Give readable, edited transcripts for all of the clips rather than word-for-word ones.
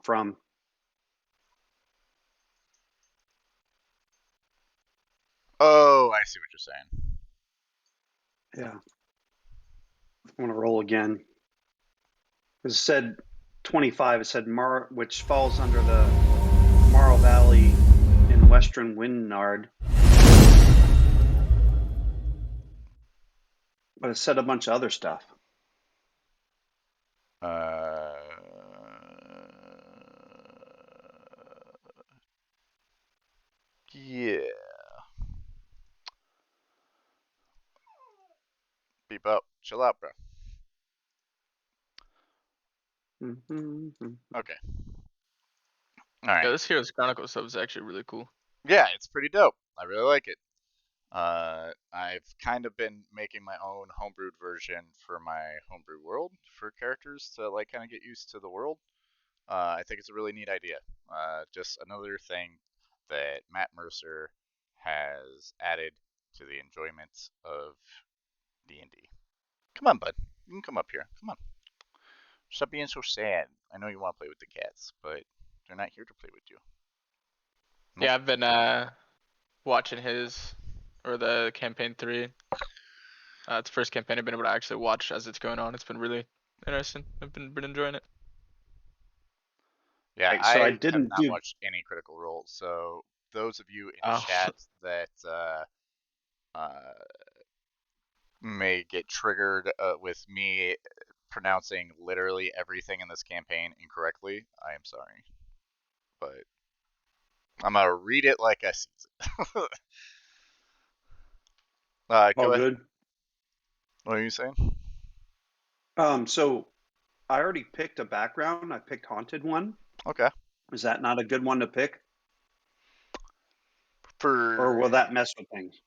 from. Oh, I see what you're saying. Yeah. I want to roll again. It said 25. It said which falls under the Morrow Valley in western Windnard. But it said a bunch of other stuff. Uh, yeah. Beep up. Chill out, bro. Mm-hmm. Okay. All right. Yeah, this Heroes Chronicle stuff is actually really cool. Yeah, it's pretty dope. I really like it. I've kind of been making my own homebrewed version for my homebrew world for characters to like kind of get used to the world. I think it's a really neat idea. Just another thing that Matt Mercer has added to the enjoyment of D&D. Come on, bud. You can come up here. Come on. Stop being so sad. I know you want to play with the cats, but they're not here to play with you. Nope. Yeah, I've been watching his or the campaign 3. It's the first campaign I've been able to actually watch as it's going on. It's been really interesting. I've been enjoying it. Yeah, Right, so I I have didn't not do. watched any Critical Role, so those of you in Oh, chat that uh, may get triggered with me pronouncing literally everything in this campaign incorrectly, I am sorry. But I'm gonna read it like I see it. All Go ahead. good. What are you saying? So I already picked a background. I picked Haunted one. Okay. Is that not a good one to pick? Or For will that mess with things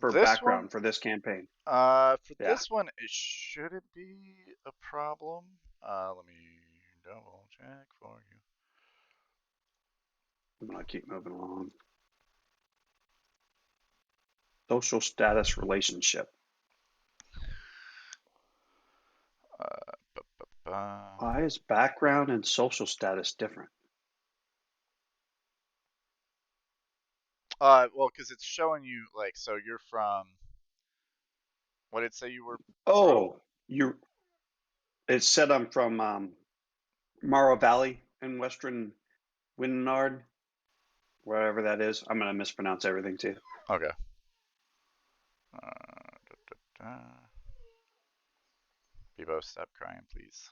for this one, background for this campaign? for Yeah. this one, it shouldn't be a problem. Let me double check for you. I'm going to keep moving along. Social status relationship. Why is background and social status different? Well, because it's showing you like, so you're from. What did it say you were from? Oh, you. It said I'm from Morrow Valley in western Windnard, wherever that is. I'm going to mispronounce everything too. Okay. Da, da. Bebo, stop crying, please.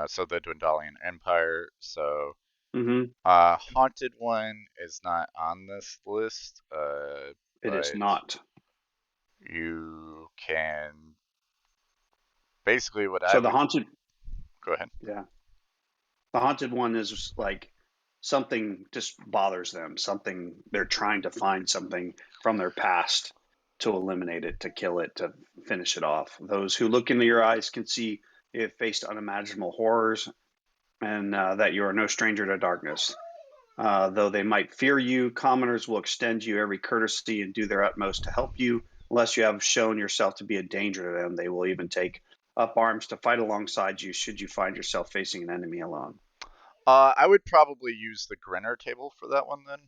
So the Dwendalian Empire. So Mm-hmm. Haunted One is not on this list, It is but not. you can basically what I So the would haunted, go ahead. yeah, the haunted one is like something just bothers them. Something they're trying to find something from their past to eliminate it, to kill it, to finish it off. Those who look into your eyes can see you have faced unimaginable horrors, and that you are no stranger to darkness. Though they might fear you, commoners will extend you every courtesy and do their utmost to help you. Unless you have shown yourself to be a danger to them, they will even take up arms to fight alongside you should you find yourself facing an enemy alone. I would probably use the Grinner table for that one then.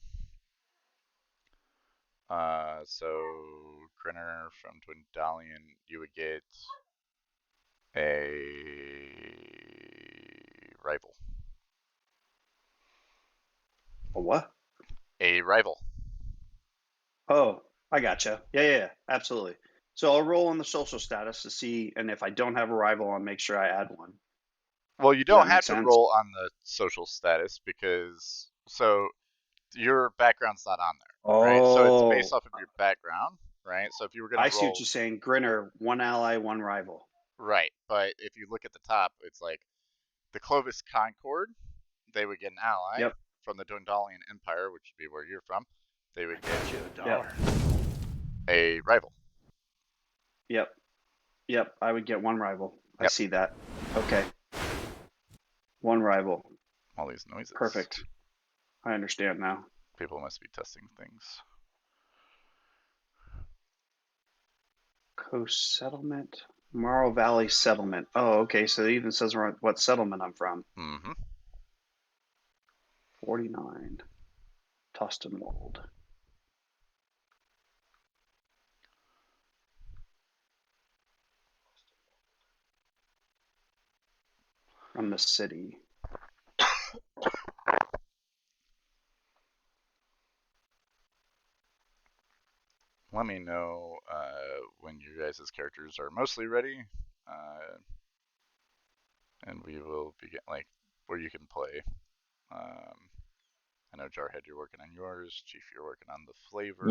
So Grinner from Dwendalian, you would get a rival. A what? A rival. Oh, I gotcha. Yeah, absolutely. So I'll roll on the social status to see, and if I don't have a rival, I'll make sure I add one. Well, you Does that don't make have to sense? roll on the social status because so your background's not on there, right? So it's based Oh, off of your background, right? So if you were gonna I see what roll you're saying. Grinner, one ally, one rival. right, but if you look at the top, it's like the Clovis Concord, they would get an ally Yep, from the Dwendalian Empire, which would be where you're from. They would get yep, a rival. yep, yep. I would get one rival. I Yep. see that. Okay, one rival. All these noises. Perfect. I understand now. People must be testing things. Coast settlement. Morrow Valley Settlement. Oh, okay. So it even says what settlement I'm from. Mm-hmm. 49. Tustin Wold. From the city. Let me know when your guys' characters are mostly ready, and we will begin, like, where you can play. I know Jarhead, you're working on yours. Chief, you're working on the flavor.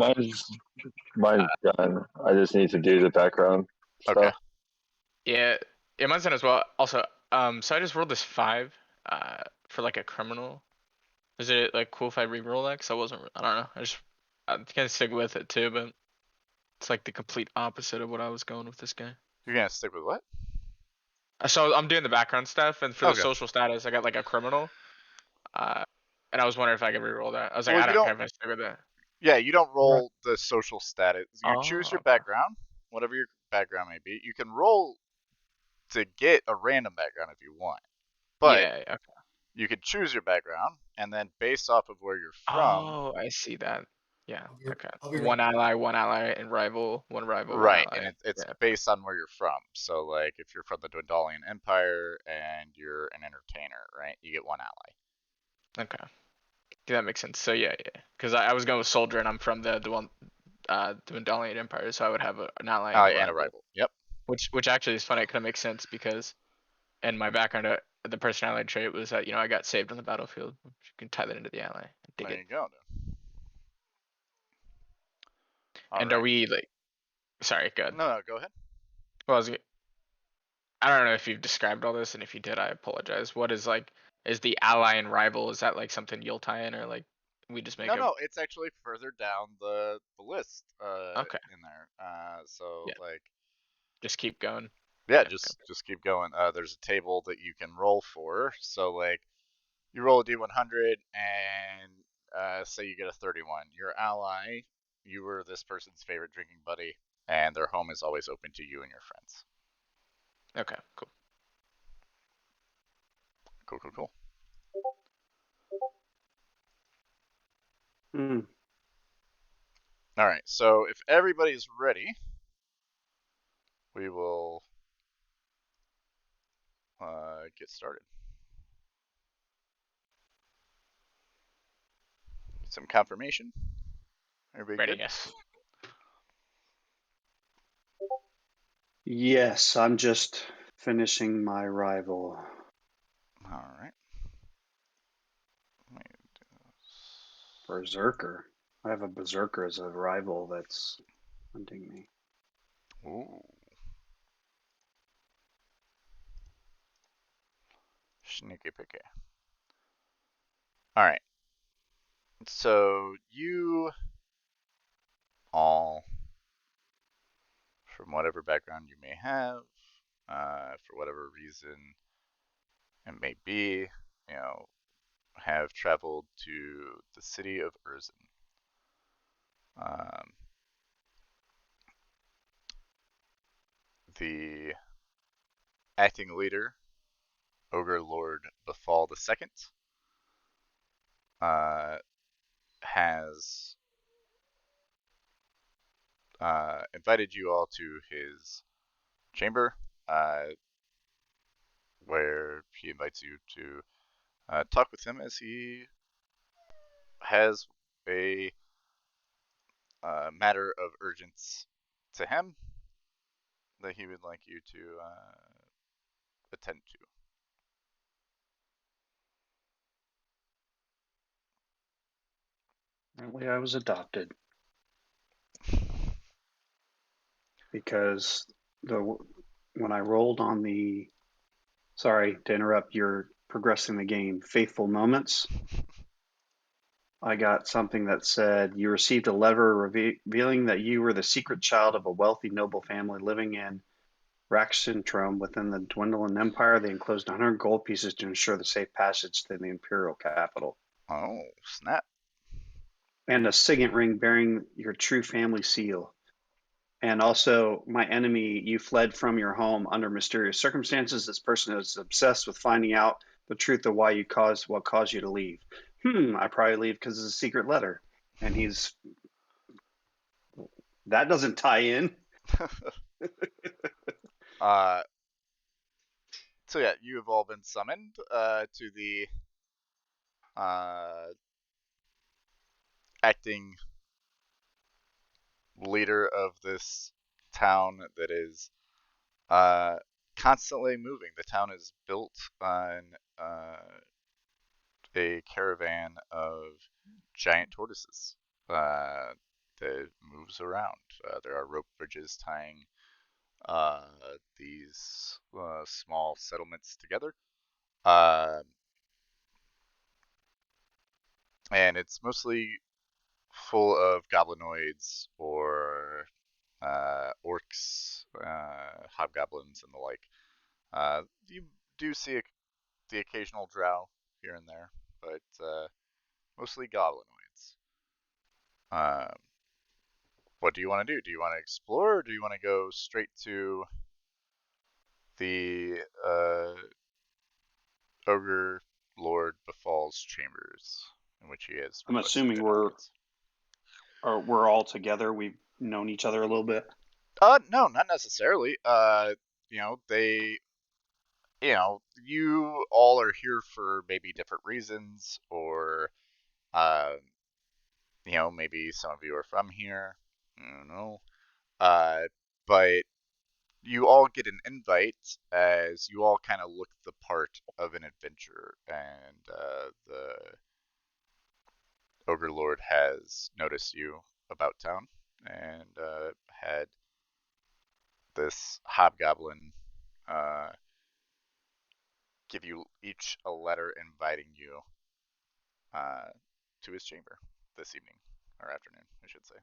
Mine's done. I just need to do the background Okay. stuff. Yeah, mine's done as well. Also, so I just rolled this 5, for like a criminal. Is it like cool if I re-roll that? Cause I don't know. I'm gonna stick with it too, but it's like the complete opposite of what I was going with this guy. You're gonna stick with what? So I'm doing the background stuff, and for the Okay. social status, I got like a criminal. Uh, and I was wondering if I could re-roll that. I was like, Well, I you don't don't. care if I stick with that. Yeah, you don't roll the social status. You choose Oh, your okay. background, whatever your background may be. You can roll to get a random background if you want, but Yeah, okay. you can choose your background, and then based off of where you're from. Oh, I see that. Yeah, okay. I'll be One ally, and rival, one rival, one Right, ally. and it's Yeah. based on where you're from. So, like, if you're from the Dwendalian Empire and you're an entertainer, right, you get one ally. Okay. Yeah, that makes sense. So yeah, yeah. Because I was going with soldier, and I'm from the one, the Mandalian Empire, so I would have an ally and a And a rival. rival. Yep. Which actually is funny. It kind of makes sense because in my background, the personality trait was that I got saved on the battlefield. You can tie that into the ally. Dig There it. you go. All And are right. we like? Sorry, good. No, go ahead. Well, I don't know if you've described all this, and if you did, I apologize. What is like? Is the ally and rival? Is that like something you'll tie in, or like we just make No, it's actually further down the list Okay. in there. So Yeah. like, Just keep going. yeah, Okay. just keep going. There's a table that you can roll for. So like, you roll a d100 and say you get a 31. Your ally, you were this person's favorite drinking buddy, and their home is always open to you and your friends. Okay. Cool. Cool. Mm. All right, so if everybody's ready, we will get started. Some confirmation. Everybody Ready? good? Yes. Yes, I'm just finishing my rival. All right. Berserker. I have a berserker as a rival that's hunting me. Ooh. Sneaky picky. All right. So you all, from whatever background you may have, for whatever reason it may be, have traveled to the city of Urzen. Um, the acting leader, Ogre Lord Befall II, has invited you all to his chamber, where he invites you to talk with him as he has a matter of urgence to him that he would like you to attend to. Apparently, I was adopted because when I rolled on the, sorry to interrupt, you're progressing the game, Faithful Moments, I got something that said you received a letter revealing that you were the secret child of a wealthy noble family living in Raxentrum within the Dwindling Empire. They enclosed 100 gold pieces to ensure the safe passage to the imperial capital. Oh, snap. And a signet ring bearing your true family seal. And also, my enemy, you fled from your home under mysterious circumstances. This person is obsessed with finding out the truth of what caused you to leave. I probably leave because it's a secret letter. And that doesn't tie in. So yeah, you have all been summoned to the acting leader of this town that is constantly moving. The town is built on a caravan of giant tortoises that moves around. There are rope bridges tying these small settlements together. And it's mostly full of goblinoids or orcs, hobgoblins, and the like. You do see the occasional drow here and there, but mostly goblinoids. What do you want to do? Do you want to explore, or do you want to go straight to the Ogre Lord Befall's chambers, in which he has I'm requested assuming an we're audience? all together. We've known each other a little bit. No, not necessarily. You all are here for maybe different reasons, or uh, maybe some of you are from here. I don't know. Uh, but you all get an invite as you all kind of look the part of an adventurer, and the Ogre Lord has noticed you about town and had this hobgoblin give you each a letter inviting you uh, to his chamber this evening or afternoon, I should say.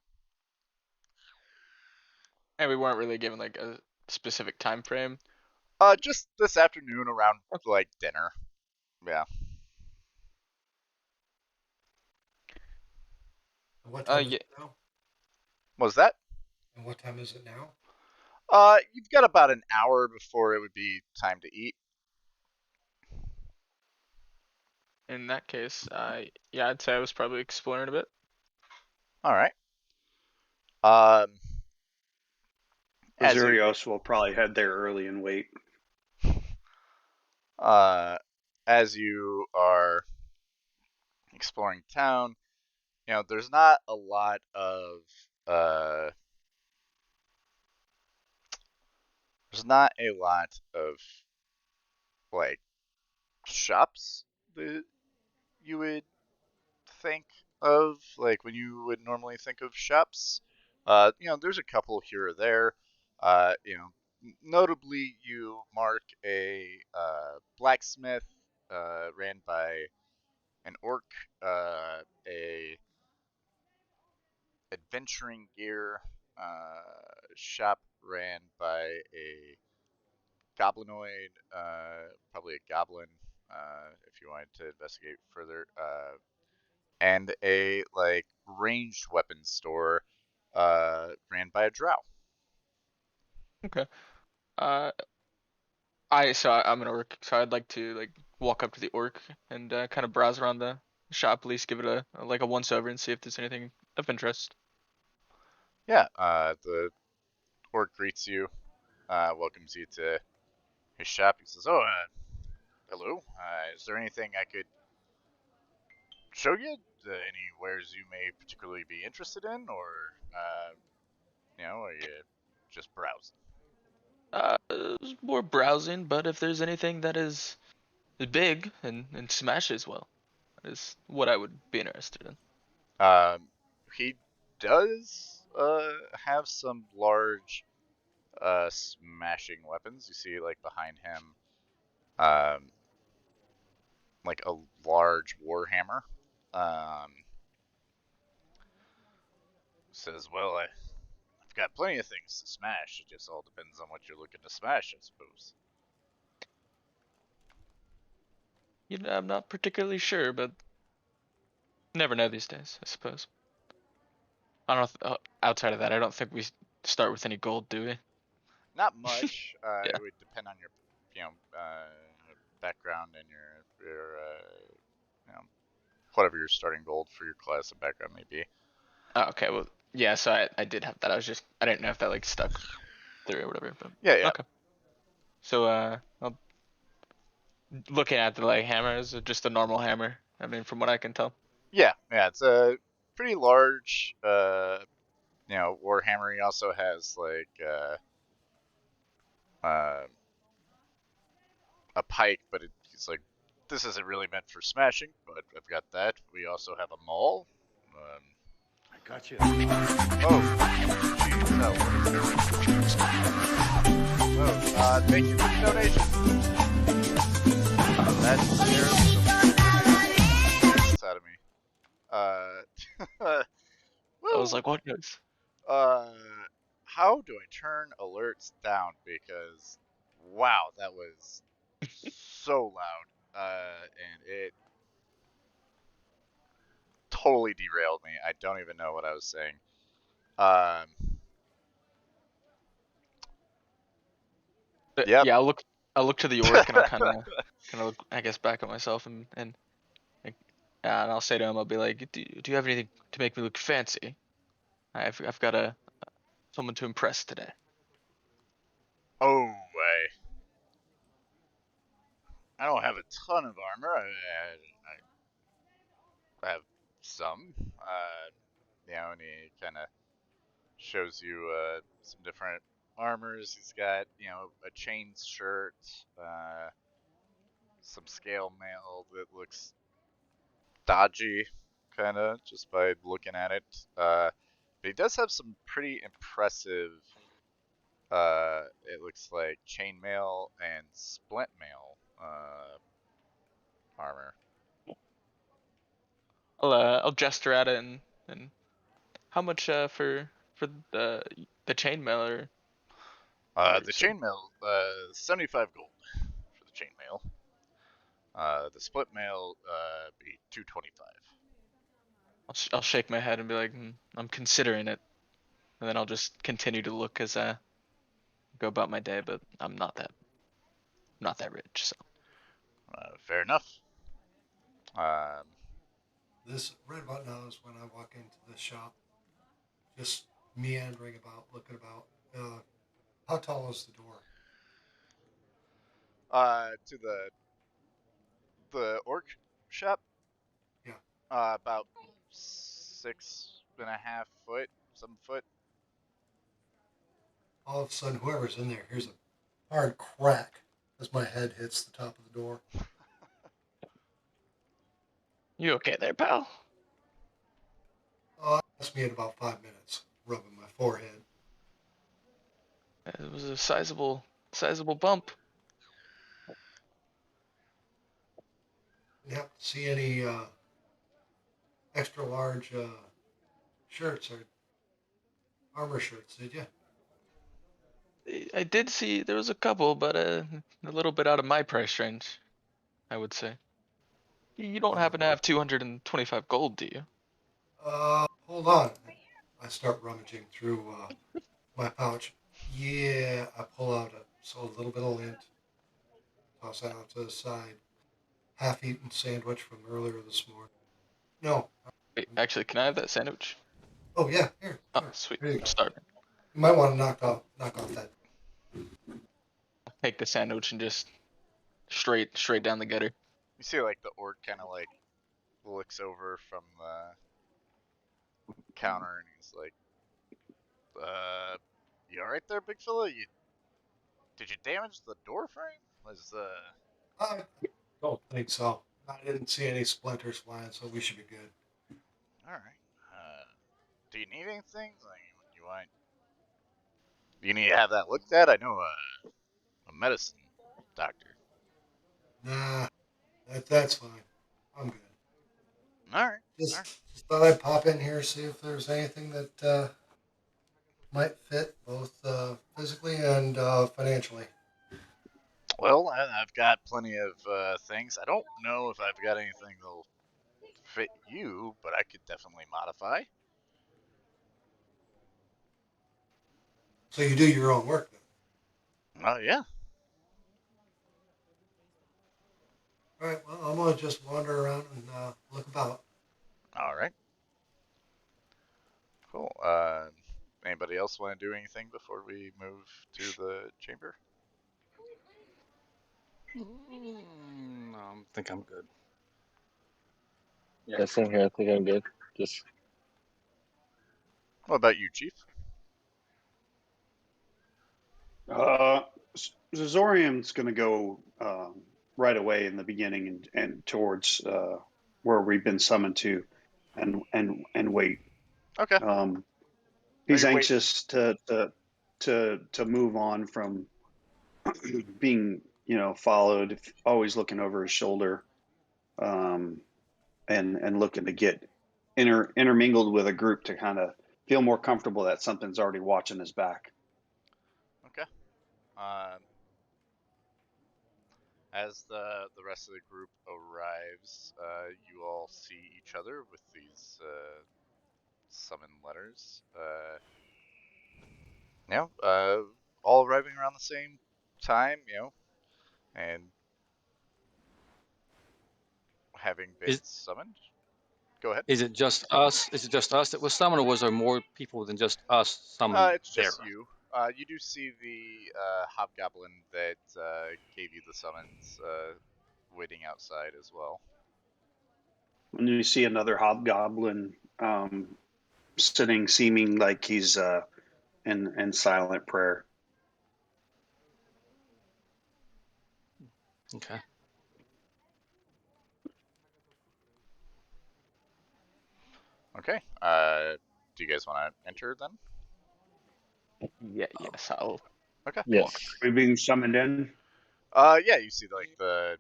And we weren't really given like a specific time frame. Just this afternoon around like dinner. Yeah. What time is Yeah, it now? What was that? And what time is it now? You've got about an hour before it would be time to eat. in that case, yeah, I'd say I was probably exploring a bit. All right. Um, as you Azurios will probably head there early and wait. uh, as you are exploring town, there's not a lot of uh, there's not a lot of like shops that you would think of, like when you would normally think of shops. There's a couple here or there. Notably, you mark a blacksmith ran by an orc, a adventuring gear shop ran by a goblinoid, probably a goblin, if you wanted to investigate further, and a like ranged weapons store ran by a drow. Okay. Uh, I'm an orc, so I'd like to like walk up to the orc and kind of browse around the shop, at least give it a like a once over and see if there's anything of interest. Yeah, the orc greets you, welcomes you to his shop. He says, "Oh, hello. Is there anything I could show you? Any wares you may particularly be interested in, or are you just browsing?" More browsing, but if there's anything that is big and smashes well, that is what I would be interested in. He does have some large smashing weapons. You see, like behind him, um, like a large warhammer. Um, says, "Well, I've got plenty of things to smash. It just all depends on what you're looking to smash, I suppose." I'm not particularly sure, but never know these days, I suppose. I don't know. Outside of that, I don't think we start with any gold, do we? Not much. Yeah. It would depend on your, background and your whatever your starting gold for your class and background may be. Oh, okay. Well, yeah. So I did have that. I didn't know if that like stuck through or whatever. But Yeah. okay. So I'm looking at the like hammer. Is it just a normal hammer? I mean, from what I can tell. Yeah. It's a pretty large, warhammer. He also has like a pike, but he's like, this isn't really meant for smashing, but I've got that. We also have a maul. I got you. Oh, geez, thank you for the donation. That scares out of me. I was like, what goes? How do I turn alerts down? Because, wow, that was so loud. And it totally derailed me. I don't even know what I was saying. Yep. Yeah, I'll look to the orc and I'll kind of look, I guess, back at myself and I'll say to him, I'll be like, do you have anything to make me look fancy? I've got someone to impress today. Oh, I don't have a ton of armor. I have some. And he kind of shows you some different armors. He's got, a chain shirt, some scale mail that looks dodgy, kind of, just by looking at it. But he does have some pretty impressive, it looks like chainmail and splint mail armor. I'll gesture at it and how much for the chainmail or The so chainmail, 75 gold for the chainmail. The split mail be 225. I'll shake my head and be like, I'm considering it, and then I'll just continue to look as I go about my day. But I'm not that rich, so. Fair enough. This right about now is when I walk into the shop, just meandering about, looking about. How tall is the door? To the orc shop. Yeah. About 6.5 foot, 7 foot. All of a sudden, whoever's in there hears a hard crack as my head hits the top of the door. You okay there, pal? Oh, that's me in about 5 minutes, rubbing my forehead. It was a sizable bump. Didn't happen to see any extra large shirts or armor shirts, did you? I did see there was a couple, but a little bit out of my price range, I would say. You don't happen to have 225 gold, do you? Hold on. I start rummaging through my pouch. Yeah, I pull out a little bit of lint, toss that out to the side. Half-eaten sandwich from earlier this morning. No. Wait, actually, can I have that sandwich? Oh yeah, here. Oh, Sure. sweet. Here you I'm go. starving. You might want to knock off that. I'll take the sandwich and just straight down the gutter. You see, like the orc kind of like looks over from the counter and he's like, you all right there, big fella? Did you damage the door frame? I don't think so. I didn't see any splinters flying, so we should be good. All right. Do you need anything? Like, you need to have that looked at? I know a medicine doctor. Nah, that's fine. I'm good. All right. Just thought I'd pop in here, see if there's anything that might fit both physically and financially. Well, I've got plenty of things. I don't know if I've got anything that'll fit you, but I could definitely modify. So you do your own work then? Oh, yeah. All right. Well, I'm gonna just wander around and look about. All right. Cool. Anybody else want to do anything before we move to the chamber? No, I think I'm good. Yeah, same here. I think I'm good. Just What about you, Chief? Zorium's going to go right away in the beginning and towards where we've been summoned to, and wait. Okay. He's you wait. anxious to move on from being followed, always looking over his shoulder, and looking to get intermingled with a group to kind of feel more comfortable that something's already watching his back. Okay. As the rest of the group arrives, you all see each other with these summon letters. All arriving around the same time, and having been Is summoned. Go ahead. is it just us? Is it just us that was summoned, or was there more people than just us summoned It's there? just you. You do see the hobgoblin that gave you the summons waiting outside as well. And you see another hobgoblin sitting, seeming like he's in silent prayer. Okay. Okay. Do you guys want to enter then? Yes, I'll. Okay. Cool. yes. Are we being summoned in? Yeah, you see like the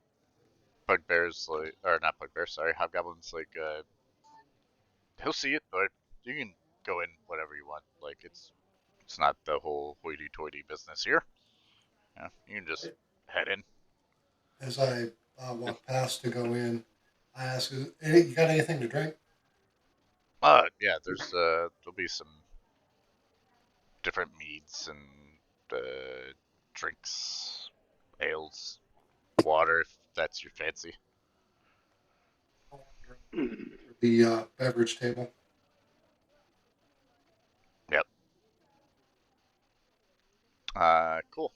bugbears, like, or not bugbears, sorry, hobgoblins. Like, he'll see it, but you can go in whatever you want. Like, it's not the whole hoity-toity business here. Yeah, you can just head in. As I walk past to go in, I ask, "You got anything to drink?" Yeah, there'll be some different meads and drinks, ales, water if that's your fancy. The beverage table. Yep. Cool.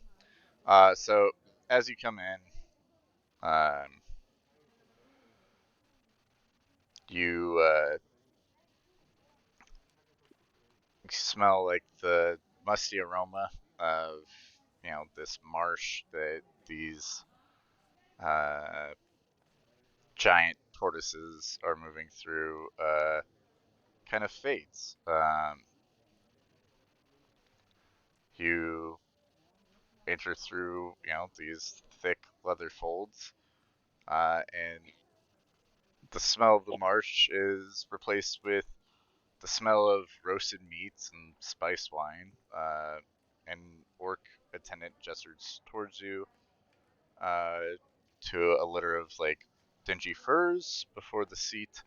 So as you come in, you smell like the musty aroma of this marsh that these giant tortoises are moving through. Kind of fades. You enter through these thick leather folds, and the smell of the marsh is replaced with the smell of roasted meats and spice wine. An orc attendant gestures towards you uh, to a litter of like dingy furs before the seat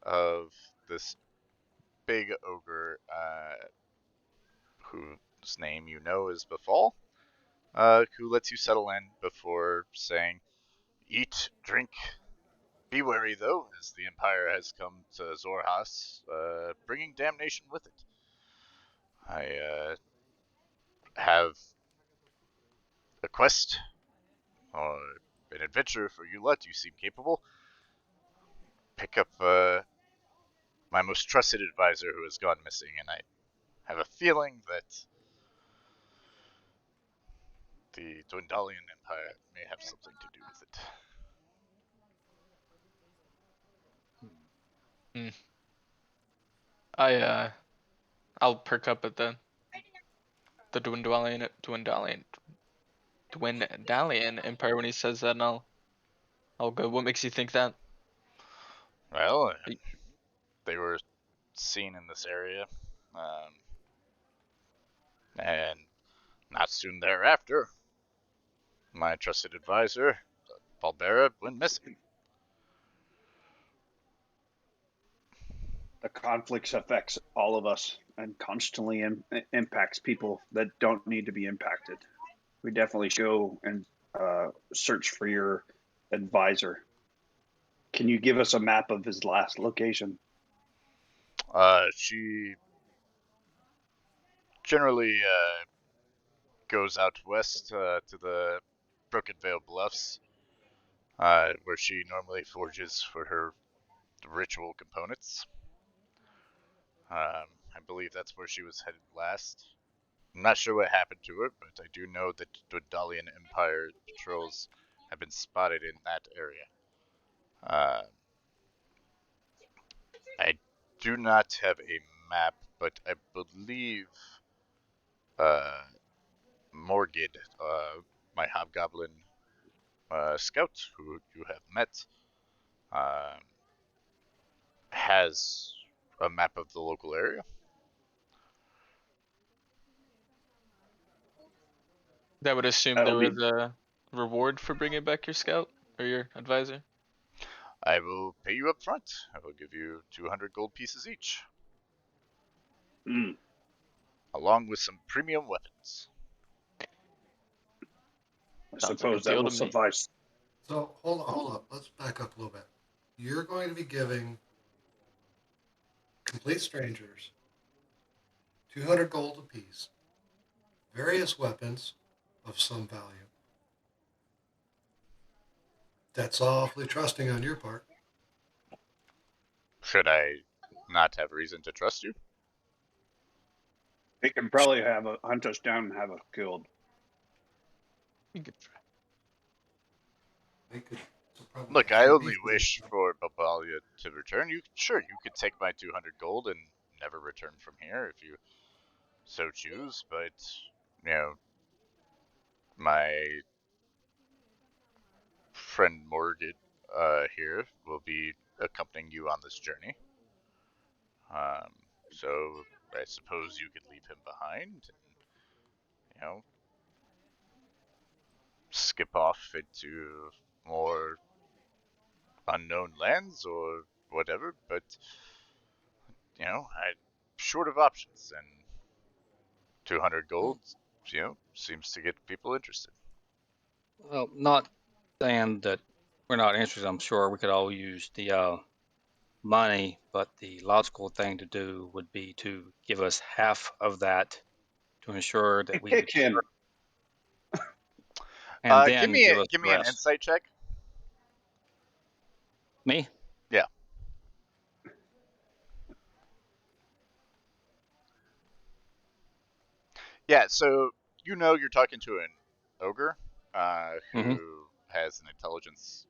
of this big ogre, whose name you know is Befall, who lets you settle in before saying, "Eat, drink, be wary though, as the Empire has come to Zorhas, bringing damnation with it. I have a quest or an adventure for you lot. You seem capable. Pick up my most trusted advisor who has gone missing, and I have a feeling that the Dwendalian Empire may have something to do with it." I'll perk up at the Dwendalian Empire when he says that, and I'll go. What makes you think that? Well, they were seen in this area, and not soon thereafter, my trusted advisor, Valbera, went missing. The conflicts affects all of us and constantly impacts people that don't need to be impacted. We definitely should go and search for your advisor. Can you give us a map of his last location? She generally goes out west to the Broken Vale Bluffs, where she normally forges for her ritual components. I believe that's where she was headed last. I'm not sure what happened to her, but I do know that Dwendalian Empire patrols have been spotted in that area. I do not have a map, but I believe Morgid, my hobgoblin scout, who you have met, uh, has a map of the local area. That would assume there That'll was be. a reward for bringing back your scout or your advisor. I will pay you up front. I will give you 200 gold pieces each, Mm, along with some premium weapons. I Sounds like a suppose that deal will to me. suffice. So hold up. Let's back up a little bit. You're going to be giving complete strangers 200 gold apiece, various weapons of some value. That's awfully trusting on your part. Should I not have reason to trust you? They can probably hunt us down and have us killed. You could try. They could probably Look, I hire me only for this wish job. for Babalia to return. You could take my 200 gold and never return from here if you so choose, but you know, my friend Morgan here will be accompanying you on this journey. Um, so I suppose you could leave him behind and, you know, skip off into more unknown lands or whatever, but, you know, I'm short of options, and 200 gold, Well, you know, seems to get people interested. Well, not saying that we're not interested. I'm sure we could all use the money, but the logical thing to do would be to give us half of that to ensure that Hey, we kick return, him. and Give then me give us give the me an rest. insight check. Me? Yeah. Yeah, so you know you're talking to an ogre Mm-hmm. who has an intelligence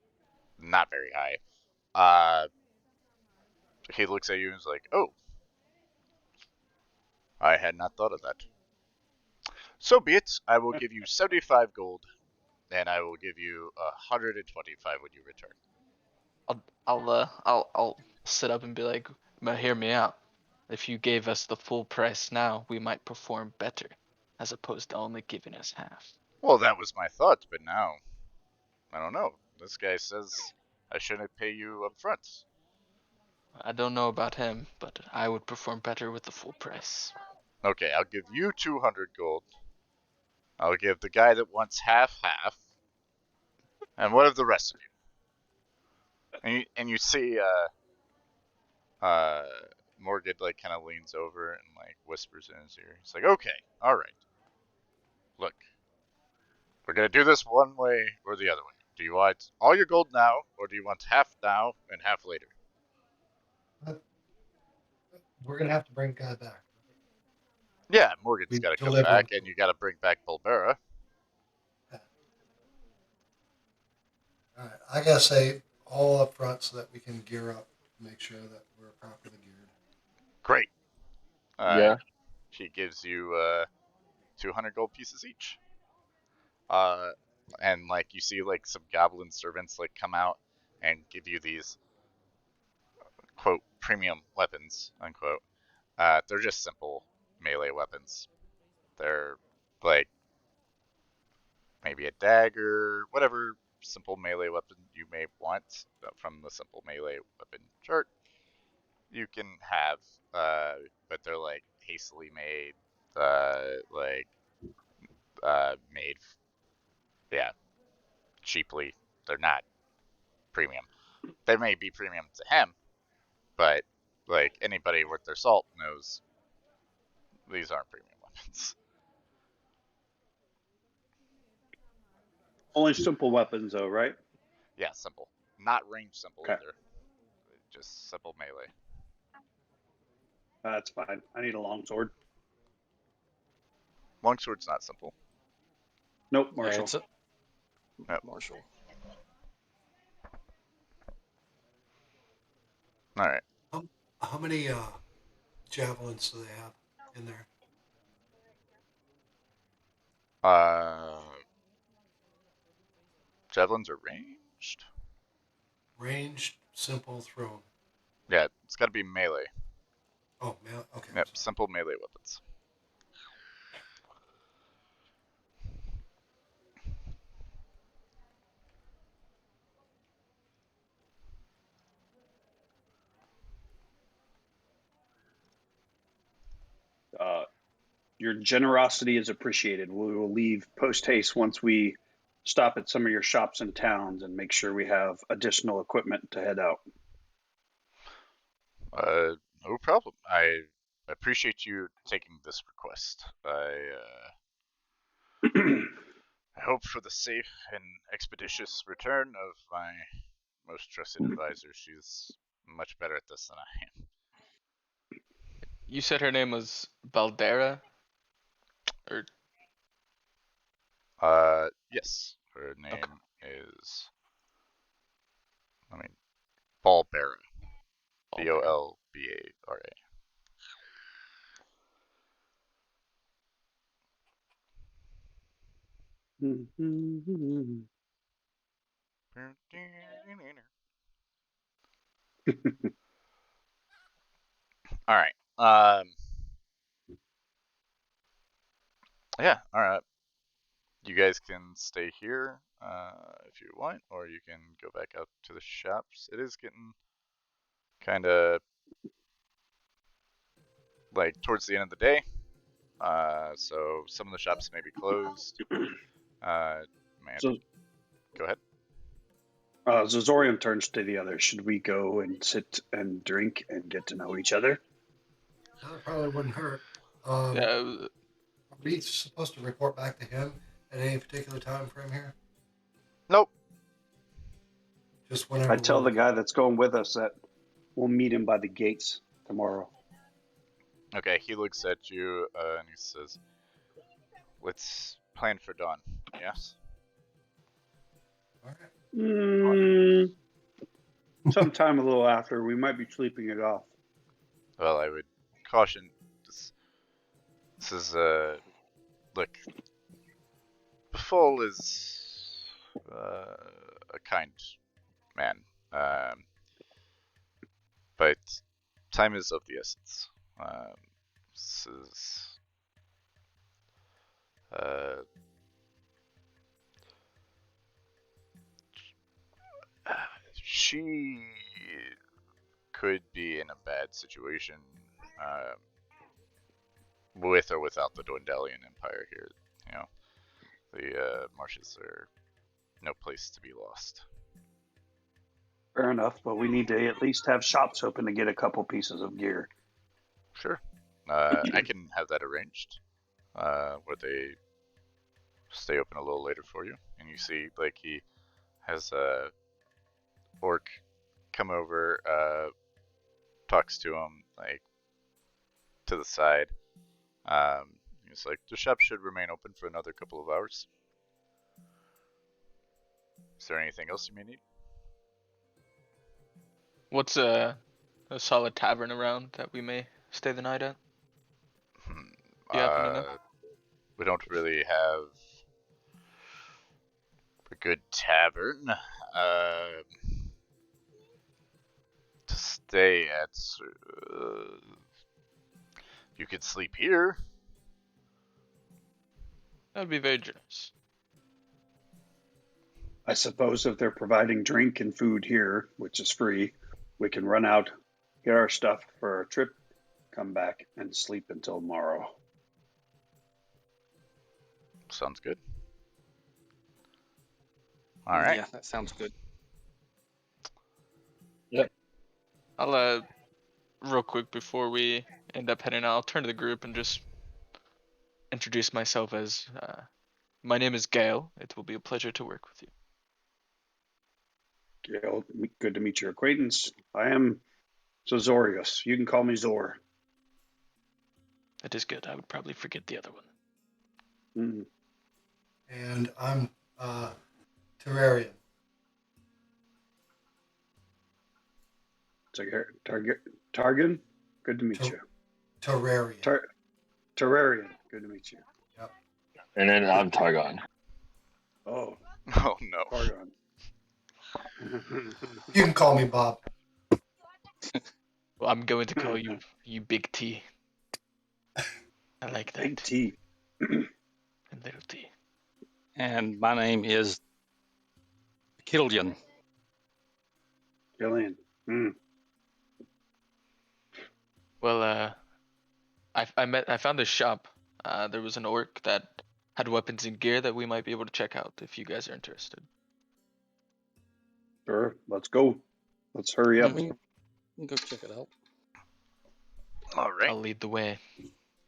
not very high. Uh, he looks at you and is like, "Oh, I had not thought of that. So be it. I will give you 75 gold, and I will give you 125 when you return." I'll sit up and be like, but hear me out. If you gave us the full price now, we might perform better, as opposed to only giving us half. Well, that was my thought, but now I don't know. This guy says I shouldn't pay you up front. I don't know about him, but I would perform better with the full price. Okay, I'll give you 200 gold. I'll give the guy that wants half half. And what of the rest of you? And you see uh Morgan like kind of leans over and like whispers in his ear. He's like, "Okay, all right. Look, we're gonna do this one way or the other way. Do you want all your gold now, or do you want half now and half later?" We're going to have to bring the guy back. Yeah, Morgan's We got to come deliver him back, to and him. you got to bring back Bulbera. All right. I got to say all up front so that we can gear up to make sure that we're properly geared. Great. Yeah. She gives you 200 gold pieces each. Uh, and like you see like some goblin servants like come out and give you these quote premium weapons unquote. They're just simple melee weapons. They're like maybe a dagger, whatever simple melee weapon you may want from the simple melee weapon chart. you can have, but they're like hastily made, made, yeah, cheaply. They're not premium. They may be premium to him, but like anybody worth their salt knows these aren't premium weapons. Only simple weapons, though, right? Yeah, simple. Not range simple Okay. either. Just simple melee. That's fine. I need a longsword. Longsword's not simple. Nope, Yeah, Marshall. it's a Nope. Marshall. All right. How many javelins do they have in there? Javelins are ranged. Ranged, simple, thrown. Yeah, it's got to be melee. Oh, man. Okay. Yep, simple melee weapons. Your generosity is appreciated. We will leave post haste once we stop at some of your shops and towns and make sure we have additional equipment to head out. No problem. I appreciate you taking this request. I hope for the safe and expeditious return of my most trusted advisor. She's much better at this than I am. You said her name was Baldera? Or Yes. Her name Okay. is, Ballbera. Baldera. Bolbara. All right. Yeah. All right. You guys can stay here if you want, or you can go back out to the shops. It is getting kind of like towards the end of the day, so some of the shops may be closed. So Go ahead. Zazorian turns to the other. Should we go and sit and drink and get to know each other? That probably wouldn't hurt. Yeah, Are we supposed to report back to him at any particular time frame here? Nope. Just whenever. I tell the guy that's going with us that we'll meet him by the gates tomorrow. Okay, he looks at you and he says, "Let's plan for dawn." Yes. All right. Sometime a little after. We might be sleeping it off. Well, I would caution. This is look. Befall is a kind man, but time is of the essence. This is she could be in a bad situation with or without the Dwendalian Empire here. You know, the marshes are no place to be lost. Fair enough, but we need to at least have shops open to get a couple pieces of gear. Sure. I can have that arranged, where they stay open a little later for you. And you see, like, he has a orc come over, talks to him, like, to the side. He's like, the shop should remain open for another couple of hours. Is there anything else you may need? what's a solid tavern around that we may stay the night at? Do you happen to know? We don't really have a good tavern to stay at. You could sleep here. That'd be very generous. I suppose if they're providing drink and food here, which is free, we can run out get our stuff for our trip, come back, and sleep until tomorrow. Sounds good. All right. Yeah, that sounds good. I'll real quick before we end up heading out, I'll turn to the group and just introduce myself as my name is Gail. It will be a pleasure to work with you. Gail, good to meet your acquaintance. I am Zozorius. You can call me Zor. That is good. I would probably forget the other one. Mm. And I'm Terrarian. Targan, good to meet you. Terrarian. Terrarian, good to meet you. Yep. And then I'm Targon. Oh, Oh no. Targon. You can call me Bob. Well, I'm going to call you Big T. I like that. Big T. And little T. And my name is Killian. Gillian. Mm. Well, I found this shop. There was an orc that had weapons and gear that we might be able to check out if you guys are interested. Sure, let's go. Let's hurry up. We can go check it out. All right. I'll lead the way.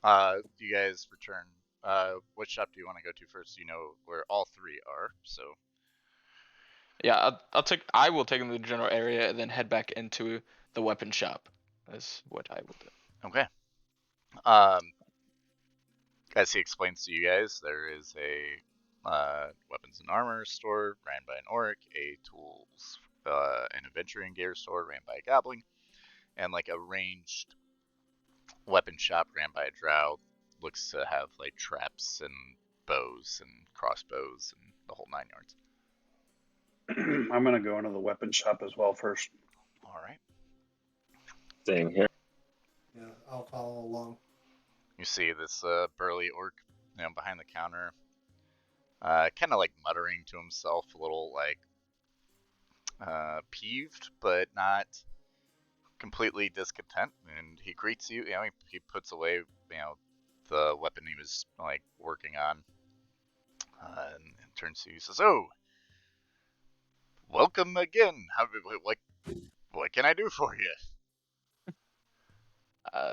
You guys return. What shop do you want to go to first? You know where all three are. So. Yeah, I will take them to the general area and then head back into the weapon shop. That's what I will do. Okay. As he explains to you guys, there is a weapons and armor store ran by an orc, a tools and adventuring gear store ran by a goblin, and like a ranged weapon shop ran by a drow. Looks to have like traps and bows and crossbows and the whole 9 yards. I'm gonna go into the weapon shop as well first. All right. Same here. Yeah, I'll follow along. You see this burly orc, behind the counter, kind of like muttering to himself, a little like peeved, but not completely discontent. And he greets you. He puts away, the weapon he was like working on, and turns to you, says, "Oh, welcome again. What can I do for you?"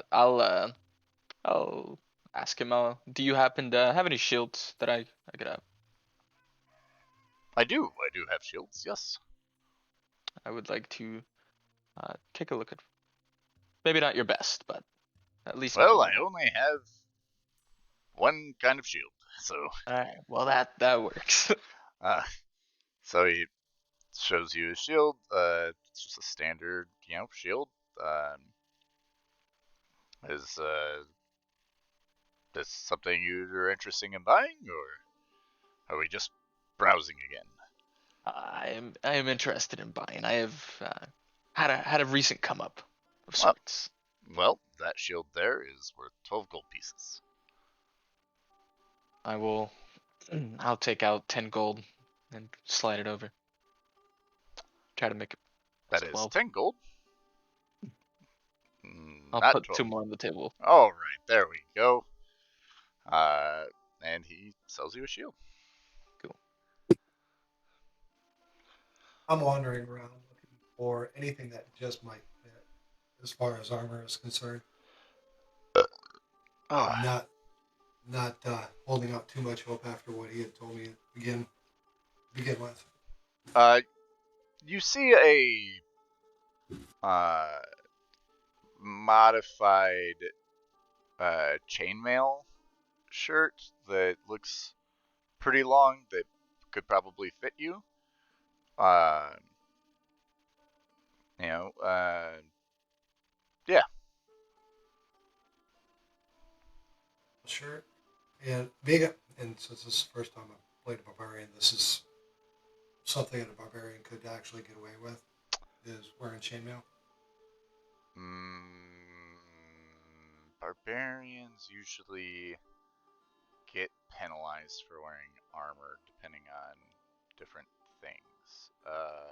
I'll ask him. Do you happen to have any shields that I could have? I do have shields. Yes. I would like to take a look at. Maybe not your best, but at least. Well, I only have one kind of shield, so. All right. Well, that works. So he shows you a shield. It's just a standard, shield. Is this something you're interested in buying, or are we just browsing again? I am interested in buying. I have had a recent come up of sorts. Well, that shield there is worth 12 gold pieces. I'll take out 10 gold and slide it over. Try to make it. That is 12. 10 gold. I'll Not put 12. 2 more on the table. All right, there we go. And he sells you a shield. Cool. I'm wandering around looking for anything that just might fit as far as armor is concerned. Oh. Not holding out too much hope after what he had told me to begin with. You see a modified chainmail shirt that looks pretty long that could probably fit you. Yeah. Sure. And since this is the first time I've played a barbarian, this is something that a barbarian could actually get away with, is wearing chainmail. Barbarians usually get penalized for wearing armor depending on different things.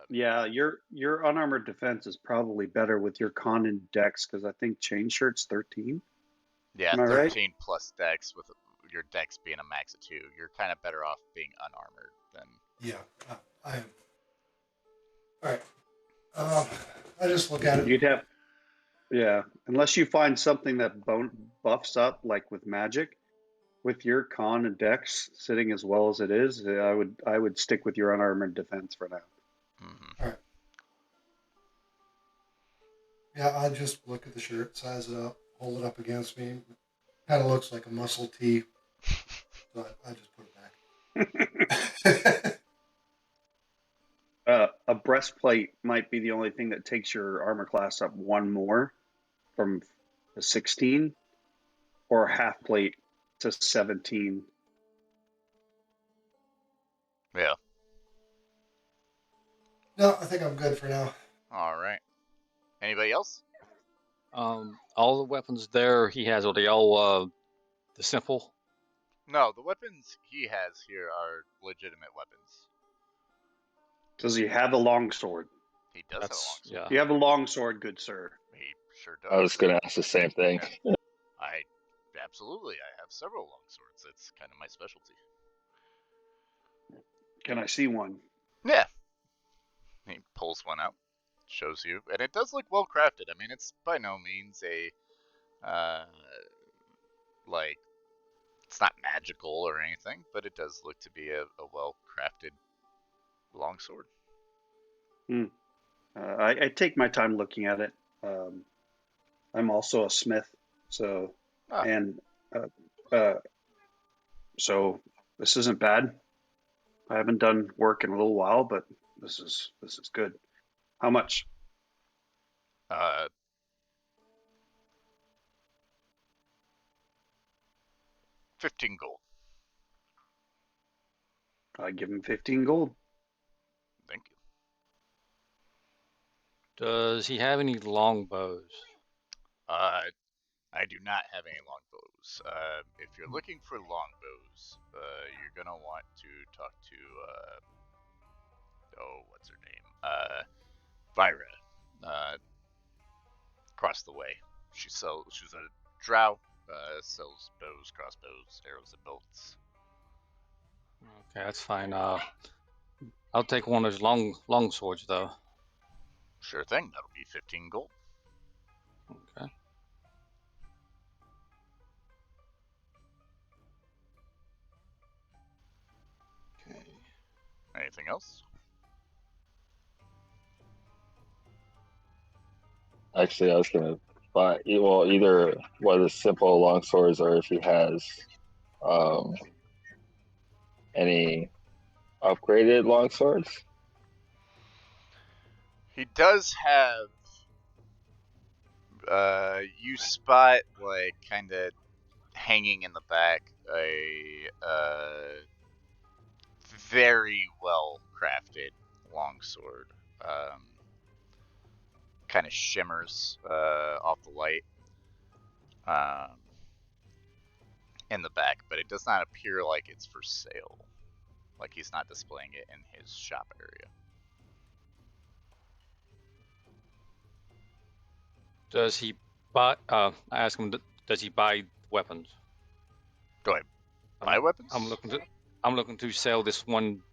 Yeah, your unarmored defense is probably better with your con and dex because I think chain shirt's 13. Yeah, Am I right? 13 plus dex with your dex being a max of 2. You're kind of better off being unarmored than. Yeah, I am. All right. I just look at it. You'd have, yeah, unless you find something that buffs up like with magic. With your con and dex sitting as well as it is, I would stick with your unarmored defense for now. Mm-hmm. All right. Yeah, I just look at the shirt, size it up, hold it up against me. Kind of looks like a muscle tee, so I just put it back. A breastplate might be the only thing that takes your armor class up one more from a 16, or a half plate to 17. Yeah. No, I think I'm good for now. All right. Anybody else? All the weapons there he has, are they all the simple? No, the weapons he has here are legitimate weapons. Does he have a longsword? He does have a longsword. Yeah. You have a longsword, good sir. He sure does. I was going to ask the same thing. Yeah. Absolutely. I have several longswords. It's kind of my specialty. Can I see one? Yeah. He pulls one out, shows you, and it does look well crafted. I mean, it's by no means a like it's not magical or anything, but it does look to be a well crafted longsword. I take my time looking at it. I'm also a smith, so and so this isn't bad. I haven't done work in a little while, but this is good. How much? 15 gold. I give him 15 gold. Thank you. Does he have any longbows? I do not have any longbows. If you're looking for longbows, you're gonna want to talk to what's her name? Vira. Across the way. She's a drow. Sells bows, crossbows, arrows, and bolts. Okay, that's fine. I'll take one of those long swords though. Sure thing. That'll be 15 gold. Okay. Anything else? Actually, I was going to buy, well, either one of the simple long swords or if he has any upgraded long swords. He does have. You spot like kind of hanging in the back a very well crafted longsword. Kind of shimmers off the light in the back, but it does not appear like it's for sale. Like he's not displaying it in his shop area. Does he buy? I ask him. Does he buy weapons? Go ahead. Buy weapons? I'm looking to sell this one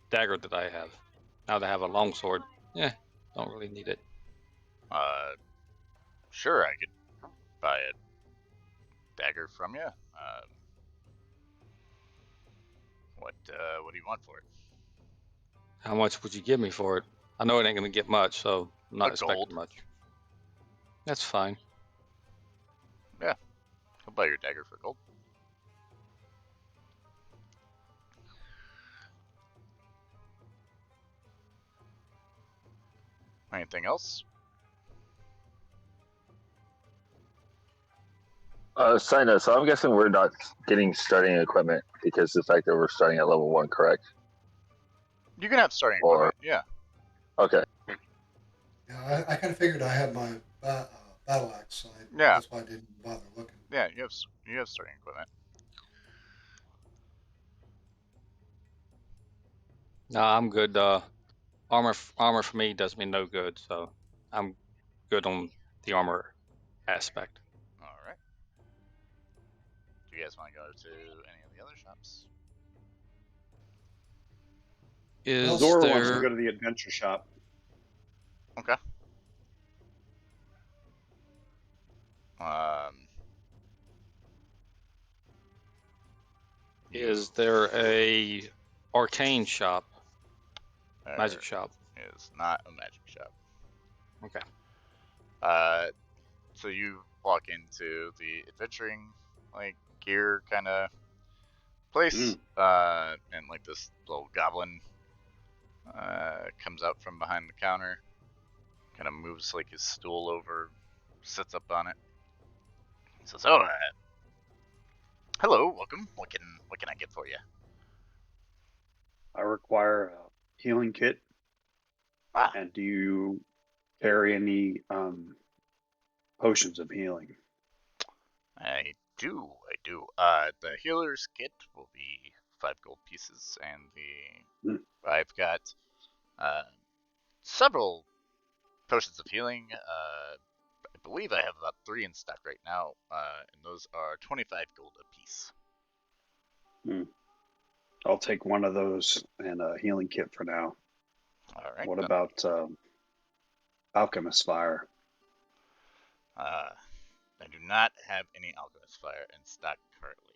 dagger that I have. Now that I have a longsword, don't really need it. Sure, I could buy a dagger from you. What do you want for it? How much would you give me for it? I know it ain't gonna get much, so I'm not expecting gold. much. That's fine. Yeah, I'll buy your dagger for gold. Anything else? Side note, so I'm guessing we're not getting starting equipment because of the fact that we're starting at level 1, correct? You can have starting equipment, yeah. Okay. Yeah, I kind of figured I had my battle axe, so Yeah. that's why I didn't bother looking. Yeah, you have starting equipment. No, I'm good. Armor for me does me no good, so I'm good on the armor aspect. All right. Do you guys want to go to any of the other shops? Is Zora wants to there go to the adventure shop. Okay. Um. is there a arcane shop, magic shop? Is not a magic shop. Okay. So you walk into the adventuring like gear kind of place, and like this little goblin comes out from behind the counter, kind of moves like his stool over, sits up on it. He says, "Oh, hello, welcome. What can I get for you?" I require a healing kit. Ah, And do you carry any potions of healing? I do. The healer's kit will be 5 gold pieces, and I've got uh, several potions of healing. I believe I have about 3 in stock right now, and those are 25 gold apiece. I'll take one of those and a healing kit for now. All right. What then. about alchemist fire? I do not have any alchemist fire in stock currently.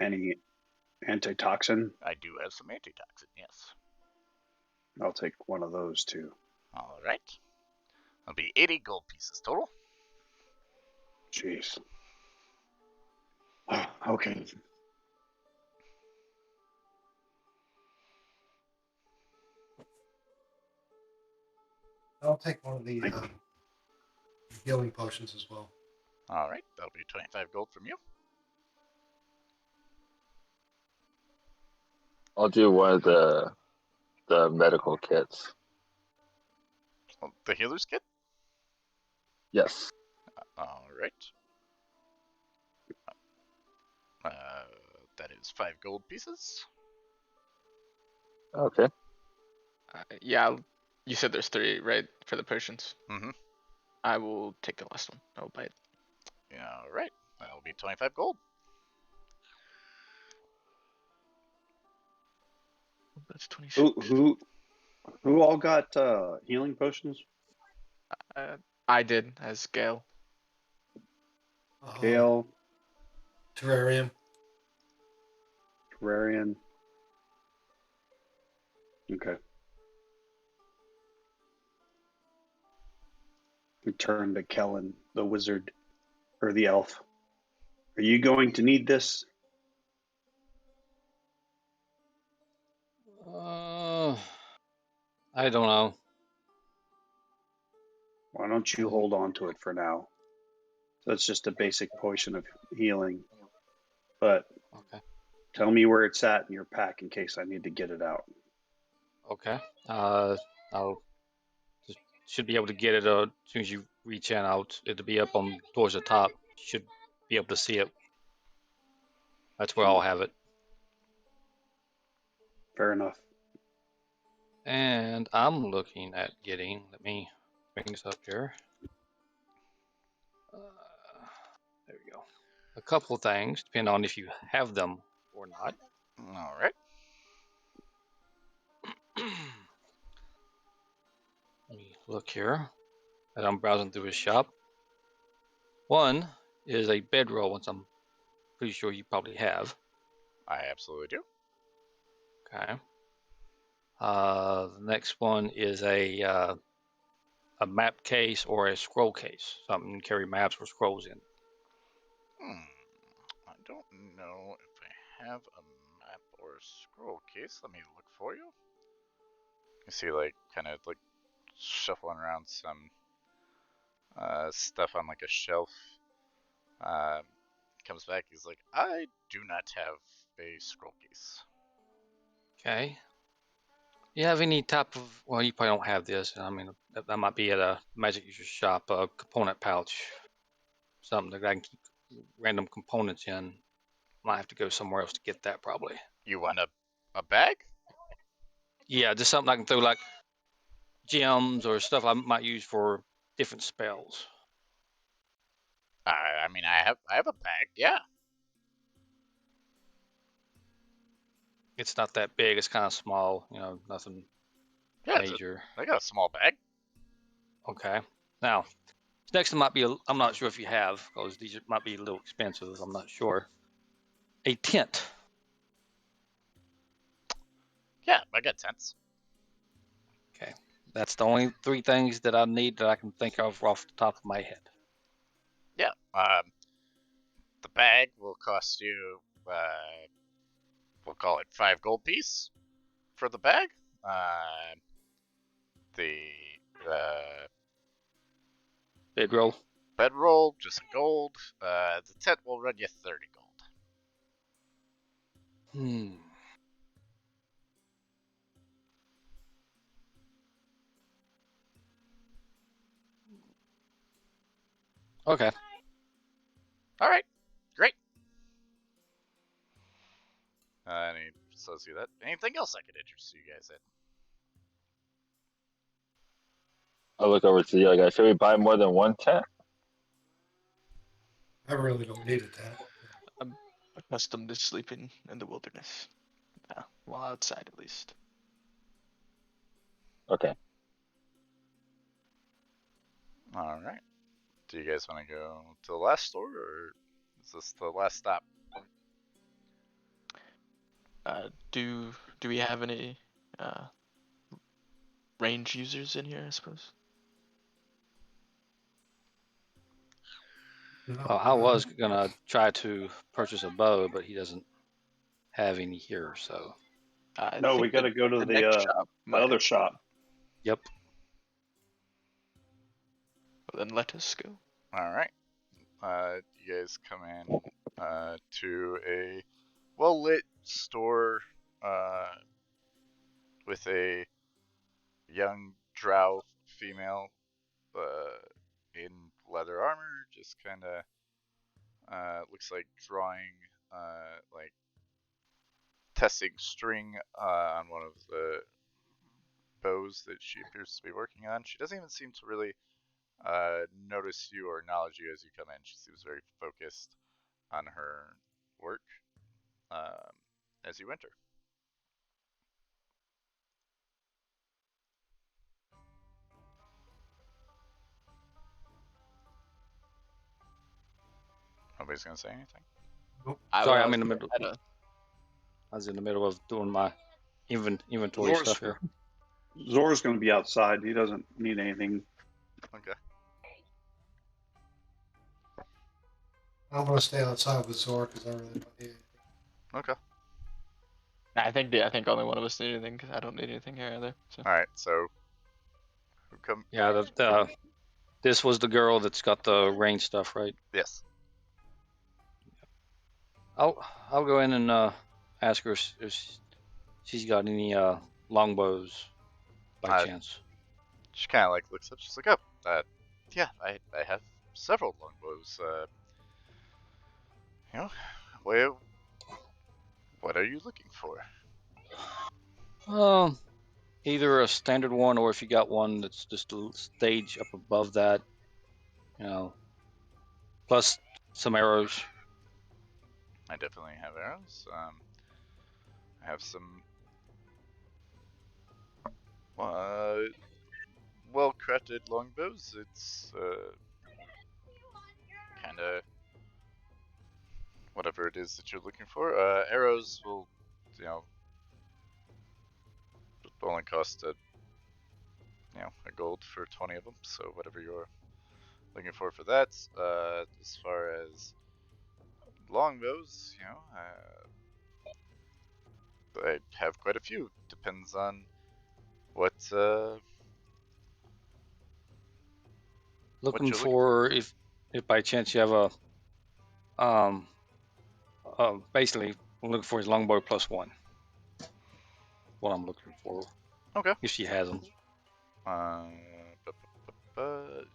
Any antitoxin? I do have some antitoxin, yes. I'll take one of those too. All right. That'll be 80 gold pieces total. Jeez. Okay. I'll take one of the healing potions as well. All right. That'll be 25 gold from you. I'll do one of the medical kits. The healer's kit? Yes. All right. That is 5 gold pieces. Okay. Yeah, you said there's 3, right, for the potions? Mm-hmm. I will take the last one. I will buy it. Yeah, all right. That'll be 25 gold. That's 26. Who all got healing potions? I did as Gale. Gale, Terrarium. Terrarian. Okay. We turn to Kellen, the wizard, or the elf. Are you going to need this? I don't know. Why don't you hold on to it for now? So it's just a basic potion of healing. But Okay. tell me where it's at in your pack in case I need to get it out. Okay. I'll should be able to get it as soon as you reach in. It'll be up on towards the top. You should be able to see it. That's where I'll have it. Fair enough. And I'm looking at getting. Let me bring this up here. There we go. A couple of things, depending on if you have them or not. All right. Let me look here. As I'm browsing through his shop. One is a bedroll, which I'm pretty sure you probably have. I absolutely do. Okay. The next one is a map case or a scroll case. Something you can carry maps or scrolls in. I don't know if I have a map or a scroll case. Let me look for you. You see, like, kind of like shuffling around some stuff on like a shelf. Comes back. He's like, I do not have a scroll case. Okay. You have any type of? Well, you probably don't have this. I mean, that might be at a magic user shop. A component pouch, something that I can keep random components in. Might have to go somewhere else to get that probably. You want a bag? Yeah, just something I can throw like gems or stuff I might use for different spells. I mean, I have a bag. Yeah. It's not that big. It's kind of small. Nothing Yeah. major. I got a small bag. Okay. Now, next one might be. I'm not sure if you have, because these might be a little expensive. I'm not sure. A tent. Yeah, I got tents. Okay. That's the only 3 things that I need that I can think of off the top of my head. Yeah. The bag will cost you, we'll call it 5 gold piece for the bag. The Bedroll. bedroll, just a gold. The tent will run you 30 gold. Okay. All right, great. And he says you that. Anything else I could interest you guys in? I'll look over to the other guy. Should we buy more than one tent? I really don't need a tent. I'm accustomed to sleeping in the wilderness. Well, outside at least. Okay. All right. Do you guys want to go to the last store, or is this the last stop? Do we have any range users in here? I suppose. No, I was gonna try to purchase a bow, but he doesn't have any here. So. I No, think we got to go to the next the shop might other have- shop. Yep. Well, then let us go. All right. You guys come in to a well-lit store with a young drow female in leather armor, just kind of looks like drawing, like testing string on one of the bows that she appears to be working on. She doesn't even seem to really notice you or acknowledge you as you come in. She seems very focused on her work as you enter. Nobody's gonna say anything. Nope. Sorry, I'm in the middle. I was in the middle of doing my inventory Zora's- stuff here. Zora's going to be outside. He doesn't need anything. Okay. I'm going to stay outside with Zora because I really don't need anything. Okay. I think only one of us need anything because I don't need anything here either. So. All right. So who come? Yeah, this was the girl that's got the range stuff, right? Yes. I'll go in and ask her if she's got any longbows by chance. She kind of like looks up. She's like, "Oh, yeah, I have several longbows. What are you looking for?" Either a standard one or if you got one that's just a stage up above that, plus some arrows. I definitely have arrows. I have some well-crafted longbows. It's kind of whatever it is that you're looking for. Arrows will, only cost a gold for 20 of them. So whatever you're looking for that. As far as longbows, I have quite a few. Depends on what. Looking for if by chance you have basically I'm looking for his longbow +1. What I'm looking for. Okay. If she has them.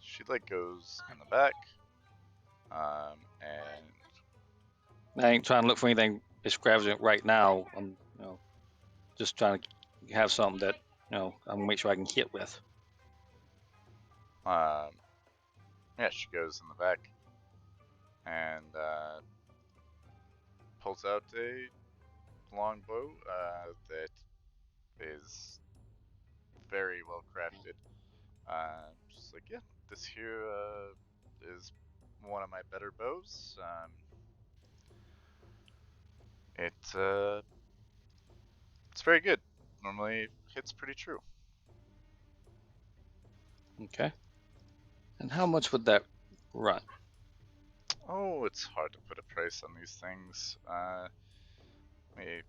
She goes in the back. And I ain't trying to look for anything extravagant right now. I'm just trying to You have something that I'm gonna make sure I can hit with. Yeah, she goes in the back and pulls out a longbow that is very well crafted. She's like, yeah, this here is one of my better bows. It's very good. Normally hits pretty true. Okay. And how much would that run? Oh, it's hard to put a price on these things. Maybe,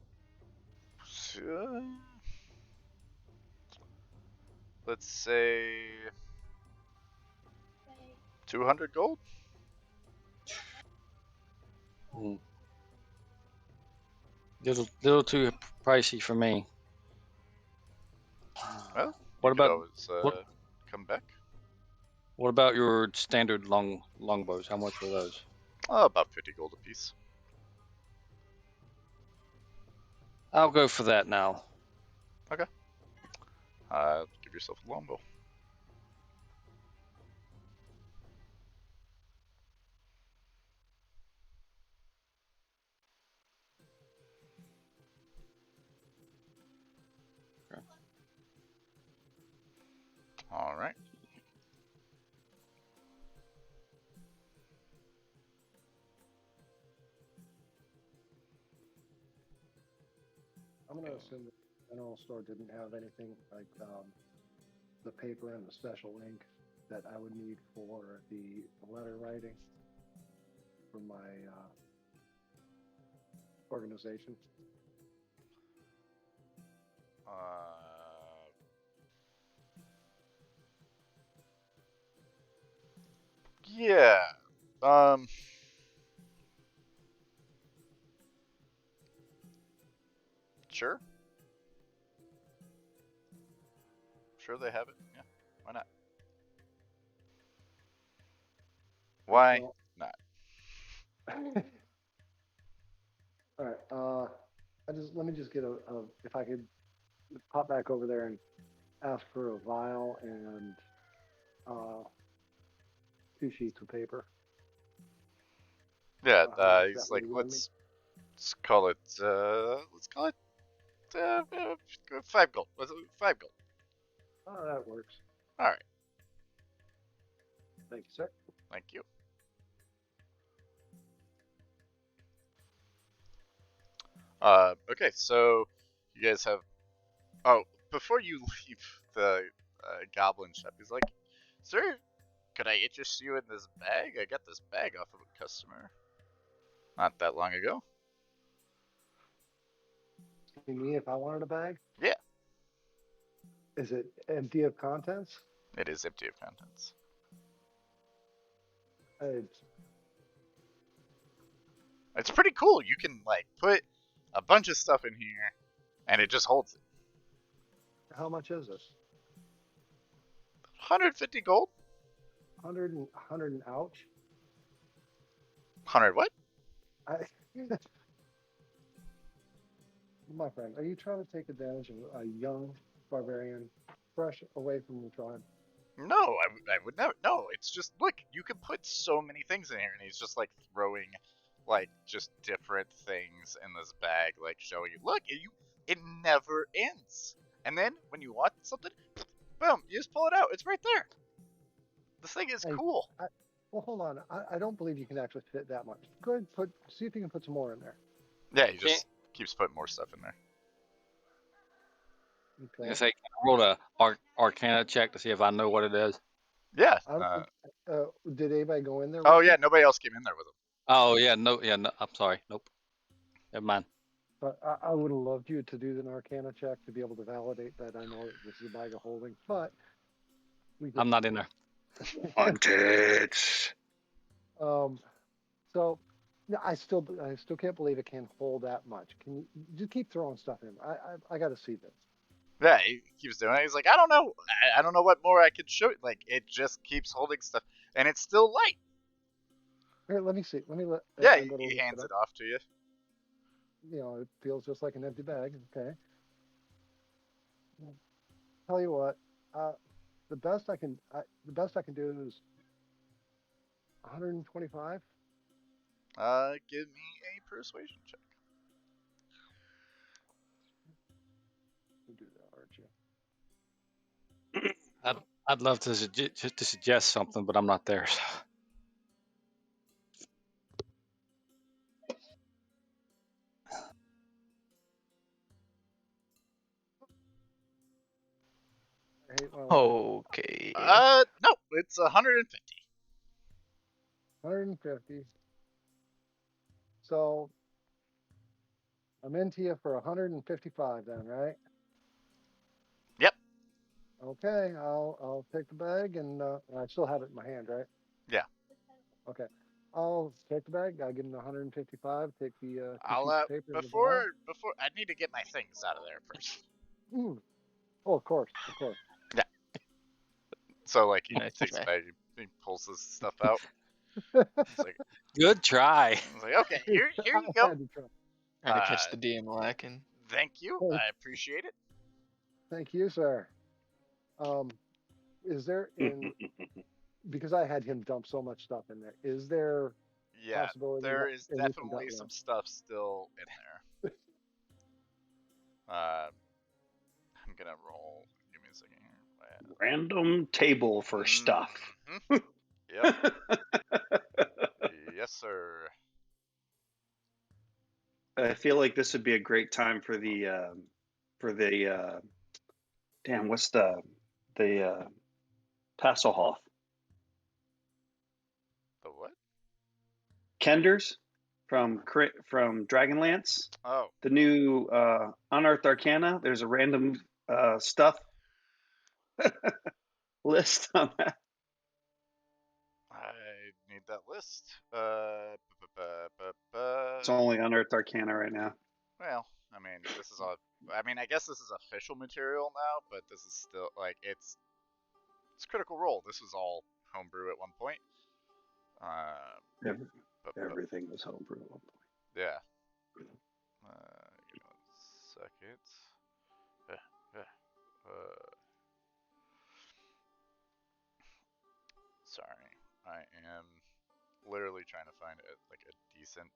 let's say 200 gold. Little too pricey for me. Well, What you could about always come back. what about your standard longbows? How much were those? About 50 gold apiece. I'll go for that now. Okay. Give yourself a longbow. Okay. All right. I'm going to assume that the general store didn't have anything like the paper and the special ink that I would need for the letter writing for my organization. Yeah. Sure. Sure they have it. Yeah. Why not? Why Well, not? all right. Let me just get if I could pop back over there and ask for a vial and 2 sheets of paper. Yeah. Is He's that what like, you want me? let's call it. 5 gold. 5 gold. Oh, that works. All right. Thank you, sir. Thank you. Okay, so you guys have. Oh, before you leave the goblin shop, he's like, "Sir, could I interest you in this bag? I got this bag off of a customer not that long ago." Asking me if I wanted a bag? Yeah, Is it empty of contents? it is empty of contents. It's, It's pretty cool. You can like put a bunch of stuff in here, and it just holds it. how much is this? 150 gold. 100 and ouch. 100 what? I, my friend, are you trying to take advantage of a young barbarian fresh away from the tribe? No, I would never. No, it's just look. You can put so many things in here, and he's just like throwing, like just different things in this bag, like showing you. Look, it never ends. And then when you want something, boom, you just pull it out. It's right there. This thing is Hey, cool. Well, hold on. I don't believe you can actually fit that much. Go ahead and see if you can put some more in there. Yeah, he just keeps putting more stuff in there. Okay. I say, can I roll a Arcana check to see if I know what it is? Yeah. I don't think, did anybody go in there? Oh with yeah, you? nobody else came in there with him. Oh yeah, no, I'm sorry, nope. Never mind. But I would have loved you to do an Arcana check to be able to validate that I know that this is a bag of holding. But I'm not in there. Wanted. So no, I still can't believe it can hold that much. Can you just keep throwing stuff in? I got to see this. Yeah, he keeps doing it. He's like, I don't know. I don't know what more I could show. Like, it just keeps holding stuff, and it's still light. Here, let me see. Let me let. Yeah, everybody he look hands it it up. off to you. You know, it feels just like an empty bag. Okay. Tell you what, the best I can do is 125. Give me a persuasion check. You do that, aren't you? I'd love to suggest something, but I'm not there. So. I hate my life. Okay. No, it's 150. 150. So I'm into you for 155 then, right? Yep. Okay, I'll take the bag and I still have it in my hand, right? Yeah. Okay. I'll take the bag. I'll give him the 155. Take the two I'll sheets of paper and the before vial. I need to get my things out of there first. Oh, of course. Yeah. So like he Nice takes try. a bag, he pulls this stuff out. It's like, Good try. it's like, okay, here you I go. had to try. Trying to catch the DM lacking. Thank you. Oh. I appreciate it. Thank you, sir. Is there because I had him dump so much stuff in there, is there Yeah, possibility there that is at least I got definitely some one? stuff still in there. I'm gonna roll. Give me a second here. Random table for stuff. Mhm. Yep. Yes, sir. I feel like this would be a great time for the damn, what's the Tasselhoff? The what? Kenders from Dragonlance. Oh, The new Unearthed Arcana. There's a random stuff list on that. I need that list. It's only Unearthed Arcana right now. Well, I mean, this is all. I mean, I guess this is official material now, but this is still like it's Critical Role. This was all homebrew at one point. Everything was homebrew at one point. Yeah. Give me 1 second. Sorry, I am literally trying to find a decent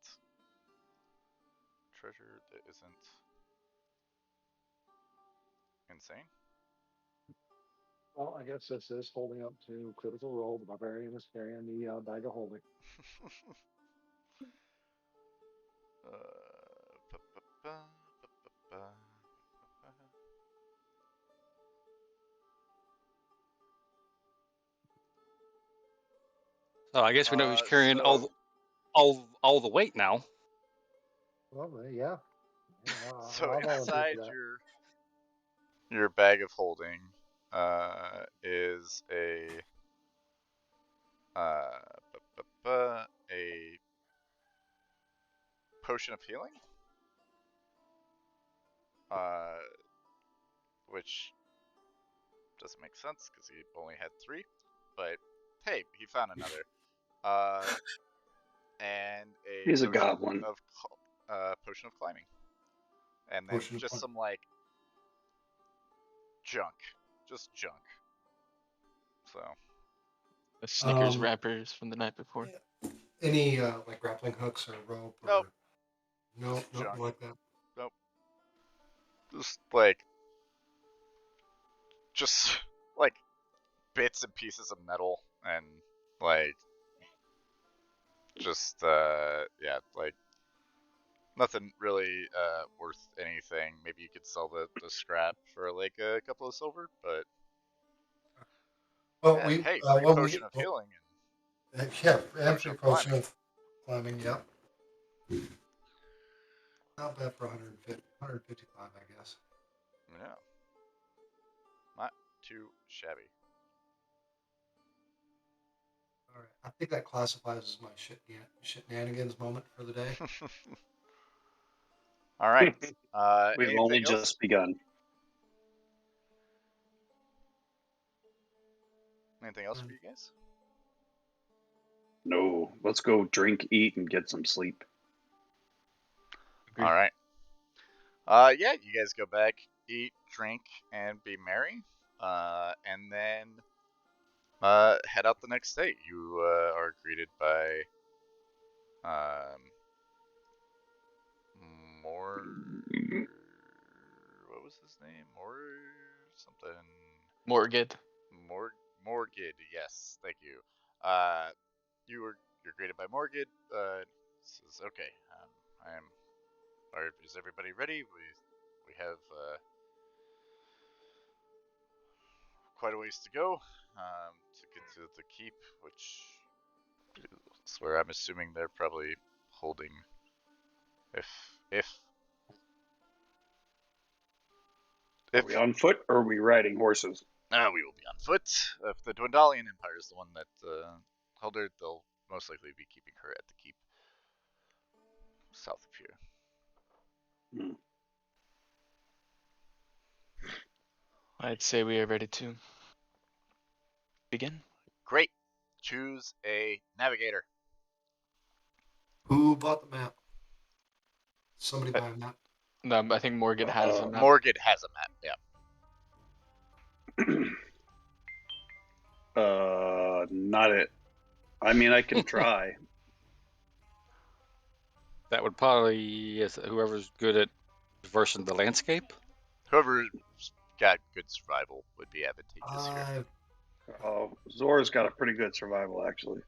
treasure that isn't insane. Well, I guess this is holding up to Critical Role. The barbarian is carrying the bag of holding. So I guess we know who's carrying all the weight now. Well, yeah. So I'll volunteer inside for that. your bag of holding is a potion of healing, which doesn't make sense because he only had 3. But hey, he found another. And He's a goblin. potion of climbing, and then just some like junk, just junk. So The Snickers wrappers from the night before. Yeah. Any like grappling hooks or rope? Nope. Or... Nope, Just nothing junk. like that. Nope. Just like bits and pieces of metal and like just yeah, like nothing really worth anything. Maybe you could sell the scrap for like a couple of silver, but Well, yeah, hey, free well, potion of healing and yeah, and potion free of potion climbing. of climbing. Yeah, not bad for 155, I guess. Yeah, not too shabby. All right, I think that classifies as my shenanigans moment for the day. All right. We've only anything else? just begun. Anything else for you guys? No, let's go drink, eat, and get some sleep. Agreed. All right. Yeah, you guys go back, eat, drink, and be merry, and then head out the next day. You are greeted by more. What was his name? More something. Morgid. Morgid. Yes, thank you. You're greeted by Morgid. Says, okay. Is everybody ready? We have quite a ways to go to get to the keep, which is where I'm assuming they're probably holding. If Are we on foot or are we riding horses? we will be on foot. If the Dwendalian Empire is the one that held her, they'll most likely be keeping her at the keep south of here. Hmm. I'd say we are ready to begin. Great. Choose a navigator. Who bought the map? Somebody buy a map. No, I think Morgan has a map. Morgid has a map. Yeah. Not it. I mean, I can try. That would probably, yes, whoever's good at traversing the landscape. Whoever's got good survival would be advantageous here. Zora's got a pretty good survival, actually.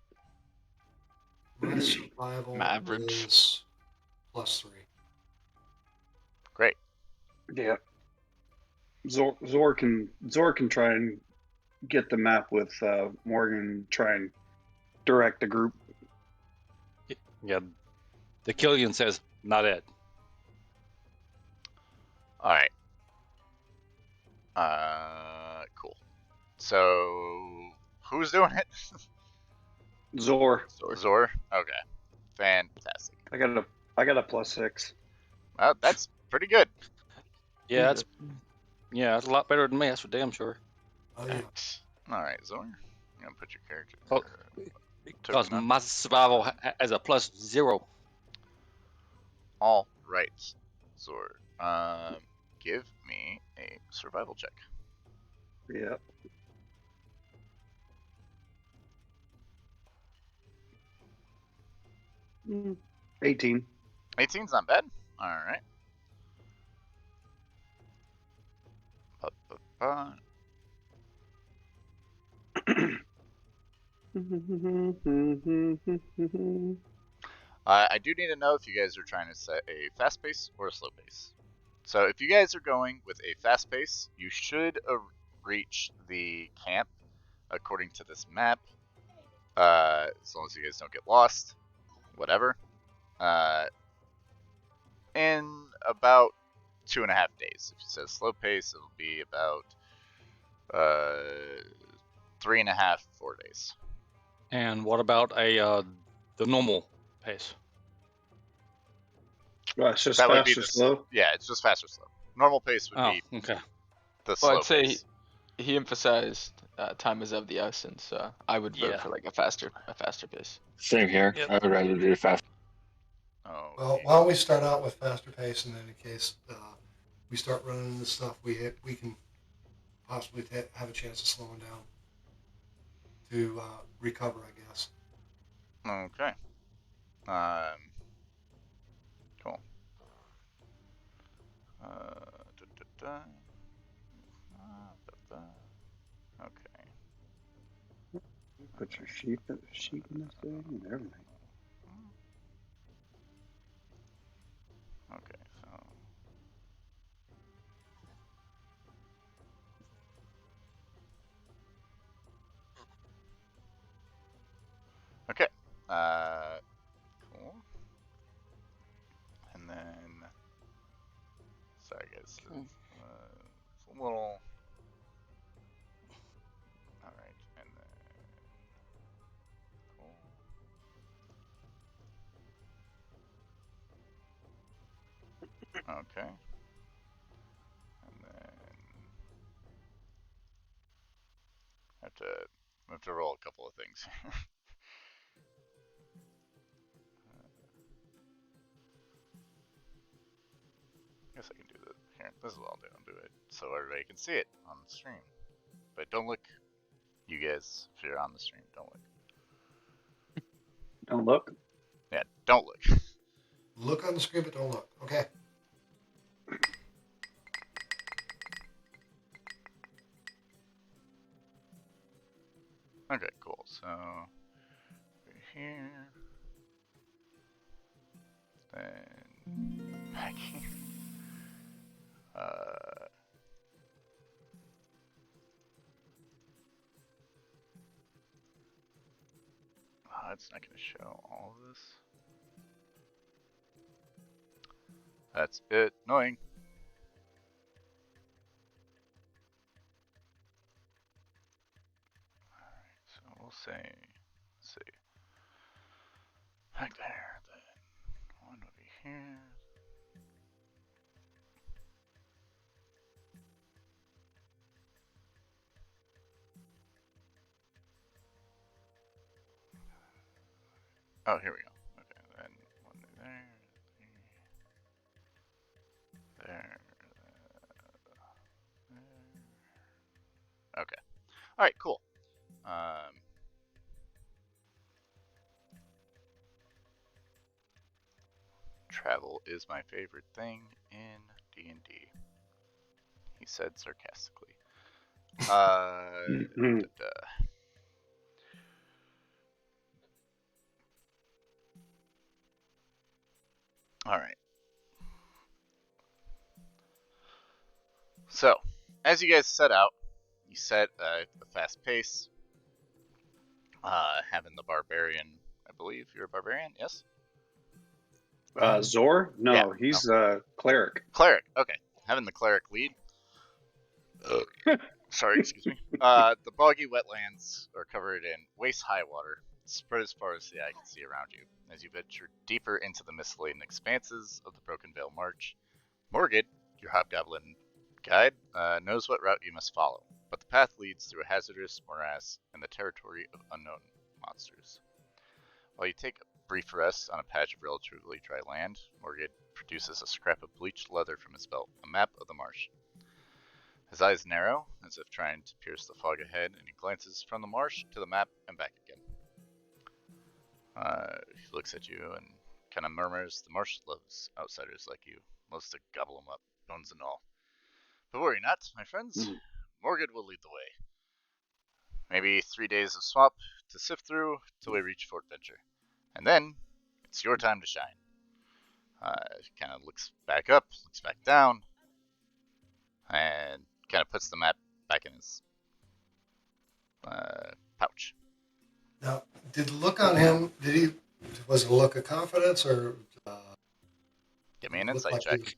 My survival Average. is +3. Great. Yeah. Zor can try and get the map with Morgan. Try and direct the group. Yeah, the Killian says, not it. All right. Cool. So, who's doing it? Zor. Zor. Okay. Fantastic. I got a +6. Well, that's pretty good. Yeah, that's a lot better than me. That's for damn sure. Oh yeah. All right, Zor. I'm gonna put your character. Oh, because my survival has a +0. All right, Zor. Give me a survival check. Yep. Mm, 18. 18's not bad. All right. I do need to know if you guys are trying to set a fast pace or a slow pace. So if you guys are going with a fast pace, you should reach the camp according to this map. As long as you guys don't get lost, whatever. In about 2.5 days. If you said slow pace, it'll be about 3.5, 4 days. And what about the normal pace? Well, it's just That would fast be or the slow. Yeah, it's just fast or slow. Normal pace would be Okay. the slow Well, I'd say pace. he emphasized time is of the essence. I would vote Yeah. for like a faster pace. Same here. Yep. I would rather do it fast. Oh. Well, why don't we start out with faster pace, and then in case we start running into stuff, we can possibly have a chance of slowing down to recover, I guess. Okay. Cool. Okay. Put your sheep in this thing and everything. Okay, so. Okay. Cool. And then. Sorry, guys. It's a little. Alright, and then. Cool. Okay. And then. Have to roll a couple of things. guess I can do this. Here, this is what I'll do. I'll do it so everybody can see it on the stream. But don't look. You guys, if you're on the stream, don't look. Don't look. Yeah, don't look. Look on the screen, but don't look. Okay. Okay, cool. So we're here. Then back here. It's not going to show all of this. That's a bit annoying. Alright, so we'll say, let's see. Back there, then one would be here. Oh, here we go. Okay, then one there, there. Okay. All right, cool. Travel is my favorite thing in D&D. He said sarcastically. All right. So, as you guys set out, you set a fast pace. Having the barbarian, I believe you're a barbarian, yes? Zor? No, Yeah, he's a cleric. Cleric, okay. Having the cleric lead. Sorry, excuse me. The boggy wetlands are covered in waist-high water, spread as far as the eye can see around you. As you venture deeper into the mist-laden expanses of the Broken Veil March, Morgid, your hobgoblin guide, knows what route you must follow, but the path leads through a hazardous morass and the territory of unknown monsters. While you take a brief rest on a patch of relatively dry land, Morgid produces a scrap of bleached leather from his belt, a map of the marsh. His eyes narrow, as if trying to pierce the fog ahead, and he glances from the marsh to the map and back again. He looks at you and kind of murmurs, "The marsh loves outsiders like you, loves to gobble them up, bones and all. But worry not, my friends. Morgid will lead the way. Maybe 3 days of swamp to sift through till we reach Fort Venture. And then, it's your time to shine." Kind of looks back up, looks back down, and kind of puts the map back in his pouch. Now, did the look on him, was it a look of confidence or? Give me an insight check.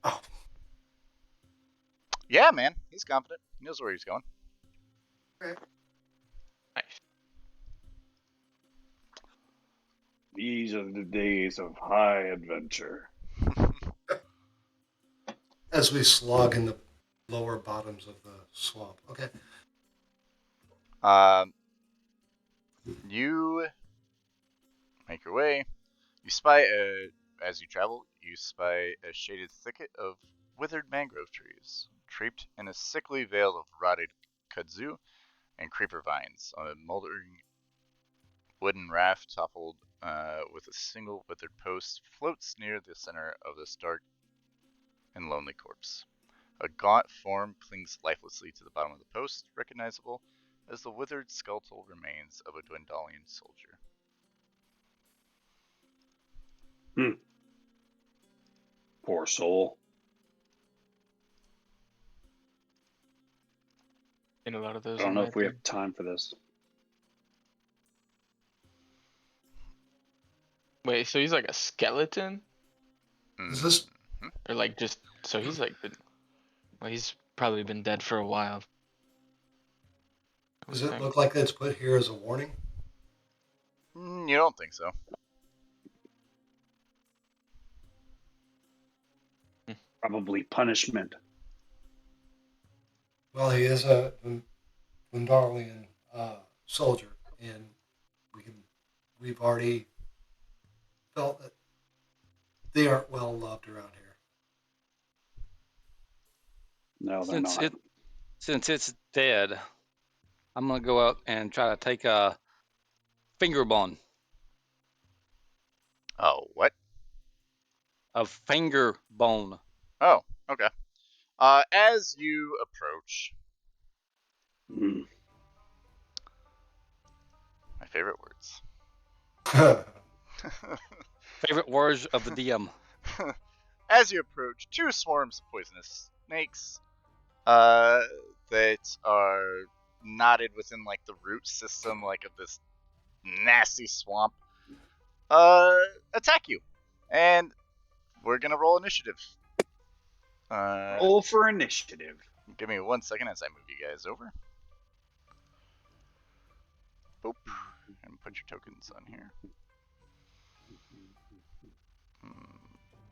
Oh. Yeah, man, he's confident. He knows where he's going. Okay. Nice. These are the days of high adventure. As we slog in the lower bottoms of the swamp. Okay. You make your way. You spy, as you travel, you spy a shaded thicket of withered mangrove trees, draped in a sickly veil of rotted kudzu and creeper vines. On a moldering wooden raft toppled with a single withered post floats near the center of this dark and lonely corpse. A gaunt form clings lifelessly to the bottom of the post, recognizable as the withered skeletal remains of a Dwendalian soldier. Poor soul. In a lot of those. I don't know if we have time for this. Wait, so he's like a skeleton? Is this? Or like just, so he's like been, well, he's probably been dead for a while. Does it look like it's put here as a warning? You don't think so? Probably punishment. Well, he is a Undarian soldier, and we've already felt that they aren't well loved around here. No, they're Since not. it's dead, I'm gonna go out and try to take a finger bone. Oh, what? A finger bone. Oh, okay. As you approach, Mm. my favorite words. Favorite words of the DM. As you approach, two swarms of poisonous snakes that are knotted within like the root system, like of this nasty swamp, attack you, and we're gonna roll initiative. Roll for initiative. Give me 1 second as I move you guys over. Boop, and put your tokens on here.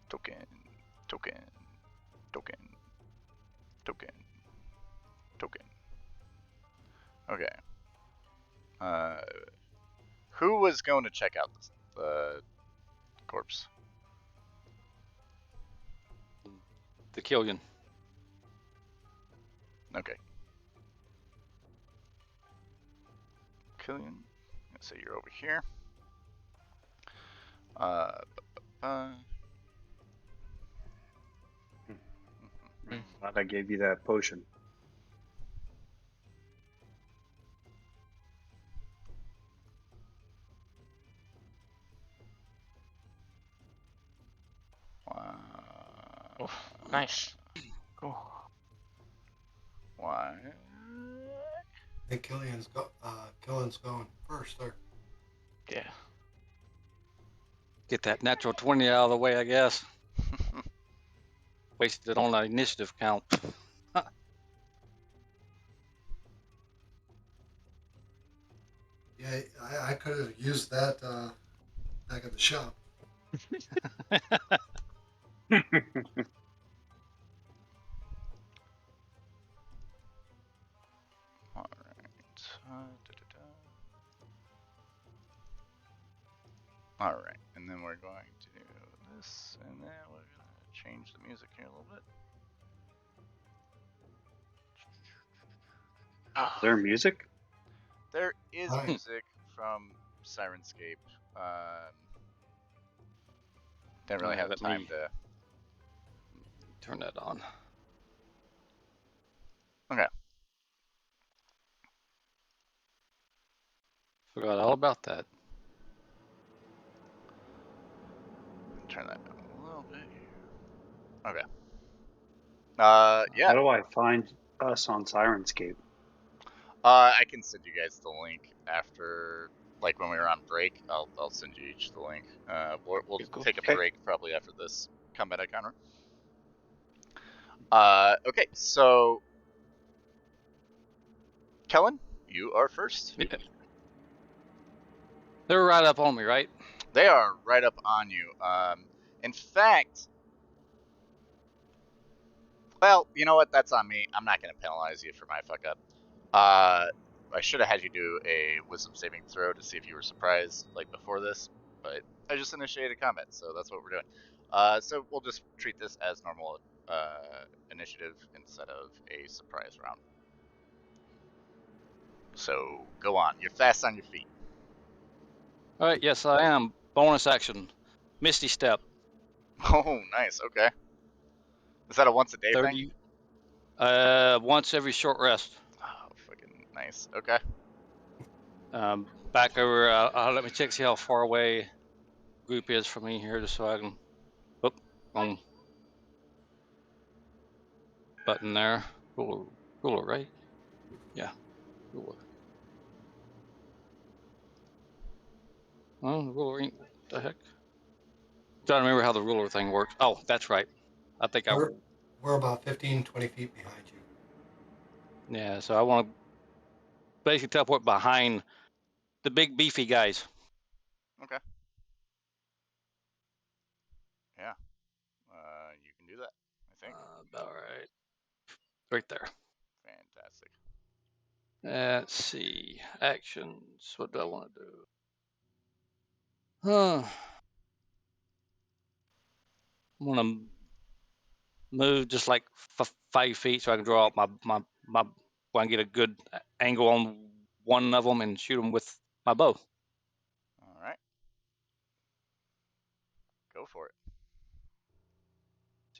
Token, token, token, token, token. Okay. Who was going to check out the corpse? The Killian. Okay. Killian, so you're over here. Glad I gave you that potion. Oh, nice. Cool. Why? I think Killian's going first there. Yeah. Get that natural 20 out of the way, I guess. Wasted on that initiative count. Yeah, I could have used that back at the shop. Alright, and then we're going to do this, and then we're going to change the music here a little bit. Is there music? There is Nice. music from Sirenscape. Didn't really have Let time me to. turn that on. Okay. Forgot all about that. Turn that down a little bit here. Okay. Yeah. How do I find us on Sirenscape? I can send you guys the link after, like when we were on break. I'll send you each the link. We'll Cool. take a Okay. break probably after this combat encounter. Okay, so Kellen, you are first. Yeah. They're right up on me, right? They are right up on you. In fact, well, you know what? That's on me. I'm not going to penalize you for my fuck up. I should have had you do a wisdom saving throw to see if you were surprised, like before this, but I just initiated combat, so that's what we're doing. So we'll just treat this as normal initiative instead of a surprise round. So go on. You're fast on your feet. All right, yes, I am. Bonus action. Misty Step. Oh, nice. Okay. Is that a once a day thing? 30. Once every short rest. Oh, fucking nice. Okay. Back over. Let me check, see how far away group is from me here, just so I can. Oop, wrong button there. Ruler, right? Yeah, ruler. Oh, the ruler ain't. What the heck? Trying to remember how the ruler thing works. Oh, that's right. I think We're about 15, 20 feet behind you. Yeah, so I want to basically teleport behind the big beefy guys. Okay. Yeah. You can do that, I think. All right. Right there. Let's see. Actions. What do I want to do? Huh. I want to move just like 5 feet so I can draw out my where I can get a good angle on one of them and shoot them with my bow. All right. Go for it.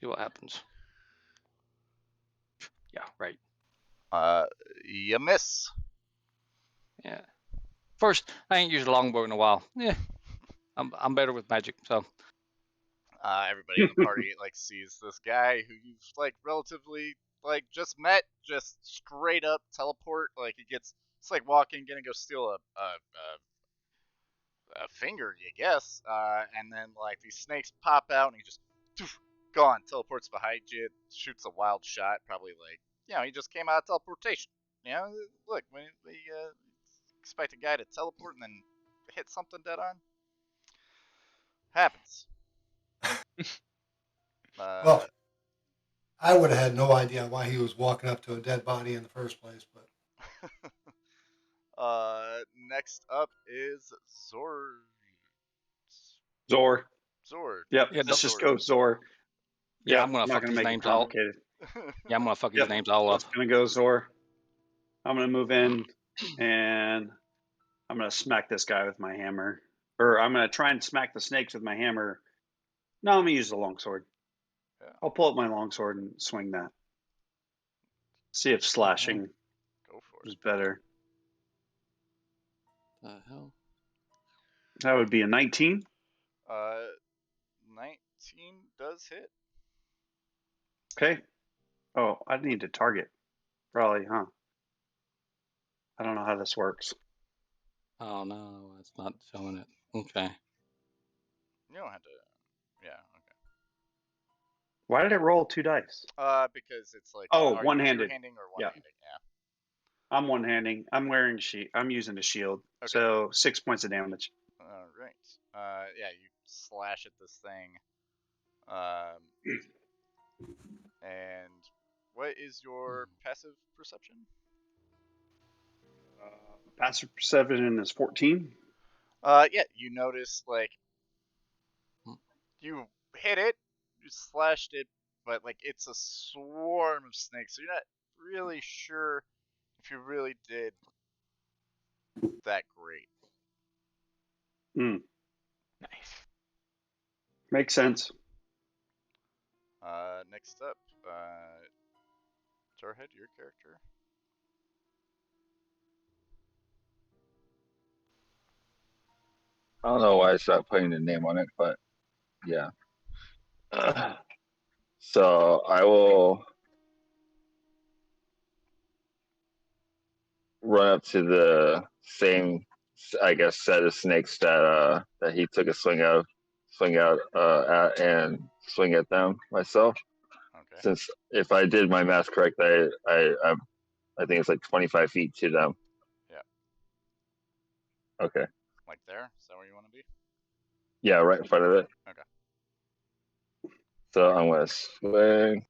See what happens. Yeah, right. You miss. Yeah. First, I ain't used a longbow in a while. Yeah, I'm better with magic. So Everybody in the party like sees this guy who you've like relatively like just met, just straight up teleport. Like he gets, it's like walking, gonna go steal a finger, you guess, and then like these snakes pop out and he just poof, gone, teleports behind you, shoots a wild shot, probably like, you know, he just came out of teleportation. You know, look, when we expect a guy to teleport and then hit something dead on, happens. Well, I would have had no idea why he was walking up to a dead body in the first place, but Next up is Zord. Zor. Zord. Yep. yeah, Let's just Zord. go Zor. yeah, Yep. I'm gonna Not fuck gonna these make it names all. complicated. Yeah, I'm gonna fuck these Yep. names all up. Just gonna go Zor. I'm gonna move in and I'm gonna smack this guy with my hammer. Or I'm gonna try and smack the snakes with my hammer. No, I'm gonna use the longsword. Yeah, I'll pull up my longsword and swing that. See if slashing go for is it. better. The hell? That would be a 19. 19 does hit. Okay. Oh, I need to target. Probably, huh? I don't know how this works. Oh no, it's not showing it. Okay. You don't have to. Yeah, okay. Why did it roll 2 dice? Because it's like, Oh, are you one-handed. two-handing or Yeah, one-handing? I'm one-handing. I'm wearing I'm using a shield. Yeah. Okay. So 6 points of damage. All right. Yeah, you slash at this thing. And what is your passive perception? Passive perception is 14. Yeah, you notice like you hit it, you slashed it, but like it's a swarm of snakes, so you're not really sure if you really did that great. Hmm. Nice. Makes sense. Next up, Jarhead, your character. I don't know why I stopped putting the name on it, but yeah. So I will run up to the same, I guess, set of snakes that he took a swing out at, and swing at them myself. Okay. Since if I did my math correct, I think it's like 25 feet to them. Yeah. Okay. Like there? Is that where you want to be? Yeah, right in front of it. Okay. So I'm gonna swing.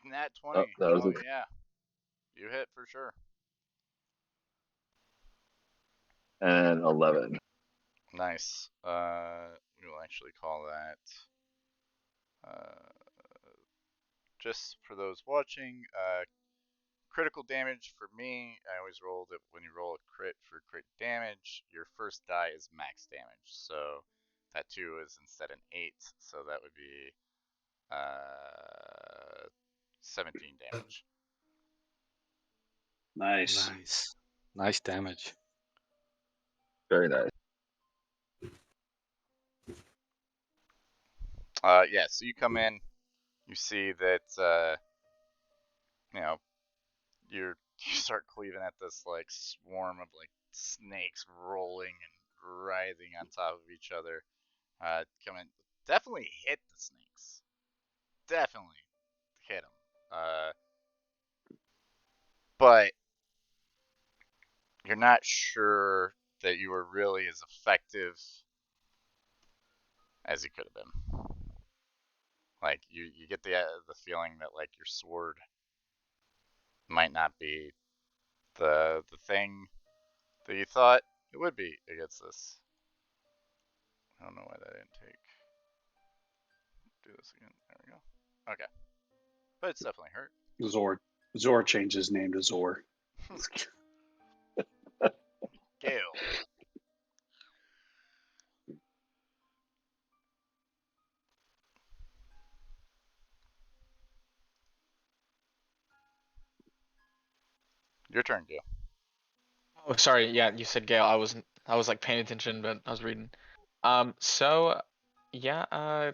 Nat 20. Oh, that was Yeah. You hit for sure. and 11. Nice. We'll actually call that. Just for those watching, critical damage for me. I always roll that when you roll a crit for crit damage, your first die is max damage. So that 2 is instead an 8, so that would be 17 damage. Nice. Nice damage. Very nice. Yeah, so you come in, you see that you know, you start cleaving at this like swarm of like snakes rolling and writhing on top of each other. Come in, definitely hit the snakes. Definitely hit them. But you're not sure that you were really as effective as you could have been. Like you get the feeling that like your sword might not be the thing that you thought it would be against this. I don't know why that didn't take. Do this again. There we go. Okay. But it's definitely hurt. Zor changed his name to Zor. Gale. Your turn, Gale. Oh, sorry. Yeah, you said Gale. I was like paying attention, but I was reading. So, yeah.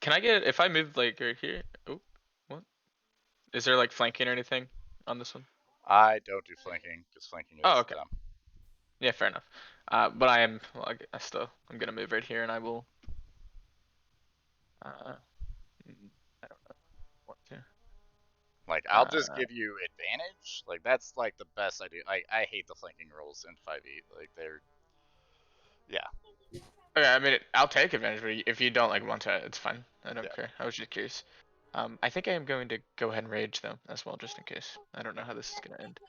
Can I get if I move like right here? Oh, what? Is there like flanking or anything on this one? I don't do flanking because flanking Oh, is okay. dumb. Yeah, fair enough. But I am. Well, I'm gonna move right here, and I will. I don't know. What to. Like, I'll just give you advantage. Like, that's like the best I do. I hate the flanking rolls in 5e. Like, they're. Yeah. Okay, I mean, I'll take advantage, but if you don't like want to, it's fine. I don't Yeah. care. I was just curious. I think I am going to go ahead and rage though, as well, just in case. I don't know how this is gonna end.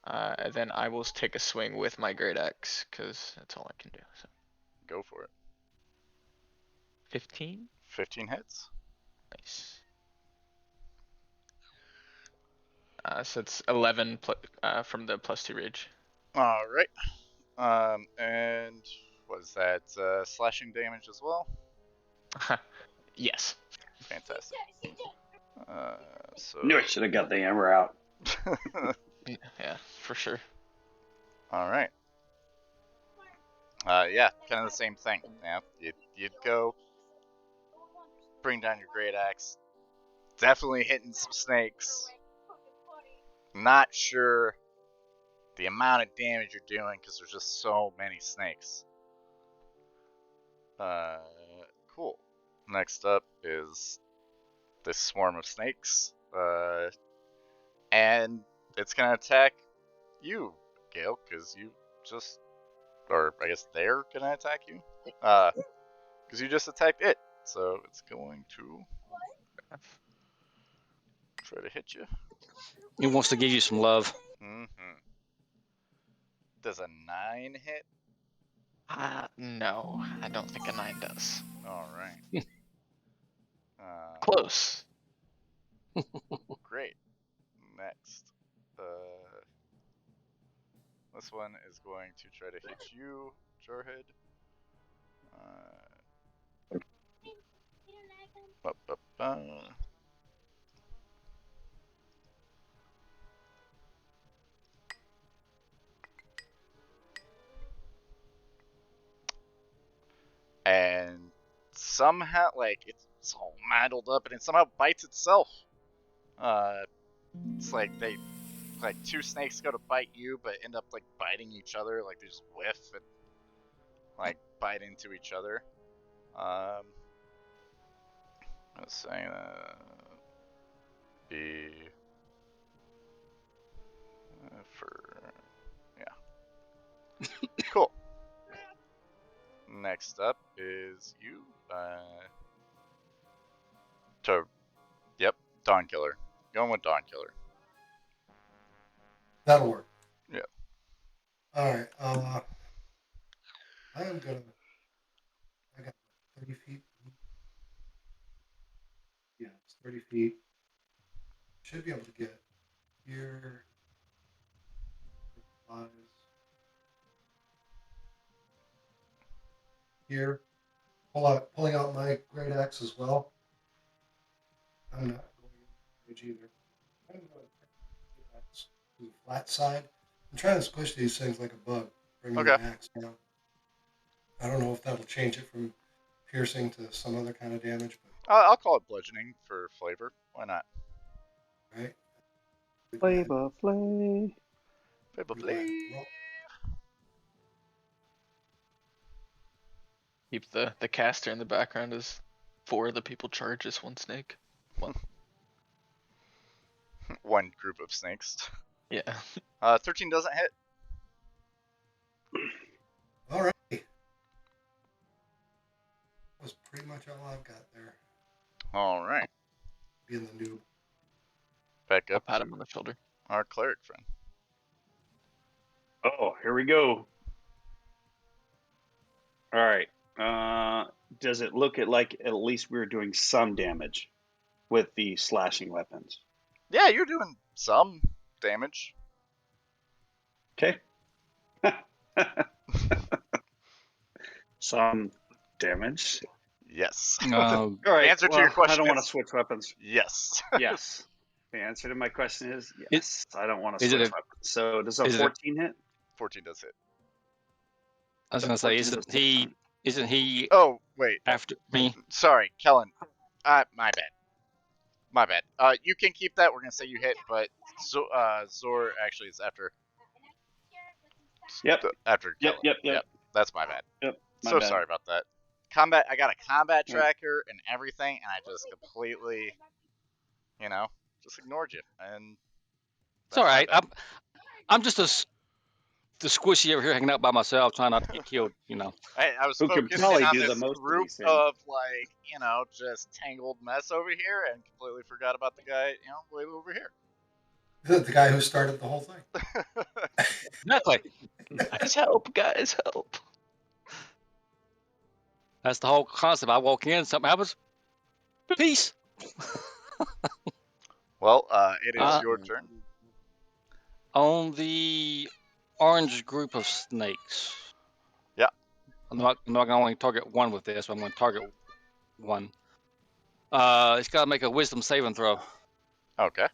And then I will take a swing with my great axe, cause that's all I can do. So Go for it. 15. 15 hits. Nice. So it's 11 from the +2 rage. All right. And was that slashing damage as well? Yes. Fantastic. So. Knew I should have got the hammer out. Yeah, for sure. All right. Yeah, kind of the same thing. Yeah, you'd go, bring down your great axe. Definitely hitting some snakes. Not sure the amount of damage you're doing because there's just so many snakes. Cool. Next up is this swarm of snakes. And it's gonna attack you, Gale, because you just, or I guess they're gonna attack you. Because you just attacked it. So it's going to try to hit you. He wants to give you some love. Mm-hmm. Does a 9 hit? No, I don't think a 9 does. All right. Close. Great. Next. This one is going to try to hit you, Jarhead. And somehow, like, it's all mangled up, and it somehow bites itself. It's like like two snakes go to bite you, but end up like biting each other. Like they just whiff and like bite into each other. Let's say be for yeah. Cool. Next up is you. Yep, Dawn Killer. Going with Dawn Killer. That'll work. Yeah. All right. I am gonna. I got 30 feet. Yeah, it's 30 feet. Should be able to get here. Here. Pulling out my great axe as well. I'm not going to rage either. I'm going to take the axe to the flat side. I'm trying to squish these things like a bug, bringing Okay. the axe down. I don't know if that'll change it from piercing to some other kind of damage, but I'll call it bludgeoning for flavor. Why not? right. Flavor Flav. Flavor Go ahead. Flav. Roll. Keep the caster in the background as 4 of the people charge as one snake. Well, One group of snakes. yeah. 13 doesn't hit. All right. That was pretty much all I've got there. All right. Being the noob. back I'll up pat to him on the shoulder. our cleric friend. Oh, here we go. All right. Does it look like at least we're doing some damage with the slashing weapons? Yeah, you're doing some damage. Okay. Some damage. Yes. All right. Answer to Well, your question I don't want to is switch weapons. yes. Yes. The answer to my question is yes. I don't want to is it switch a- weapons. So does a is it a- 14 hit? 14 does hit. I was gonna say, 14 does isn't he Oh, wait. after me? Sorry, Kellen. My bad. My bad. You can keep that. We're gonna say you hit, but Zor actually is after. Yep. After Kellen. Yep. That's my bad. Yep. My So bad. sorry about that. Combat. I got a combat Yeah. tracker and everything, and I just completely, just ignored you. And It's all right. my bad. I'm just the squishy over here hanging out by myself, trying not to get killed. I was Who could focusing probably on do the this most of group these things. of just tangled mess over here, and completely forgot about the guy, way over here. The guy who started the whole thing. Exactly. Guys, help! Guys, help! That's the whole concept. I walk in, something happens. Peace. Well, it is your turn. On the orange group of snakes. Yeah. I'm not going to only target one with this. I'm going to target one. It's got to make a wisdom saving throw. Okay.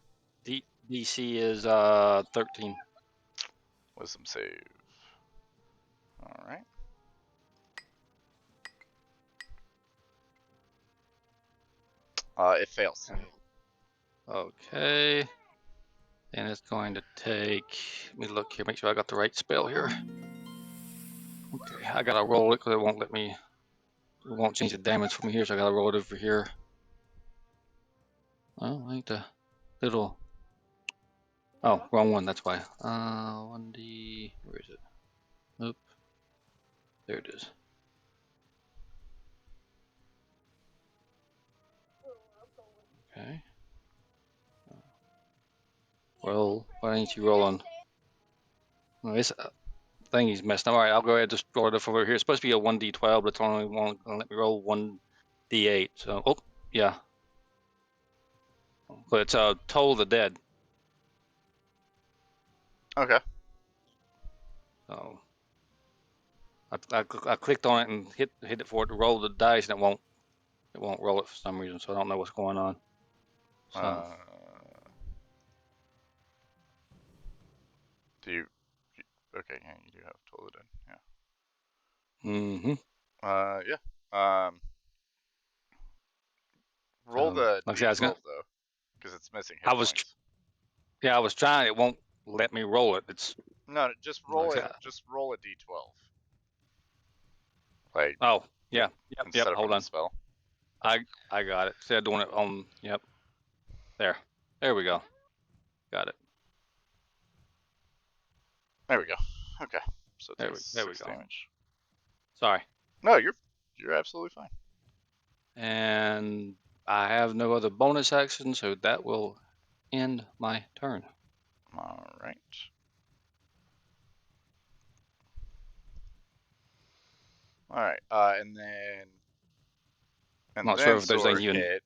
DC is 13. Wisdom save. All right. It fails. Okay. And it's going to take. Let me look here, make sure I got the right spell here. Okay, I gotta roll it because it won't let me. It won't change the damage for me here, so I gotta roll it over here. Oh, I need the little. Oh, wrong one. That's why. 1D. Where is it? Oop. There it is. Okay. Well, why ain't you rolling? No, this thing he's messed up. All right, I'll go ahead and just roll it over here. It's supposed to be a 1D12, but it's only one. Let me roll 1D8. So, oh, yeah. But it's Toll the Dead. Okay. So I clicked on it and hit it for it to roll the dice, and it won't roll it for some reason. So I don't know what's going on. So Do you? Okay, yeah, you do have Toll the Dead. mm-hmm. Yeah. Roll the like I D12 said, though, because it's missing hit points. I was trying. It won't let me roll it. It's No, just roll it. Just roll a D12. Like. Oh yeah. Instead of Hold from on. the spell. I got it. Instead of doing it on. Yep. There we go. Got it. There we go. Okay. So There it's we 6 go. damage. Sorry. No, you're absolutely fine. And I have no other bonus action, so that will end my turn. All right. All right. And Not sure if there's Zor anything even. hit.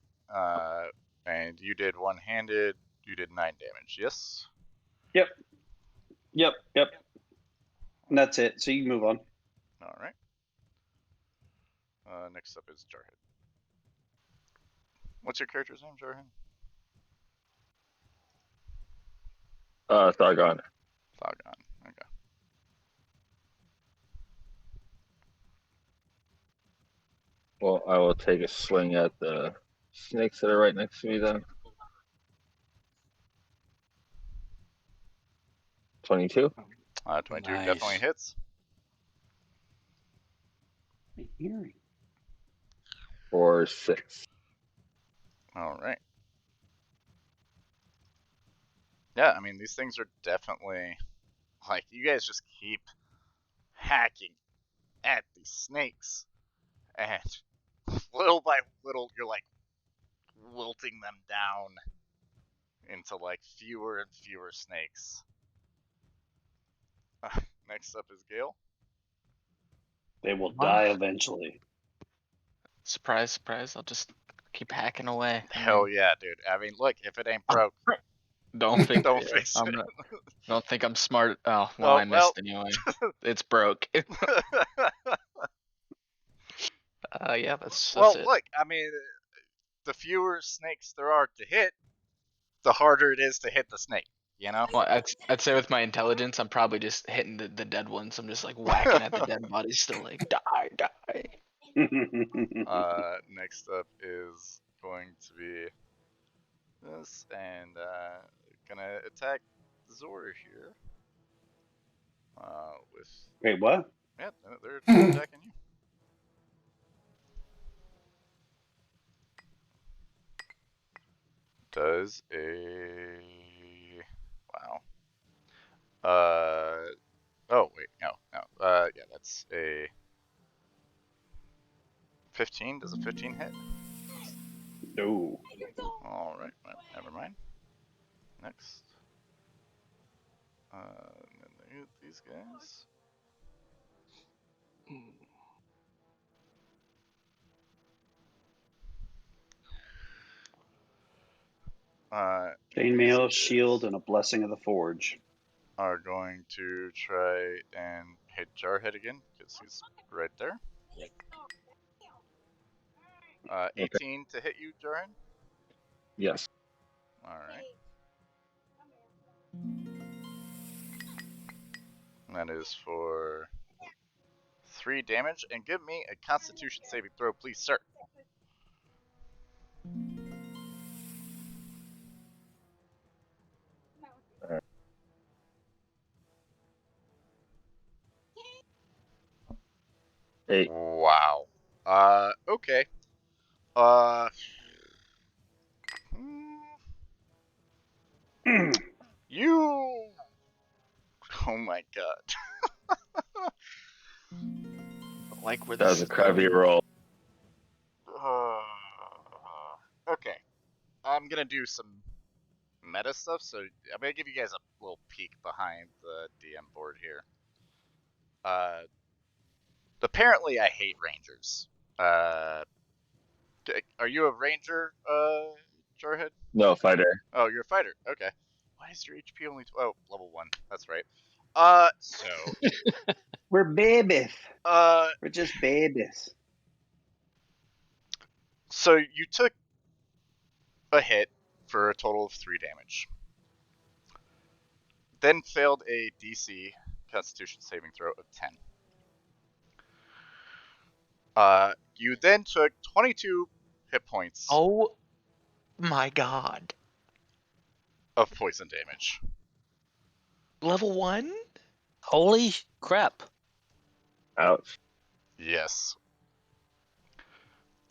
And you did one-handed. You did 9 damage. Yes. Yep. And that's it. So you can move on. All right. Next up is Jarhead. What's your character's name, Jarhead? Sargon. Sargon. Okay. Well, I will take a swing at the snakes that are right next to me then. 22. 22 Nice. definitely hits. Hearing. For 6. All right. Yeah, I mean, these things are definitely, like, you guys just keep hacking at these snakes, and little by little, you're, like, wilting them down into like fewer and fewer snakes. Next up is Gale. They will die eventually. Surprise, surprise. I'll just keep hacking away. Hell yeah, dude. I mean, look, if it ain't broke, Don't think don't fix it. don't think I'm smart. Oh, well, I missed anyway. It's broke. Yeah, that's well, it. look, I mean, the fewer snakes there are to hit, the harder it is to hit the snake. You know? Well, I'd say with my intelligence, I'm probably just hitting the dead ones. I'm just like whacking at the dead bodies, still like die, die. Next up is going to be this, and gonna attack Zor here. With Wait, what? yeah, they're attacking you. Does a wow. Oh wait, no. Yeah, that's a 15. Does a 15 hit? No. All right, well, never mind. Next. And then these guys. Chainmail, shield, and a blessing of the forge. Are going to try and hit Jarhead again because he's right there. 18 to hit you, Jarhead. Yes. All right. And that is for 3 damage. And give me a Constitution saving throw, please, sir. Eight. Wow. Okay. You. Oh my god. Like where That this was a is crappy going. roll. Okay. I'm gonna do some meta stuff, so I'm gonna give you guys a little peek behind the DM board here. Apparently I hate rangers. Are you a ranger, Jarhead? No, fighter. Oh, you're a fighter. Okay. Why is your HP only? Level 1. That's right. So. We're babies. Uh, We're just babies. so you took a hit for a total of 3 damage. Then failed a DC Constitution saving throw of 10. You then took 22 hit points Oh my god. of poison damage. Level 1? Holy crap! Ouch. Yes.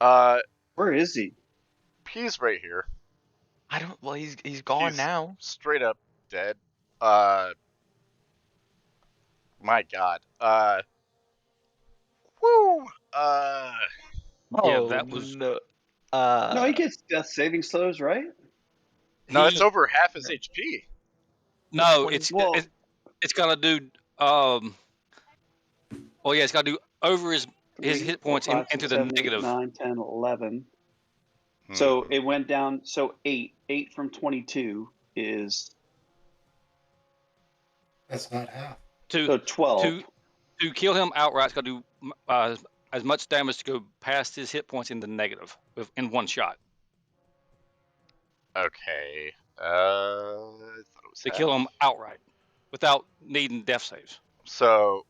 Where is he? He's right here. I don't. Well, he's gone He's now. straight up dead. My god. Woo! Yeah, Oh that was no. No, he gets death saving throws, right? No, it's he. over half his HP. No, 20 Well, it's gotta do. Well, yeah, it's gotta do over his 3, hit 4, points 5, into 6, the 7, 8, negative. 9, 10, 11. So it went down. So 8. 8 from 22 is That's not half. To so 12. to kill him outright, it's gotta do as much damage to go past his hit points in the negative in one shot. Okay. I thought it was To half. kill him outright without needing death saves. So.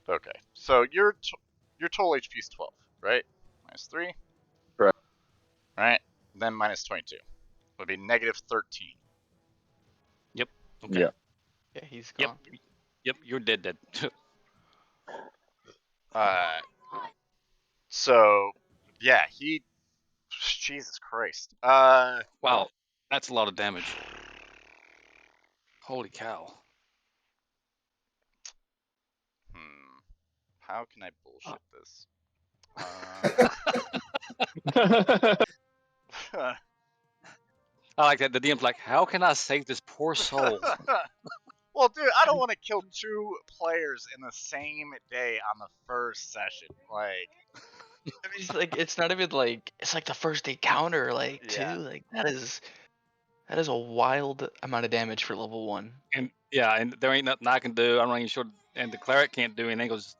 Okay. So your total HP is 12, right? Minus 3. Correct. Right. Then minus 22 would be negative 13. Yep. Okay. Yeah. Yeah, he's Yep. gone. Yep. You're dead. Dead. So yeah, he. Jesus Christ. Wow, that's a lot of damage. Holy cow. How can I bullshit this? I like that. The DM's like, how can I save this poor soul? Well, dude, I don't want to kill 2 players in the same day on the first session. Like, I mean, it's like it's not even like it's like the first encounter, like Yeah. too. Like that is a wild amount of damage for level 1. And yeah, and there ain't nothing I can do. I'm not even sure. And the cleric can't do anything because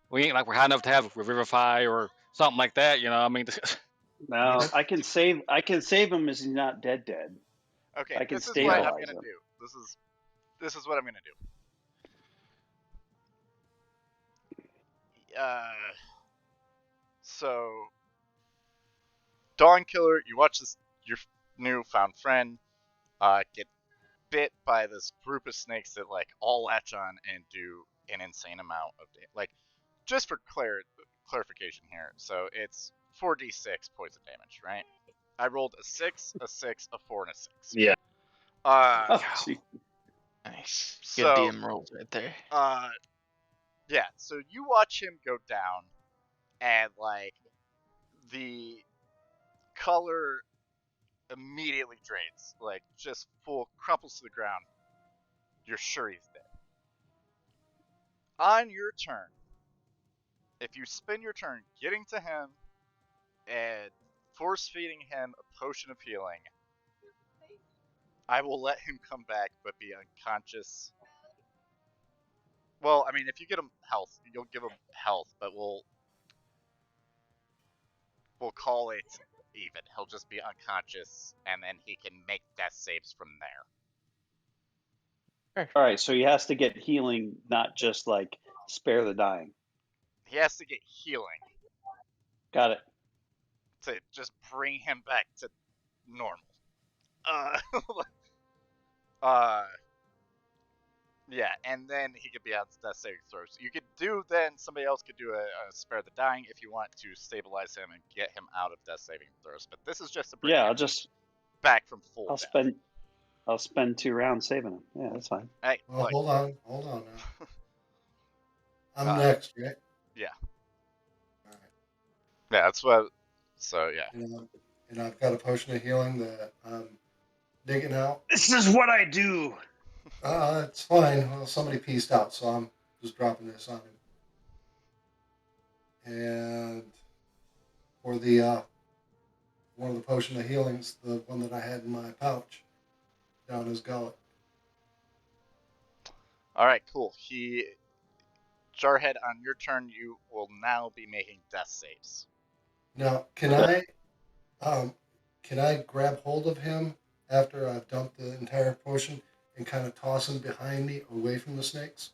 we ain't like we're high enough to have Revivify or something like that. You know, I mean, No, I can save him as he's not dead. okay, I can this is what I'm stabilize gonna him. do. This is what I'm gonna do. So Dawn Killer, you watch this your newfound friend get bit by this group of snakes that like all latch on and do an insane amount of damage. Like, just for clarification here, so it's 4d6 poison damage, right? I rolled a 6, a 6, a 4, and a 6. Yeah. Oh, gee. Nice. So, Good DM rolls right there. Yeah, so you watch him go down, and like the color immediately drains, like just full crumples to the ground. You're sure he's dead. On your turn, if you spend your turn getting to him and force feeding him a potion of healing, I will let him come back but be unconscious. Well, I mean, if you get him health, you'll give him health, but we'll call it even. He'll just be unconscious, and then he can make death saves from there. All right, so he has to get healing, not just like spare the dying. He has to get healing Got it. to just bring him back to normal. Yeah, and then he could be on death saving throws. You could do then somebody else could do a spare the dying if you want to stabilize him and get him out of death saving throws. But this is just to bring him back from full death. I'll spend 2 rounds saving him. Yeah, that's fine. Hey, Well, look. hold on now. I'm next, right? Yeah. All right. Yeah, that's what. So yeah. And I've got a potion of healing that I'm digging out. This is what I do. It's fine. Well, somebody pieced out, so I'm just dropping this on him. And for the one of the potion of healings, the one that I had in my pouch, down his gullet. All right, cool. Jarhead, on your turn, you will now be making death saves. Now, can I grab hold of him after I've dumped the entire potion and kind of toss him behind me, away from the snakes?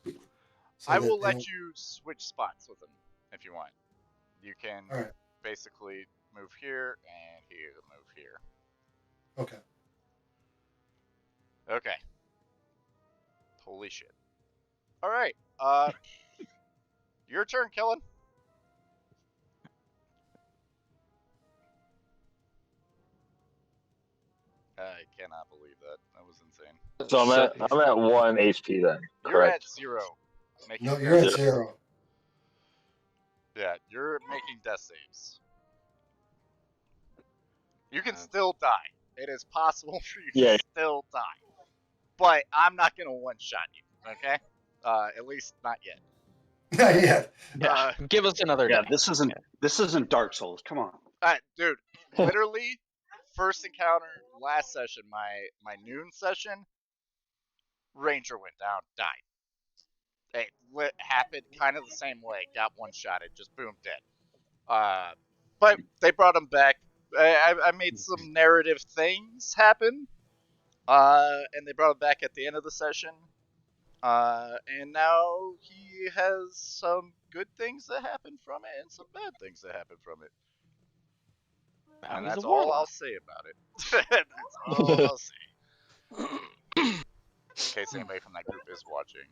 So I will let you switch spots with him if you want. You can basically move here and here, move here. Okay. Okay. Holy shit. All right. Your turn, Kellen. I cannot believe that. That was insane. So I'm at 1 HP then. You're correct? at 0. No, you're at 0. Yeah, you're making death saves. You can still die. It is possible for you to still die. But I'm not going to one-shot you, okay? At least not yet. Not yet. Yeah. Give us another day. This isn't Dark Souls. Come on. Dude, literally, first encounter, last session, my noon session, Ranger went down, died. It happened kind of the same way. Got one-shotted, just boom, dead. But they brought him back. I made some narrative things happen. And they brought him back at the end of the session. And now he has some good things that happen from it and some bad things that happen from it. And that's all I'll say about it. That's all I'll say. In case anybody from that group is watching.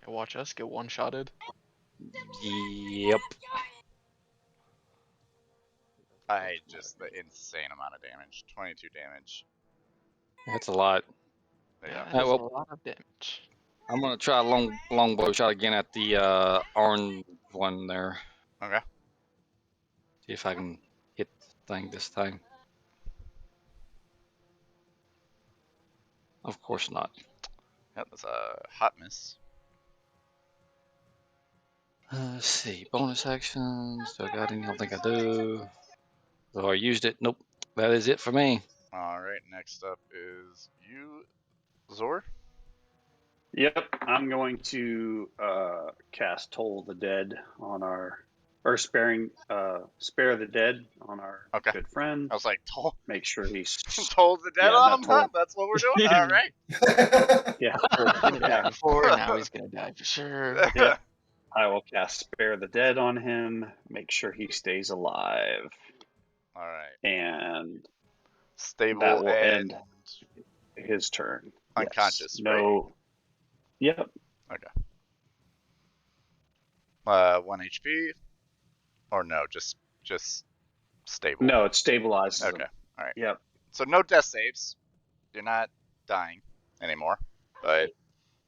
Watch us get one-shotted. Yep. Just the insane amount of damage. 22 damage. That's a lot. Yeah. That's a lot of damage. I'm gonna try a longbow shot again at the orange one there. Okay. See if I can hit the thing this time. Of course not. Yep, that's a hot miss. Let's see. Bonus actions. Do I got any? I don't think I do. So I used it. Nope. That is it for me. All right. Next up is you, Zor. Yep, I'm going to cast Toll the Dead on our, or spare the dead on our Okay. good friend. I was like, Make sure he's told the dead yeah, on not him, huh? told. That's what we're doing? All right. Yeah, Gonna die yeah. before, now he's gonna die for sure. Yep. I will cast Spare the Dead on him. Make sure he stays alive, All right. and Stable that will and end his turn. unconscious, Yes. right? No. Yep. Okay. 1 HP, or no, just stable. No, it stabilizes Okay. him. All right. Yep. So no death saves. You're not dying anymore, but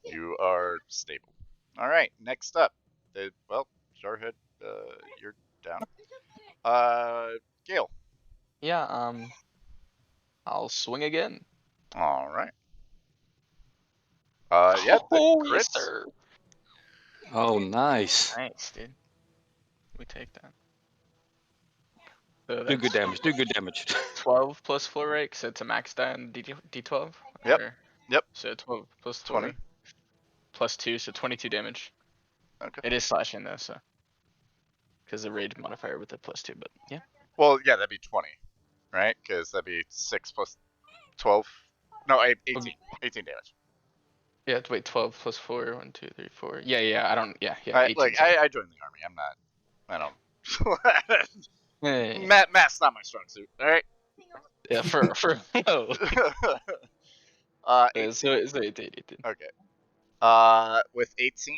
you are stable. All right. Next up, well, Jarhead, you're down. Gale. Yeah, I'll swing again. All right. Yeah, the Oh, crits. yes, sir. Oh, nice. Nice, dude. We take that. So Do good that's damage. Do good damage. 12 plus 4, right? So it's a max die on D12? Yep. Or- Yep. So 12 plus 20. 4 plus 2, so 22 damage. Okay. It is slashing though, so. Because the rage modifier with the plus 2, but yeah. Well, yeah, that'd be 20, right? Because that'd be 6 plus 12. No, 18. 18 damage. Yeah, wait, 12 plus 4, 1, 2, 3, 4. Yeah, I don't, yeah, 18. I joined the army. I don't. Yeah. Math's not my strong suit. All right. Yeah, for no. 18. So 18. Okay. With 18,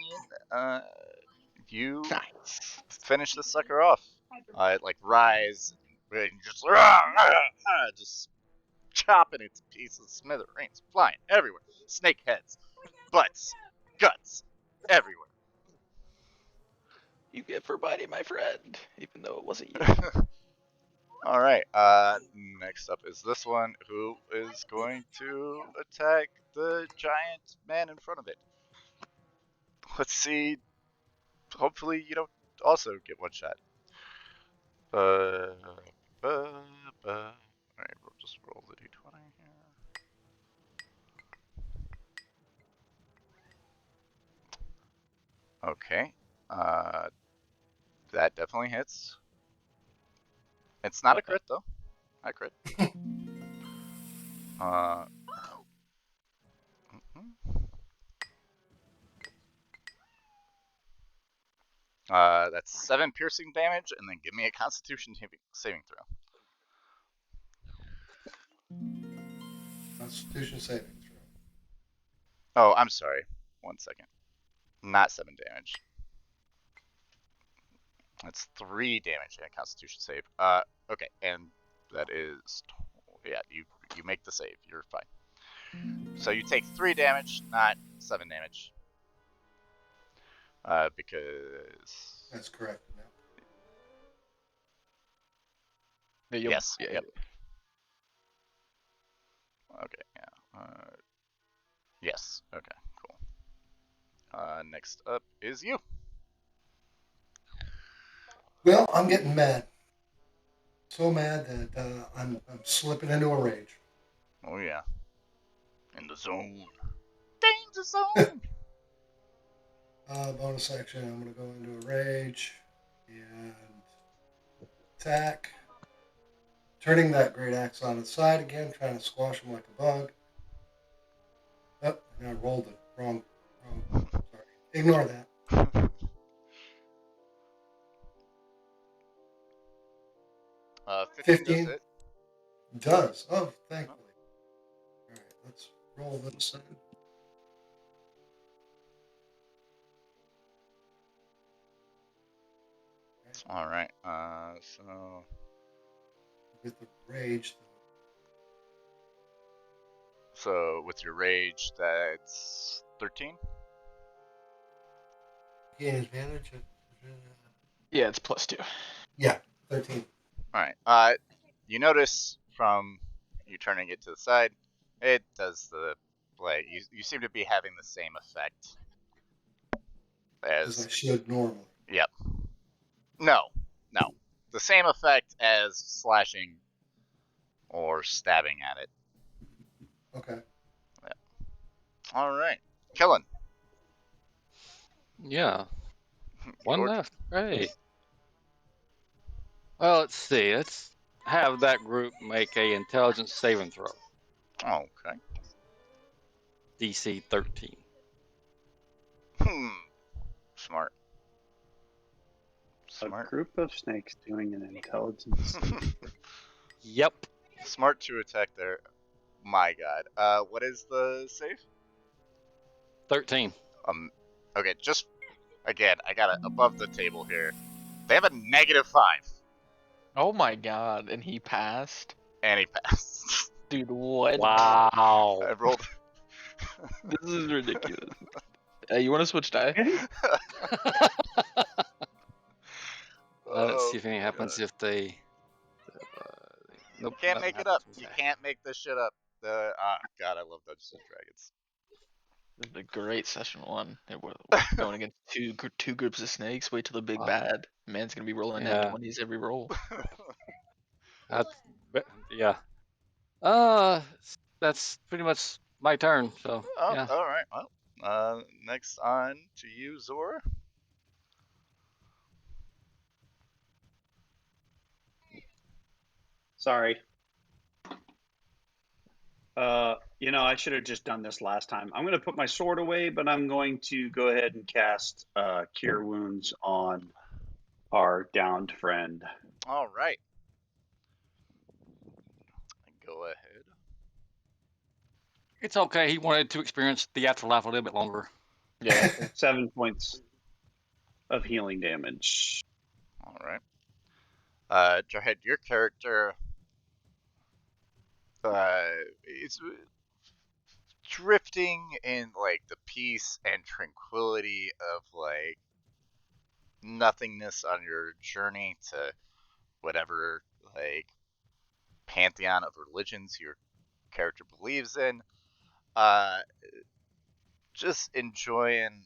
you Nice. finish this sucker off. Like rise and just chopping it to pieces, smithereens, flying everywhere. Snake heads, butts, guts, everywhere. You get for biting my friend, even though it wasn't you. All right. Next up is this one, who is going to attack the giant man in front of it. Let's see. Hopefully, you don't also get one shot. All right, we'll just roll the d20 here. Okay. That definitely hits. It's not a crit though. I crit. That's 7 piercing damage, and then give me a Constitution saving throw. Constitution saving throw. Oh, I'm sorry. 1 second. Not 7 damage. That's 3 damage in a Constitution save. Okay, and that is, yeah, you make the save. You're fine. So you take 3 damage, not 7 damage. Because That's correct. No. yes, Yeah. yep. Okay, yeah. Yes. Okay, cool. Next up is you. Well, I'm getting mad. So mad that I'm slipping into a rage. Oh yeah. In the zone. Danger zone. Bonus action. I'm going to go into a rage and attack. Turning that great axe on its side again, trying to squash him like a bug. Oh, and I rolled it wrong. Sorry. Ignore that. 15 does hit. Does. Oh, thankfully. All right, let's roll this in. All right. So With the rage, with your rage, that's 13. gain advantage Yeah, it's +2. Yeah, 13. All right. You notice from you turning it to the side, it does the play. You seem to be having the same effect As I as. should normally. Yep. No. The same effect as slashing or stabbing at it. Okay. All right. Killing. Yeah. One George. left. Hey. Well, let's see. Let's have that group make a intelligence saving throw. Okay. DC 13. Smart. A Smart. group of snakes doing an intelligence. Yep. Smart to attack there. My God. What is the save? 13. Okay, just again, I got it above the table here. They have a -5, Oh my god, and he passed? and he passed. Dude, what? Wow. I rolled. This is ridiculous. You want to switch die? Let's see if anything happens if they. Nope. Can't nothing make it up. happens. You Okay. can't make this shit up. God, I love Dungeons and Dragons. This is a great session 1. We're going against two groups of snakes. Wait till the big Wow. bad. Man's gonna be rolling Yeah. at 20s every roll. Yeah. That's pretty much my turn. So Oh, yeah. all right. Well, next on to you, Zora. Sorry. I should have just done this last time. I'm going to put my sword away, but I'm going to go ahead and cast Cure Wounds on our downed friend. All right. Go ahead. It's okay. He wanted to experience the afterlife a little bit longer. Yeah. 7 points of healing damage. All right. Jarhead, your character is drifting in like the peace and tranquility of like nothingness on your journey to whatever like pantheon of religions your character believes in. Just enjoying,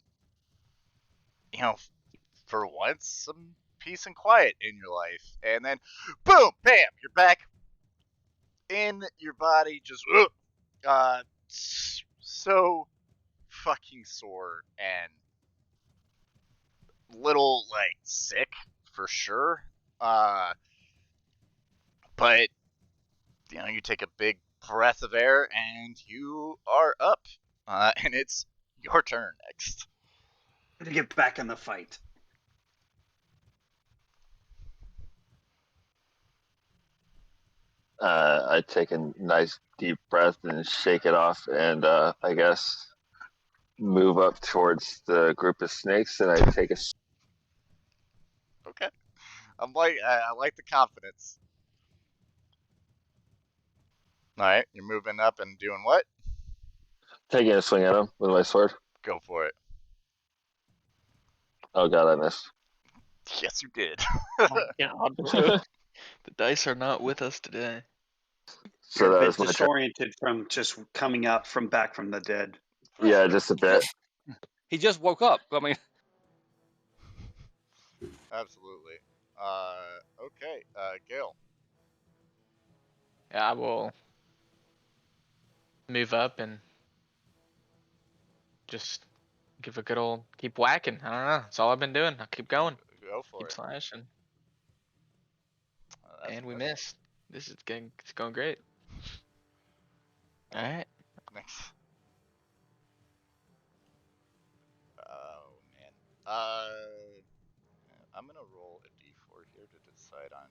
for once, some peace and quiet in your life, and then boom, bam, you're back in your body, just so fucking sore and little like sick for sure. But you take a big breath of air and you are up, and it's your turn next. To get back in the fight. I take a nice deep breath and shake it off, and I guess move up towards the group of snakes, and I take a. Okay, I like the confidence. All right, you're moving up and doing what? Taking a swing at him with my sword. Go for it. Oh god, I missed. Yes, you did. Oh my god, bro. The dice are not with us today. So You're a that bit was my turn. disoriented from just coming up from back from the dead. Yeah, just a bit. He just woke up. I mean, Absolutely. Okay, Gale. Yeah, I will move up and just give a good old keep whacking. I don't know. That's all I've been doing. I'll keep going. Go for Keep it. slashing. That's And we impressive. missed. It's going great. Alright. Next. Oh man. I'm gonna roll a d4 here to decide on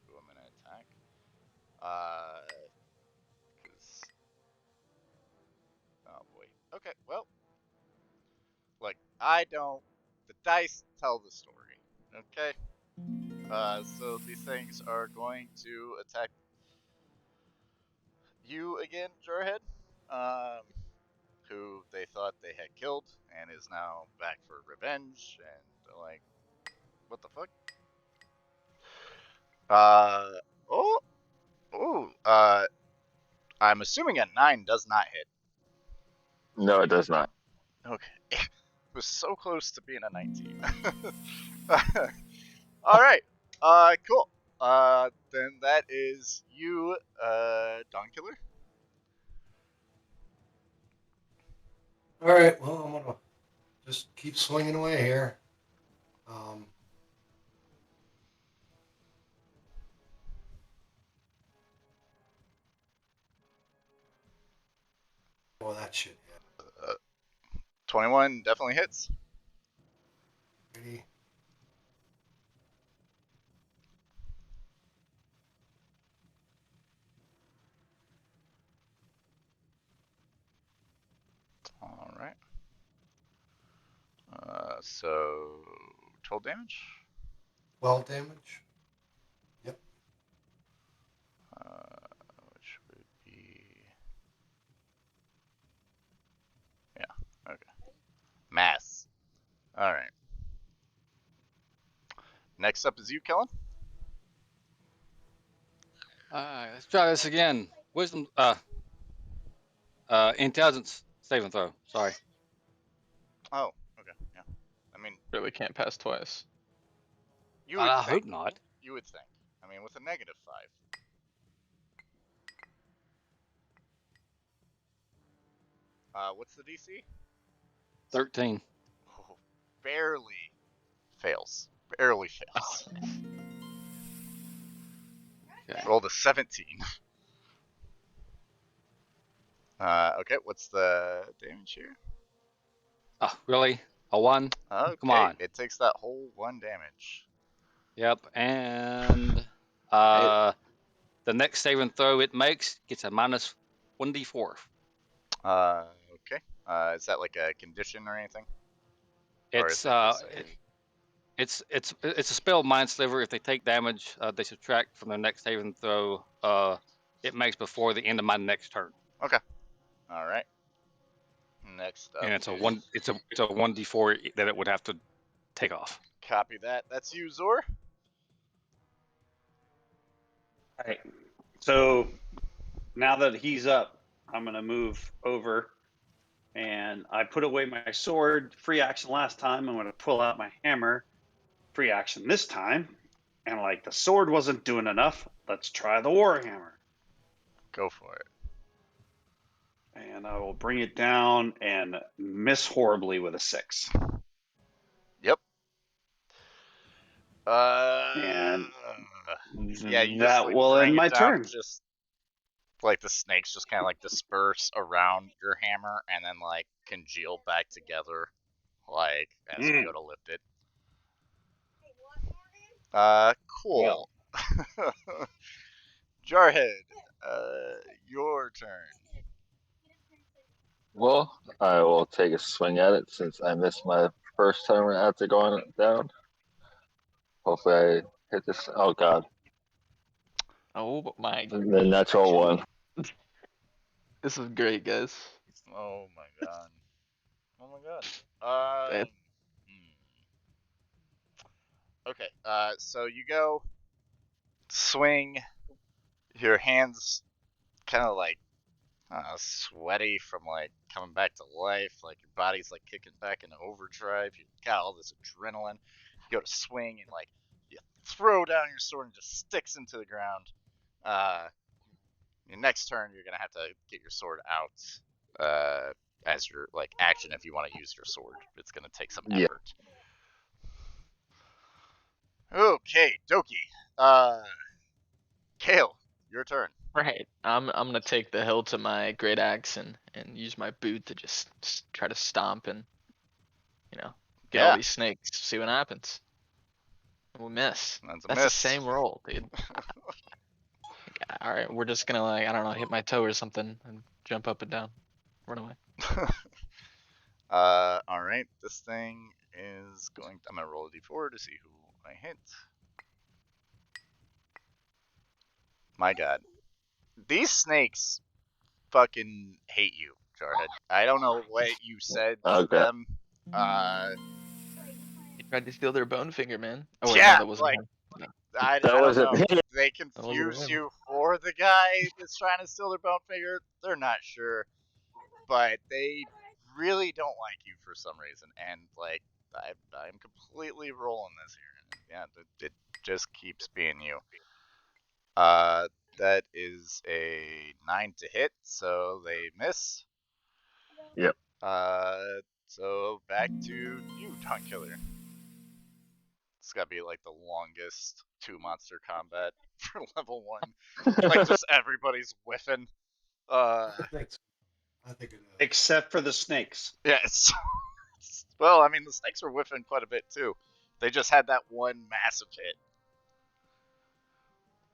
who I'm gonna attack. Cause oh boy. Okay. Well, look, I don't. The dice tell the story. Okay. So these things are going to attack you again, Jarhead. who they thought they had killed and is now back for revenge, and they're like, what the fuck? I'm assuming a 9 does not hit. No, it does not. Okay. It was so close to being a 19. Alright. Cool. Then that is you, Dawn Killer. All right. Well, I'm gonna just keep swinging away here. Oh, that shit. 21 definitely hits. Ready? Alright. So, total damage? 12 damage. Yep. Which would be... Yeah, okay. Mass. Alright. Next up is you, Kellen. Let's try this again. Wisdom, intelligence saving throw. Sorry. Oh, okay, yeah. I mean, Really can't pass twice. you would I think. hope not. You would think. I mean, with a -5. What's the DC? 13. Oh, barely fails. Barely fails. Okay. Rolled a 17. Okay, what's the damage here? Oh, really? A 1? Okay, Come on. it takes that whole 1 damage. Yep. And the next saving throw it makes gets a minus 1d4. Okay. Is that like a condition or anything? Or It's is it just a spell mind sliver. If they take damage, they subtract from their next saving throw it makes before the end of my next turn. Okay. All right. Next up, And it's a 1d4 that it would have to take off. Copy that. That's you, Zor. All right. So now that he's up, I'm going to move over and I put away my sword. Free action last time. I'm going to pull out my hammer. Free action this time. And like the sword wasn't doing enough, let's try the warhammer. Go for it. And I will bring it down and miss horribly with a 6. Yep. And yeah, you just that like will bring end it my down, turn. just like the snakes just kind of like disperse around your hammer and then like congeal back together, like as you go to lift it. Cool. Jarhead, your turn. Well, I will take a swing at it since I missed my first time after going down. Hopefully, I hit this. Oh God, Oh my! the natural one. This is great, guys. Oh my god. Oh my god. Okay. So you go swing. Your hands kind of like sweaty from like coming back to life. Like your body's like kicking back into overdrive. You got all this adrenaline. You go to swing and like you throw down your sword and just sticks into the ground. Your next turn, you're gonna have to get your sword out as your like action if you want to use your sword. It's gonna take some effort. Okay, Doki. Kale, your turn. Right. I'm gonna take the hilt to my great axe and use my boot to just try to stomp and get all these snakes. See what happens. We miss. That's a That's miss. the same roll, dude. All right, we're just gonna like I don't know, hit my toe or something and jump up and down, run away. All right. This thing is going. I'm gonna roll a d4 to see who I hit. My God, these snakes fucking hate you. Jarhead. I don't know what you said to Okay. them. He tried to steal their bone finger, man. Oh wait, no, Yeah, that wasn't like him. No, I That don't wasn't know. me. They that wasn't confuse him. you for the guy that's trying to steal their bone finger. They're not sure, but they really don't like you for some reason, and like I'm completely rolling this here. Yeah, it just keeps being you. That is a 9 to hit, so they miss. Yep. So back to you, Dawn Killer. It's gotta be like the longest 2-monster combat for level 1. Like just everybody's whiffing. I think so. I think it is. Except for the snakes. Yeah, well, I mean the snakes were whiffing quite a bit too. They just had that one massive hit.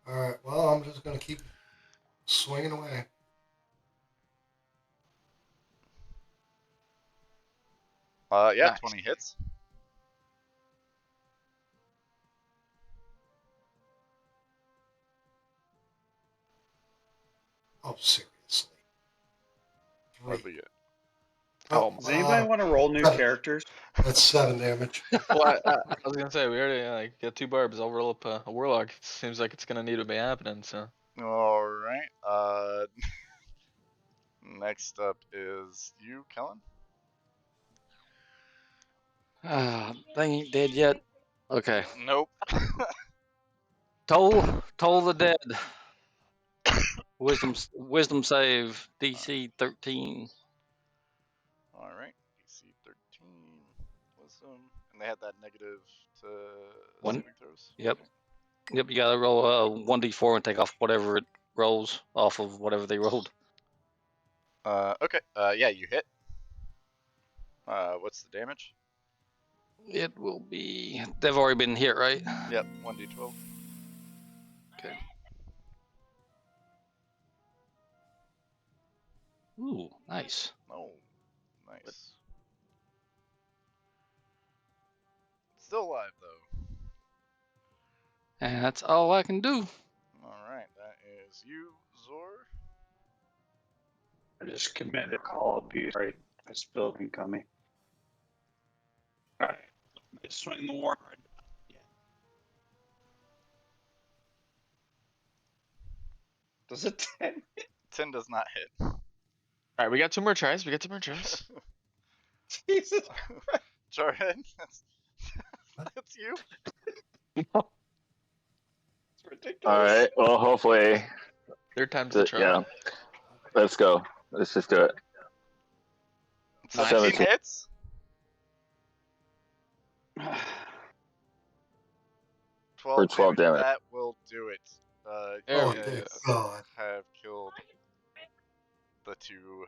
All right. Well, I'm just gonna keep swinging away. Yeah, Nice. 20 hits. Oh, seriously. What 3. we get? Oh my. Does anybody want to roll new characters? That's 7 damage. Well, I was gonna say we already like got 2 barbs. I'll roll up a warlock. Seems like it's gonna need to be happening. So All right. Next up is you, Kellen. They ain't dead yet. Okay. Nope. Toll the dead. Wisdom save DC 13. All right. DC 13. Wisdom. And they had that negative to One. saving throws. Yep. Yep. You gotta roll a 1d4 and take off whatever it rolls off of whatever they rolled. Okay. Yeah, you hit. What's the damage? It will be. They've already been hit, right? Yep, 1d12. Okay. Ooh, nice. Oh, nice. Still alive though. And that's all I can do. All right, that is you, Zor. I just committed Call of Duty. Right, I spilled incoming. All right, I swing the war card. Yeah. Does it 10? 10 does not hit. all right, we got 2 more tries. Jesus, Jarhead, that's you. it's All ridiculous. right. Well, hopefully, Third time's the charm. yeah. Let's go. Let's just do it. 17 17. hits. 12 For 12 damage. That will do it. There Oh, we You go. thank guys God. have killed the 2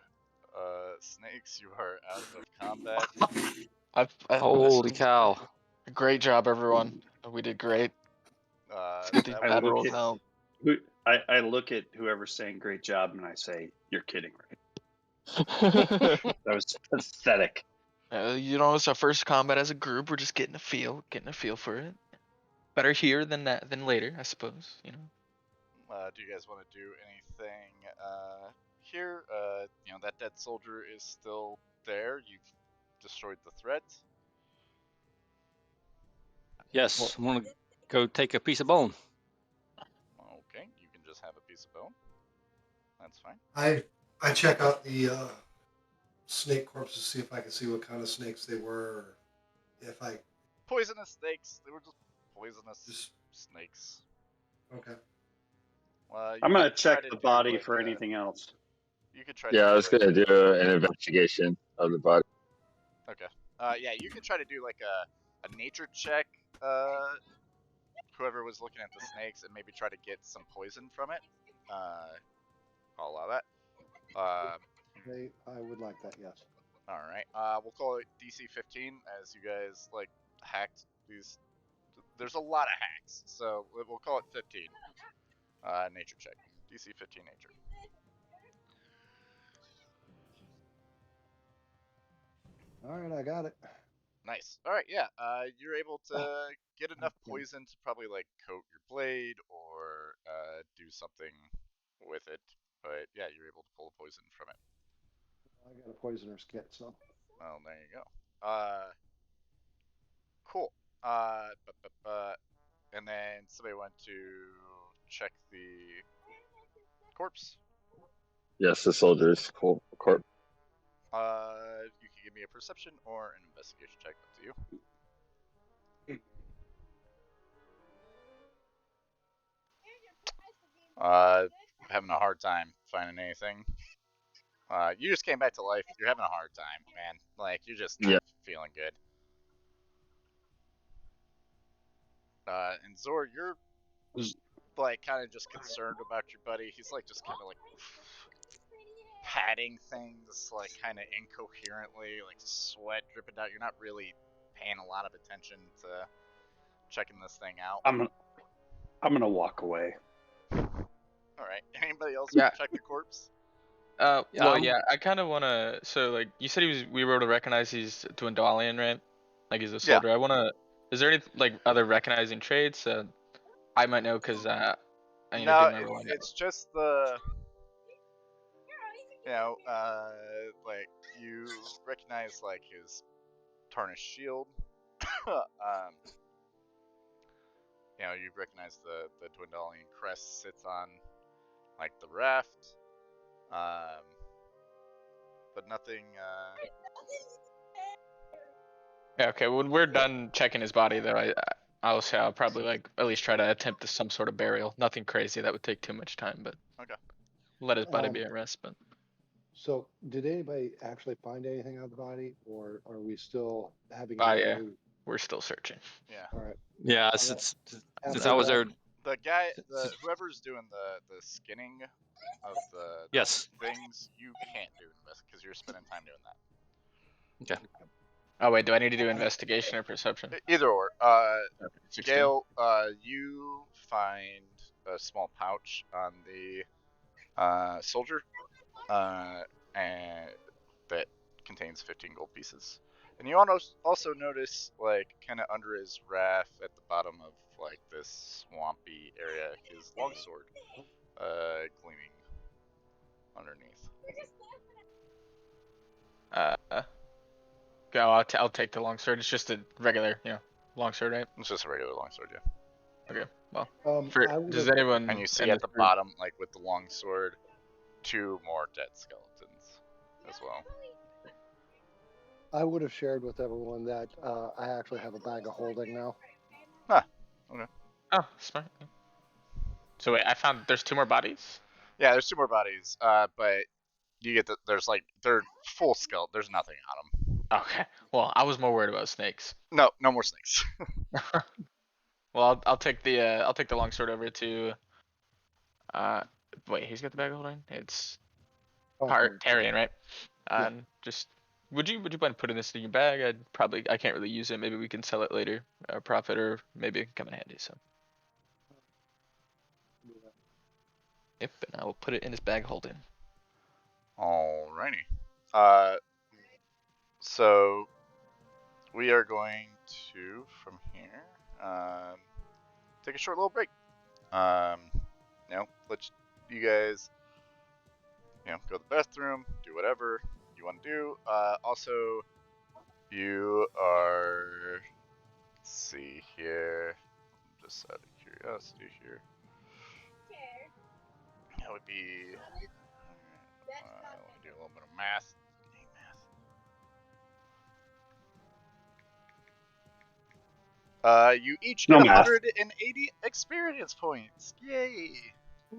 snakes. You are out of combat. Holy cow. Great job, everyone. We did great. Get these That I bad will look rolls at out. I look at whoever's saying great job and I say, "You're kidding, right?" That was pathetic. You know, it's our first combat as a group. We're just getting a feel for it. Better here than later, I suppose. You know. Do you guys want to do anything here? You know, that dead soldier is still there. You've destroyed the threat. Yes, I'm gonna go take a piece of bone. Okay, you can just have a piece of bone. That's fine. I check out the snake corpses, see if I can see what kind of snakes they were, or if I Poisonous snakes. They were just poisonous just snakes. okay. I'm gonna could try check to the do, body like, for anything else. You could try Yeah, to I do was like gonna do an investigation of the body. Okay. Yeah, you could try to do like a nature check. Whoever was looking at the snakes and maybe try to get some poison from it. I'll allow that. I would like that, yes. All right. We'll call it DC 15 as you guys like hacked these. There's a lot of hacks, so we'll call it 15. Nature check. DC 15 nature. All right, I got it. Nice. All right, yeah. You're able to get enough poison to probably like coat your blade or do something with it. But yeah, you're able to pull poison from it. I got a poisoner's kit, so. Well, there you go. Cool. And then somebody went to check the corpse. Yes, the soldiers. Corp. You can give me a perception or an investigation check. Up to you. Having a hard time finding anything. You just came back to life. You're having a hard time, man. Like, you're just not feeling good. And Zor, you're like kind of just concerned about your buddy. He's like just kind of like patting things like kind of incoherently, like sweat dripping out. You're not really paying a lot of attention to checking this thing out. I'm gonna walk away. All right. Anybody else Yeah. check the corpse? Well, yeah, I kind of want to. So, like, you said we were able to recognize he's Dwendalian, right? Like, he's a soldier. I want to. Is there any like other recognizing traits? I might know because I need to No, do my role. it's just the, like you recognize like his tarnished shield. You recognize the Dwendalian crest sits on like the raft. But nothing. Yeah. Okay. When we're done checking his body, though, I'll say I'll probably like at least try to attempt some sort of burial. Nothing crazy that would take too much time, but Okay. let his body be at rest. But So, did anybody actually find anything on the body, or are we still having yeah, new? we're still searching. Yeah. All right. Yeah, Well, since after I was that- there. The guy, whoever's doing the skinning of the Yes. things, you can't do because you're spending time doing that. Okay. Oh wait, do I need to do investigation or perception? Either or. Okay, 16. Gale, you find a small pouch on the soldier, and that contains 15 gold pieces. And you also notice, like, kind of under his raft at the bottom of like this swampy area, his longsword, gleaming underneath. Go. I'll take the longsword. It's just a regular, longsword, right? It's just a regular longsword, yeah. Okay. Well, would've- does anyone? And you see in at this the group- bottom, like with the longsword, 2 more dead skeletons as well. I would have shared with everyone that I actually have a bag of holding now. Oh, smart. So wait, I found there's 2 more bodies. Yeah, there's 2 more bodies, but you get they're full skeleton. There's nothing on them. Okay. Well, I was more worried about snakes. No more snakes. Well, I'll take the longsword over to. Wait, he's got the bag of holding. It's Tarian, right? Yeah. And just would you mind putting this in your bag? I can't really use it. Maybe we can sell it later, profit, or maybe it can come in handy. So. Yep, and I will put it in his bag of holding. Alrighty. So we are going to, from here, take a short little break. Let you guys, go to the bathroom, do whatever you want to do. Also, you are, let's see here, just out of curiosity here. That would be, let me do a little bit of math. You each get No math. 180 experience points. Yay!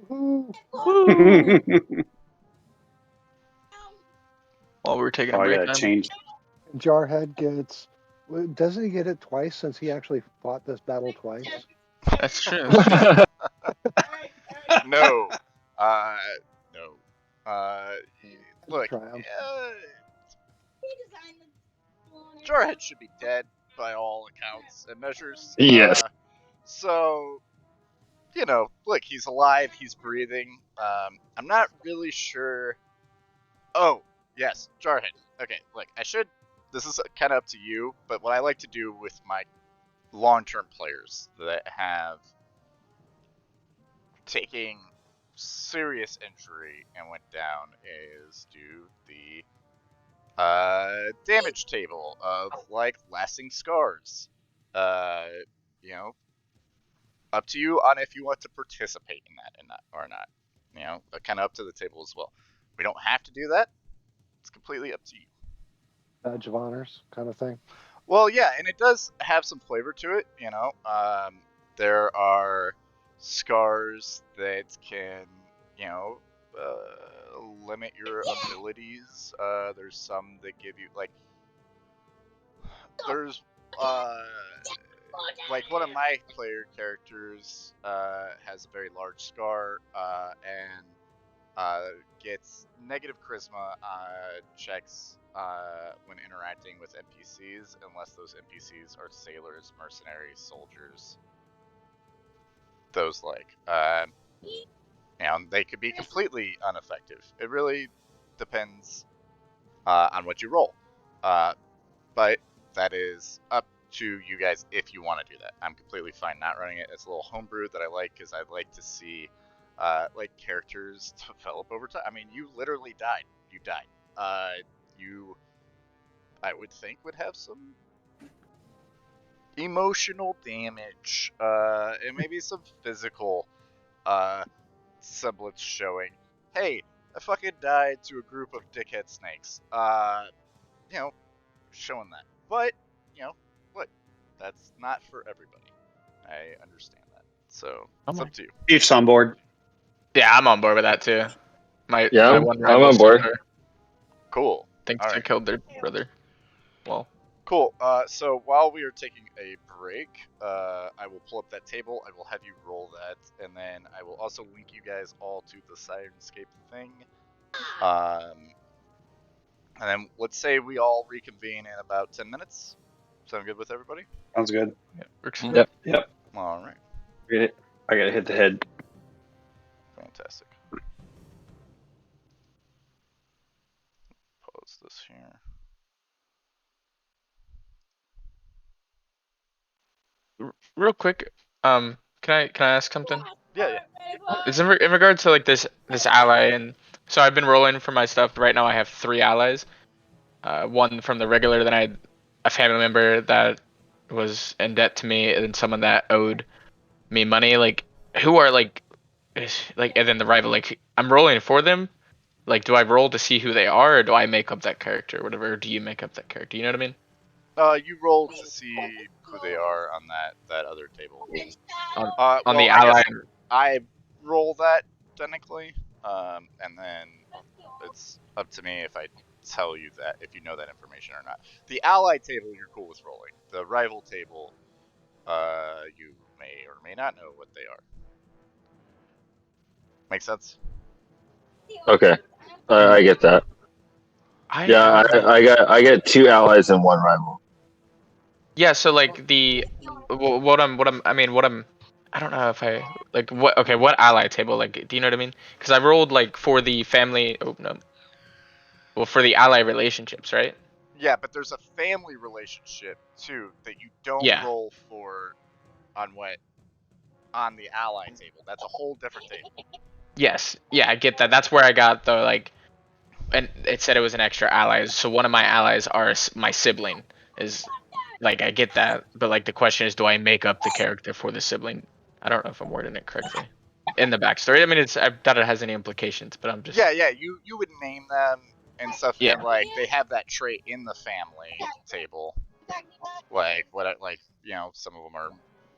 Woohoo! While we're taking Oh, a I break, gotta change. Jarhead gets. Doesn't he get it twice since he actually fought this battle twice? That's true. No. No. Look, Try 'em. Jarhead should be dead by all accounts and measures. Yes. So, look, he's alive, he's breathing. I'm not really sure. Oh, yes, Jarhead. Okay, look, this is kind of up to you, but what I like to do with my long-term players that have taken serious injury and went down is do the Damage table of like lasting scars. You know, up to you on if you want to participate in that or not. You know, kind of up to the table as well. We don't have to do that. It's completely up to you. Badge of honors kind of thing. Well, yeah, and it does have some flavor to it. You know, there are scars that can, you know, limit your abilities. There's some that give you like. There's like one of my player characters has a very large scar and gets negative charisma checks when interacting with NPCs, unless those NPCs are sailors, mercenaries, soldiers, those like. And they could be completely ineffective. It really depends on what you roll. But that is up to you guys if you want to do that. I'm completely fine not running it. It's a little homebrew that I like because I'd like to see like characters develop over time. I mean, you literally died. You died. You, I would think, would have some emotional damage and maybe some physical semblance showing. Hey, I fucking died to a group of dickhead snakes. You know, showing that. But, you know, look, that's not for everybody. I understand that. So, it's up to you. Chief's on board. Yeah, I'm on board with that too. My Yeah, one I'm rival on board. soldier Cool. thinks All they right. killed their brother. Well, Cool. So while we are taking a break, I will pull up that table. I will have you roll that, and then I will also link you guys all to the Sirenscape thing. And then let's say we all reconvene in about 10 minutes. Sound good with everybody? Sounds good. yeah, works. Yep. Yep. All right. I gotta hit the head. Fantastic. Pause this here. Real quick, can I ask something? Yeah. It's in regard to like this ally, and so I've been rolling for my stuff. Right now I have 3 allies. One from the regular, then I had a family member that was in debt to me, and then someone that owed me money. Like, who are like, and then the rival. Like, I'm rolling for them. Like, do I roll to see who they are, or do I make up that character, or whatever? Or do you make up that character? You know what I mean? You roll to see who they are on that other table. On Well, the I ally. guess I roll that technically, and then it's up to me if I tell you that, if you know that information or not. The ally table, you're cool with rolling. The rival table, you may or may not know what they are. Make sense? Okay, I get that. Yeah, I get 2 allies and 1 rival. Yeah, so like what I'm I don't know if I like what ally table, like, do you know what I mean? Because I rolled like for the family. Oh no, well, for the ally relationships, right? Yeah, but there's a family relationship too that you don't Yeah. roll for on the ally table. That's a whole different table. Yes. Yeah, I get that. That's where I got the like, and it said it was an extra allies. So one of my allies are my sibling. Is like, I get that, but like the question is, do I make up the character for the sibling? I don't know if I'm wording it correctly. In the backstory, I mean, I doubt it has any implications, but I'm just Yeah, you would name them and stuff, yeah. and like they have that trait in the family table. Like like some of them are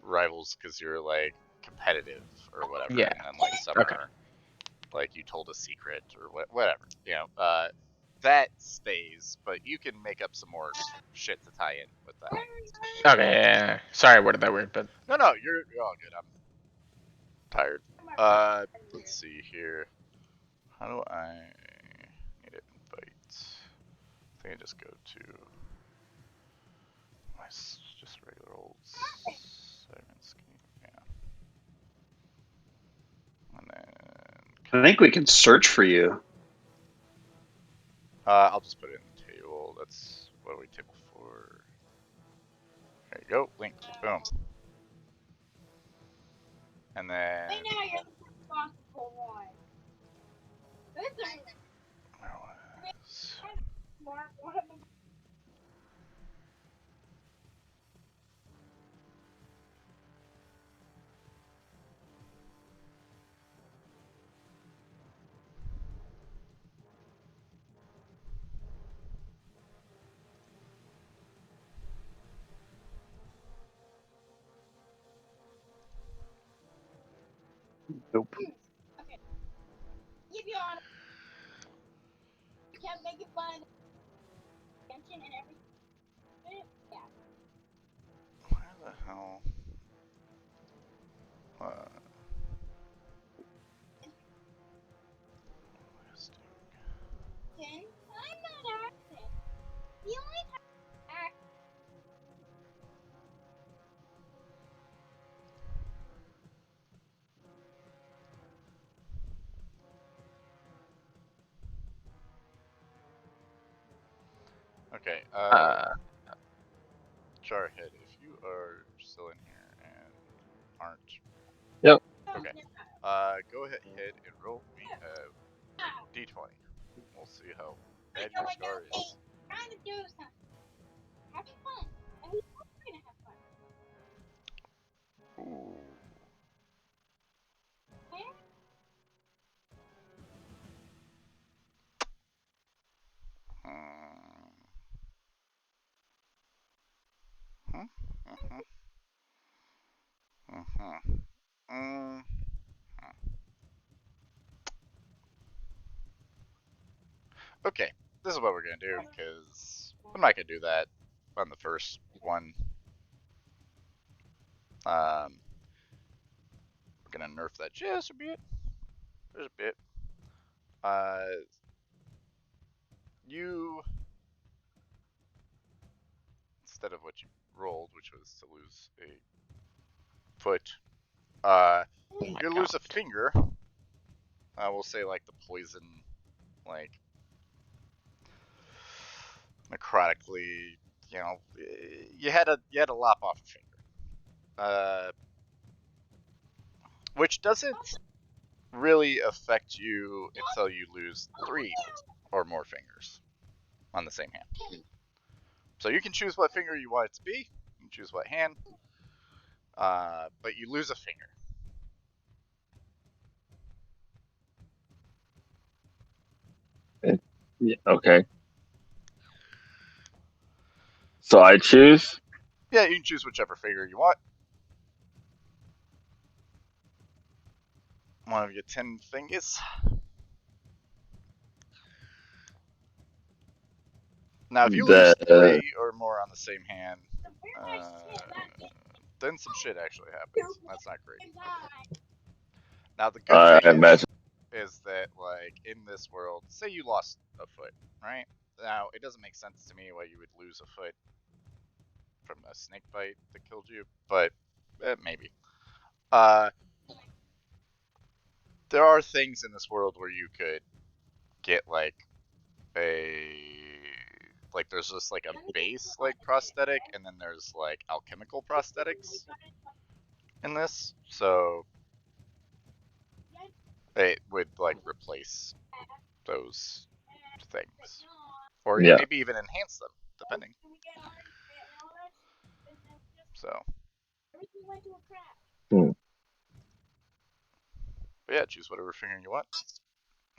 rivals because you're like competitive or whatever, Yeah. and then like some Okay. are like you told a secret or whatever. That stays, but you can make up some more shit to tie in with that. Okay. Yeah. Sorry, I worded that weird, but No, you're all good. I'm tired. Let's see here. How do I need to invite? I think I just go to my just regular old Sirenscape. Yeah. And then I think we can search for you. I'll just put it in the table. That's what are we table for? There you go. Link. Boom. And then where was Nope. Where the hell? Okay, Jarhead, if you are still in here and aren't. Yep. Okay. Go ahead and roll me a d20. We'll see how bad your scar is. Ooh. Okay, this is what we're gonna do because I'm not gonna do that on the first one. We're gonna nerf that just a bit. There's a bit. You instead of what you rolled, which was to lose a foot, you're gonna lose a finger. We'll say like the poison, like necrotically. You know, you had to lop off a finger, which doesn't really affect you until you lose 3 or more fingers on the same hand. So you can choose what finger you want it to be. You can choose what hand, but you lose a finger. Yeah, okay. So I choose. Yeah, you can choose whichever finger you want. One of your 10 fingers. Now, if you lose The 3 or more on the same hand, then some shit actually happens. That's not great. Now, the good I thing imagine. is that, like, in this world, say you lost a foot, right? Now, it doesn't make sense to me why you would lose a foot from a snake bite that killed you, but maybe. There are things in this world where you could get, like, there's just like a base like prosthetic, and then there's like alchemical prosthetics in this, so it would like replace those things, or Yeah. maybe even enhance them, depending. So, but yeah, choose whatever finger you want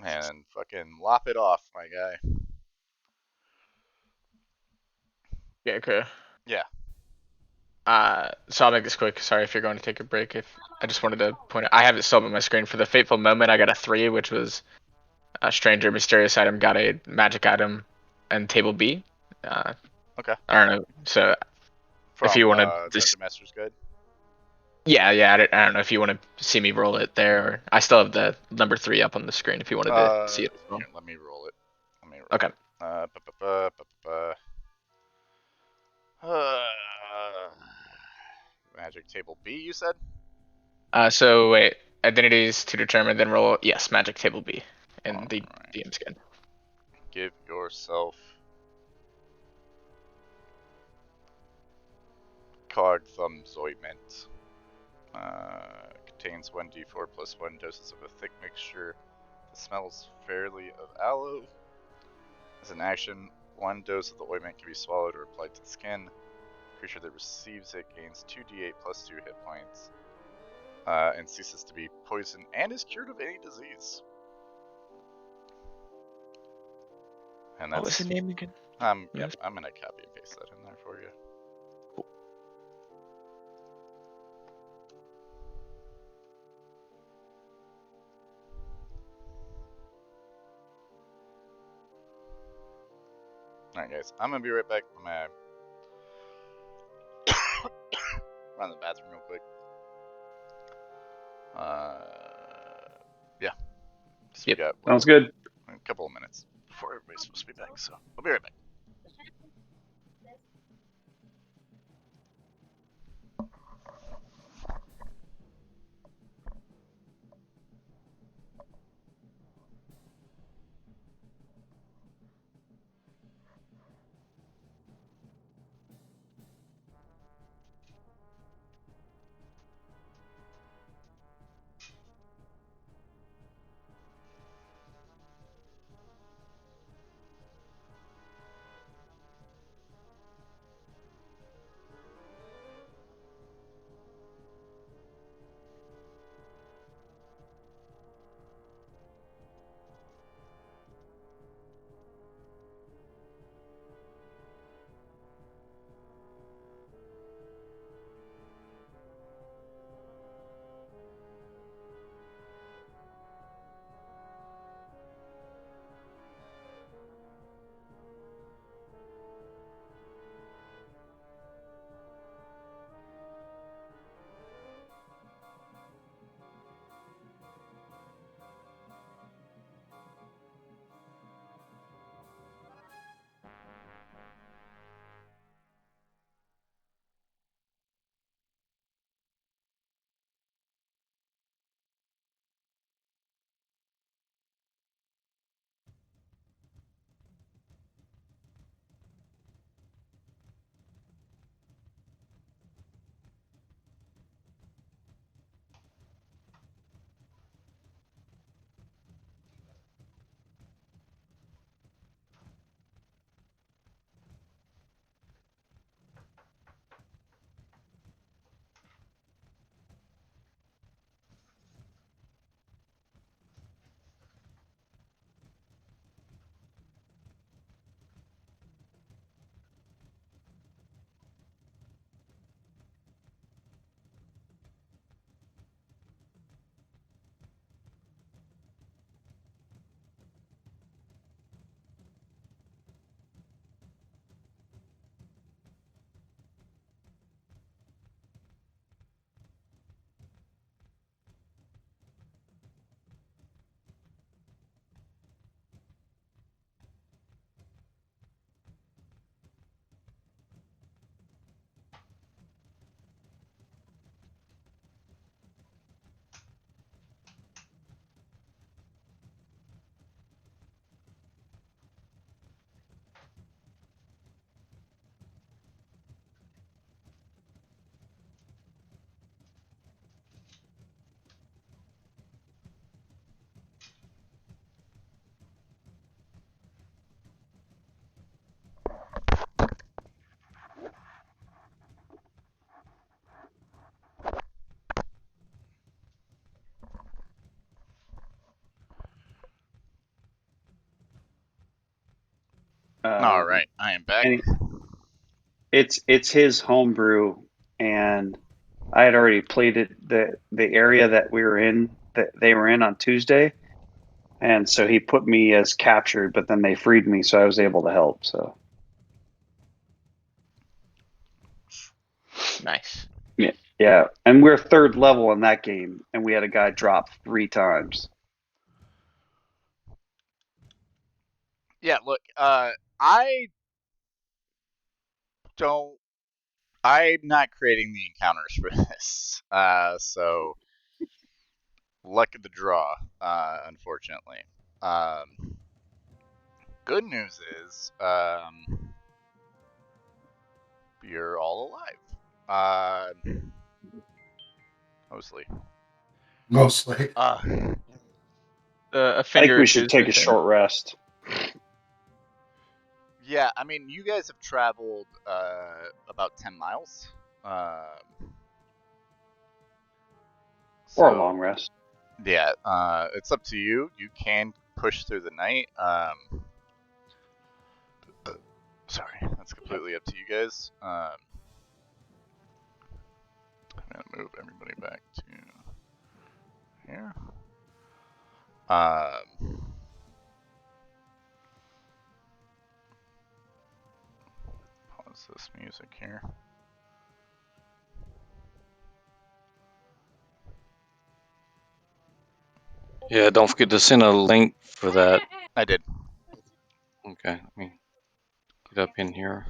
and fucking lop it off, my guy. Yeah, okay. Yeah. So I'll make this quick. Sorry if you're going to take a break. If I just wanted to point out, I have it still up on my screen. For the fateful moment, I got a 3, which was a stranger mysterious item, got a magic item, and table B. Okay. I don't know. So if From you want to just, Dungeon Master's Guide. yeah, I don't know if you want to see me roll it there. Or I still have the number 3 up on the screen if you wanted to see it as well. Here, let me roll it. Okay. Magic table B, you said? So wait, identities to determine, then roll. Yes, magic table B in the Alright. DM's guide. Give yourself Cog Thumb's Ointment. Contains 1d4 plus 1 doses of a thick mixture that smells fairly of aloe. As an action, 1 dose of the ointment can be swallowed or applied to the skin. Creature that receives it gains 2d8 plus 2 hit points, and ceases to be poisoned and is cured of any disease. And that's, What was the name again? Yep, I'm gonna copy and paste that in there for you. Alright, guys. I'm gonna be right back. I'm gonna run to the bathroom real quick. Yeah. So we got Sounds good. a couple of minutes before everybody's supposed to be back, so I'll be right back. All right, I am back. And it's his homebrew, and I had already played it the area that we were in that they were in on Tuesday, and so he put me as captured, but then they freed me, so I was able to help. So Nice. yeah, and we're third level in that game, and we had a guy drop 3 times. Yeah, look, I don't. I'm not creating the encounters for this. So luck of the draw, unfortunately. Good news is, you're all alive. Mostly. Mostly. A I think finger or we two should is take a missing. short rest. Yeah, I mean, you guys have traveled about 10 miles. Or a long rest. Yeah, it's up to you. You can push through the night. Sorry, that's completely up to you guys. I'm gonna move everybody back to here. What's this music here? Yeah, don't forget to send a link for that. I did. Okay, let me get up in here.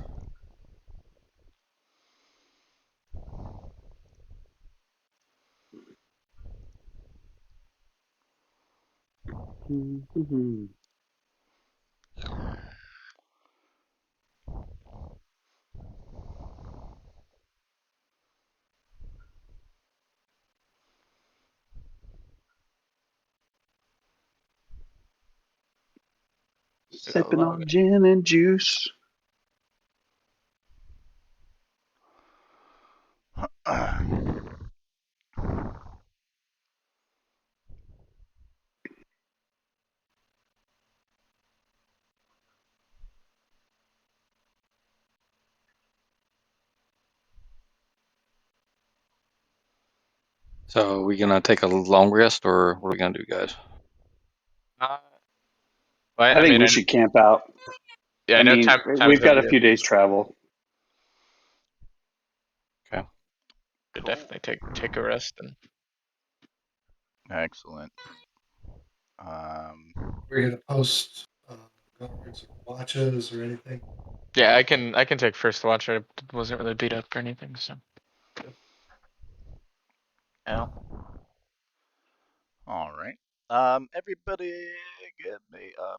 Sipping on gin and juice. So are we gonna take a long rest, or what are we gonna do, guys? Well, I think we should camp out. Yeah, I I know mean, time's we've gonna got a be. few days travel. Okay. Could Cool. definitely take a rest and. Excellent. We're gonna post guards or watches or anything. Yeah, I can take first watch. I wasn't really beat up or anything, so. Yeah. All right. Everybody, give me a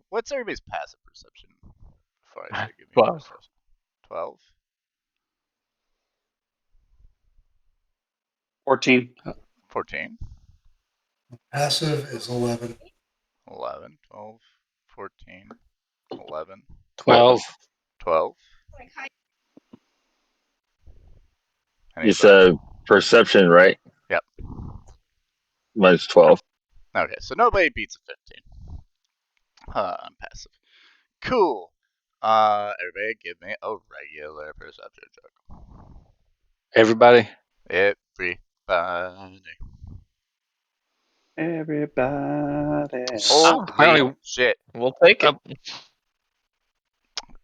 what's everybody's passive perception? Before I say give me a 12. perception. 12. 14. 14. Passive is 11. 11. 12. 14. 11. 12. 12. You Anybody? said perception, right? Yep. Mine's 12. Okay, so nobody beats a 15. I'm passive. Cool. Everybody give me a regular perception check. Everybody. Everybody. Everybody. Holy Apparently, shit. We'll take it.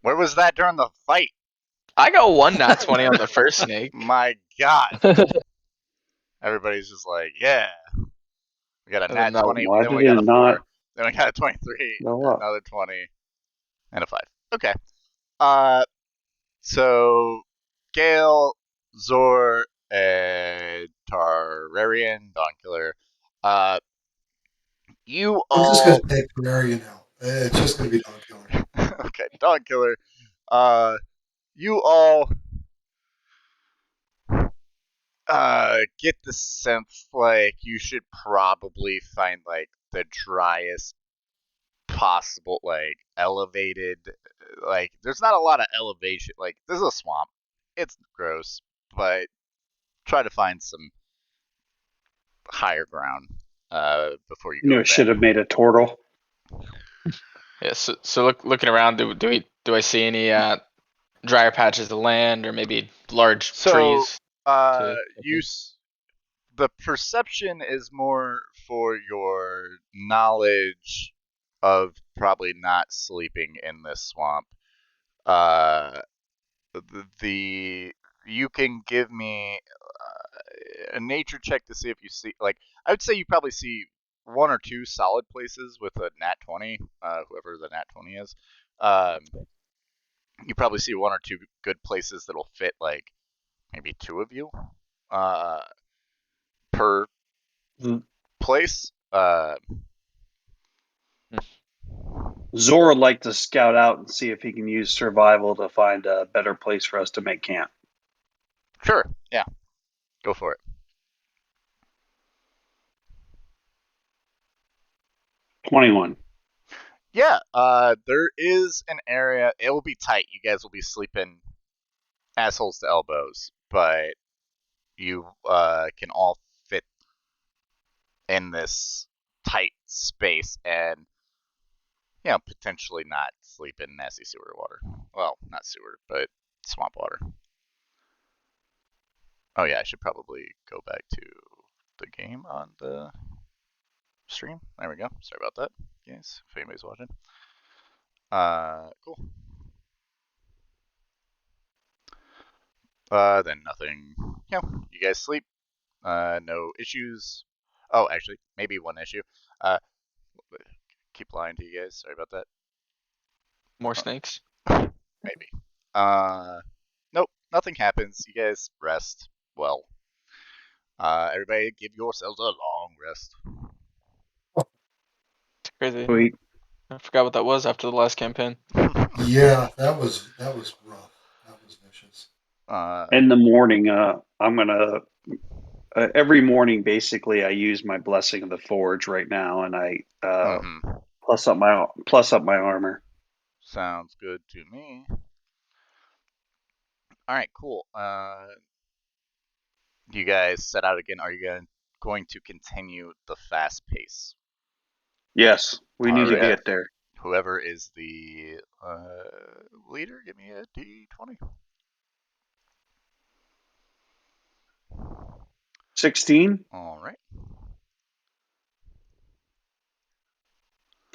Where was that during the fight? I got one nat 20 on the first snake. My god. Everybody's just like, yeah. We got a And then nat that 20, Why then did we got it a 4, not then we got a 23, go up? another 20, and a 5. Okay. So Gale, Zor, and Tararian, Dawn Killer, you I'm just all gonna take Terraria now. It's just gonna be Dog Killer. okay, Dawn Killer, you all get the sense like you should probably find like the driest possible, like elevated, like there's not a lot of elevation, like this is a swamp, it's gross, but try to find some higher ground before you You go know, to it should have made a turtle. Yeah, so looking around, do I see any drier patches of land or maybe large so trees? you the perception is more for your knowledge of probably not sleeping in this swamp. Uh, the you can give me a nature check to see if you see, like, I would say you probably see one or two solid places with a nat 20, whoever the nat 20 is. You probably see one or two good places that'll fit like maybe two of you per place. Zor would like to scout out and see if he can use survival to find a better place for us to make camp. Sure, yeah, go for it. 21. Yeah, there is an area. It will be tight. You guys will be sleeping assholes to elbows, but you can all fit in this tight space and, you know, potentially not sleep in nasty sewer water. Well, not sewer, but swamp water. Oh yeah, I should probably go back to the game on the stream. There we go. Sorry about that, guys. If anybody's watching. Cool. Then nothing. You know, you guys sleep. No issues. Oh, actually, maybe one issue. Keep lying to you guys. Sorry about that. More snakes. Maybe. Nope. Nothing happens. You guys rest well. Everybody, give yourselves a long rest. It's crazy. Sweet. I forgot what that was after the last campaign. Yeah, that was rough. That was vicious. In the morning, I'm gonna every morning basically I use my blessing of the forge right now, and I plus up my armor. Sounds good to me. All right, cool. You guys set out again. Are you going to continue the fast pace? Yes, we All need to right. get there. Whoever is the leader, give me a d20. 16. All right.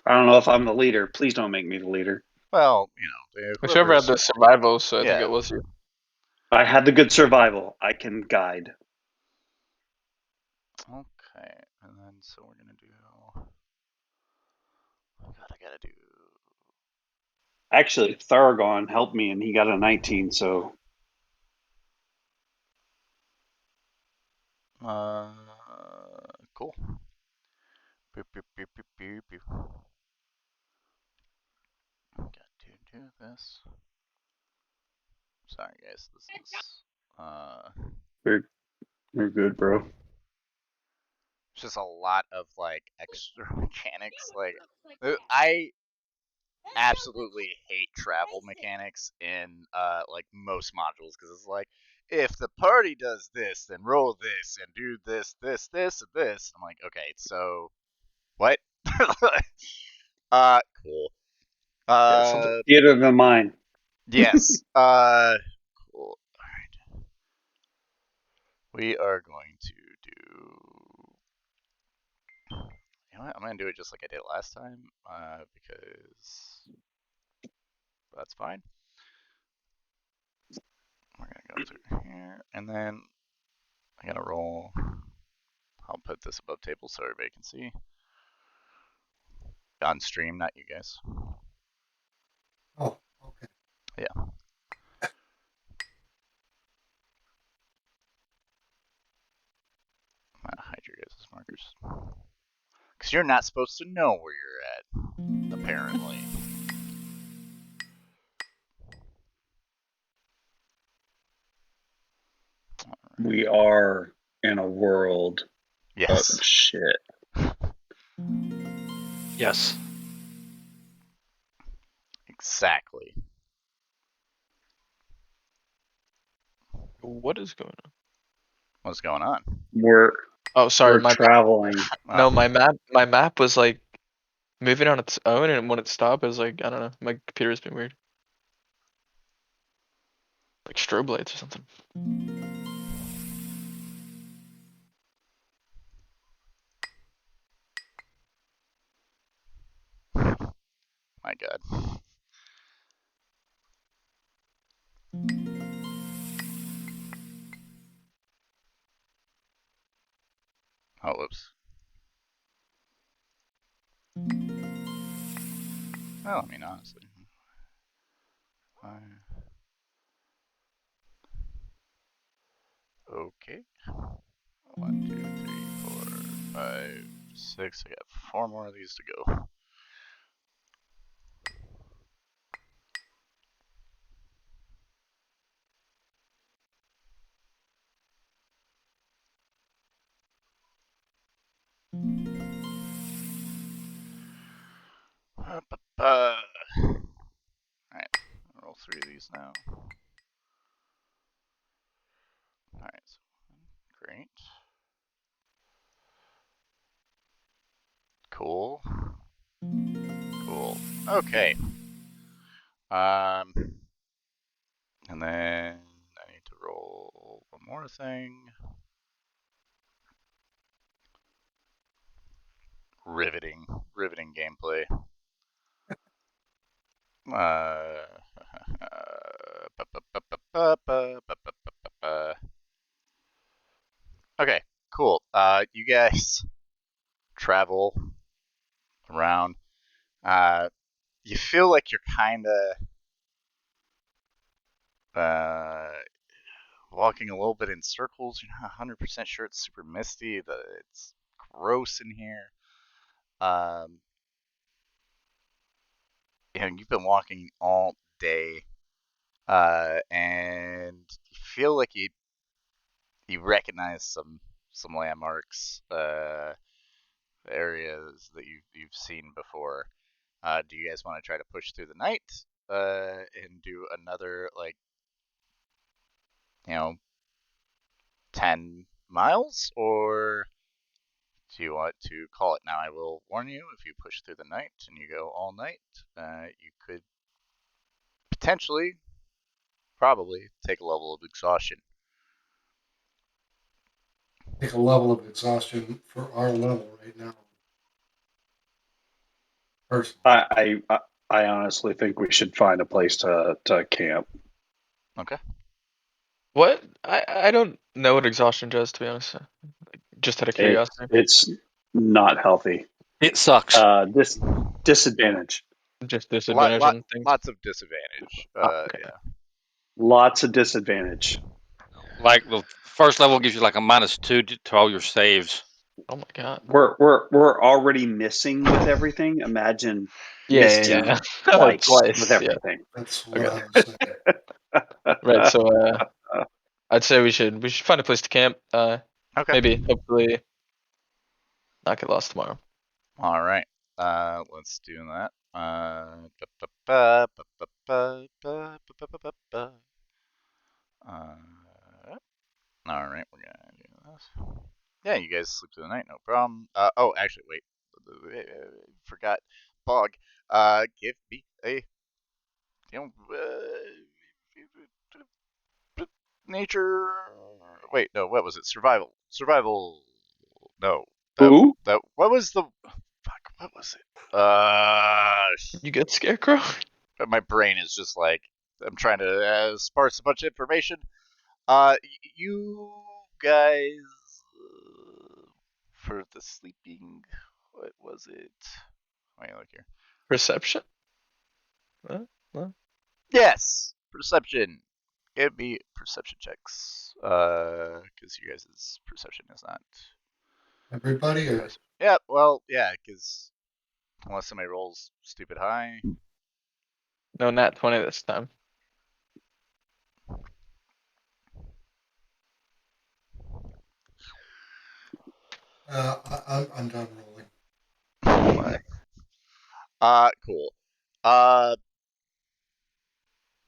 I don't know if I'm the leader. Please don't make me the leader. Well, you know, Whichever had the survival, so I think Yeah. it was you. I had the good survival. I can guide. Okay, and then so we're gonna do. Oh God, I gotta do. Actually, Tharagon helped me, and he got a 19. So Cool. Boop, boop, boop, boop, boop, boop. Got to do this. Sorry, guys. This is we're good, bro. just a lot of like extra mechanics. Like I absolutely hate travel mechanics in like most modules because it's like if the party does this, then roll this and do this, this, this, and this. I'm like, okay, so what? Cool. Theater of the mind. Yes. Cool. All right. We are going to do. You know what? I'm gonna do it just like I did last time, because that's fine. We're gonna go through here, and then I'm gonna roll. I'll put this above table so everybody can see. On stream, not you guys. Oh, okay. Yeah. I'm gonna hide your guys' markers. Because you're not supposed to know where you're at, apparently. We are in a world Yes. of shit. Yes. Exactly. What is going on? What's going on? Oh, sorry, We're traveling. No, my map was like moving on its own, and when it stopped, it was like, I don't know, my computer's been weird. Like strobe lights or something. My God. Oh, whoops. Well, I mean, honestly. Okay. 1, 2, 3, 4, 5, 6. I got 4 more of these to go. Alright, roll 3 of these now. Alright, so great. Cool. Cool. Okay. And then I need to roll one more thing. Riveting gameplay. You guys travel around. You feel like you're kind of walking a little bit in circles. You're not 100% sure. It's super misty. It's gross in here. You've been walking all day, and you feel like you recognize some landmarks, areas that you've seen before. Do you guys want to try to push through the night, and do another, like, 10 miles, or do you want to call it now? I will warn you, if you push through the night and you go all night, you could potentially, probably, take a level of exhaustion. Take a level of exhaustion for our level right now. Personally. I honestly think we should find a place to camp. Okay. What? I don't know what exhaustion does, to be honest. Just out of curiosity. It's not healthy. It sucks. This disadvantage. Just disadvantage on things. Lots of disadvantage. Okay. Yeah. Lots of disadvantage. Like the first level gives you like a -2 to all your saves. Oh my god. We're already missing with everything. Imagine missing twice with everything. That's what Okay. I was saying. Right. So I'd say we should find a place to camp. Okay. Maybe hopefully not get lost tomorrow. All right. Let's do that. All right, we're gonna do this. Yeah, you guys sleep through the night, no problem. Oh, actually, wait. Forgot. Bog. Give me a nature. Wait, no. What was it? Survival. Survival. No. Who? What was the? Fuck. What was it? You get Scarecrow? My brain is just like, I'm trying to sparse a bunch of information. You guys, for the sleeping, what was it? Wait, look here. Perception? What? Yes, perception. Give me perception checks. Because you guys' perception is not. Everybody, or Yeah, well, yeah, because unless somebody rolls stupid high. No, nat 20 this time. I'm done rolling. Cool.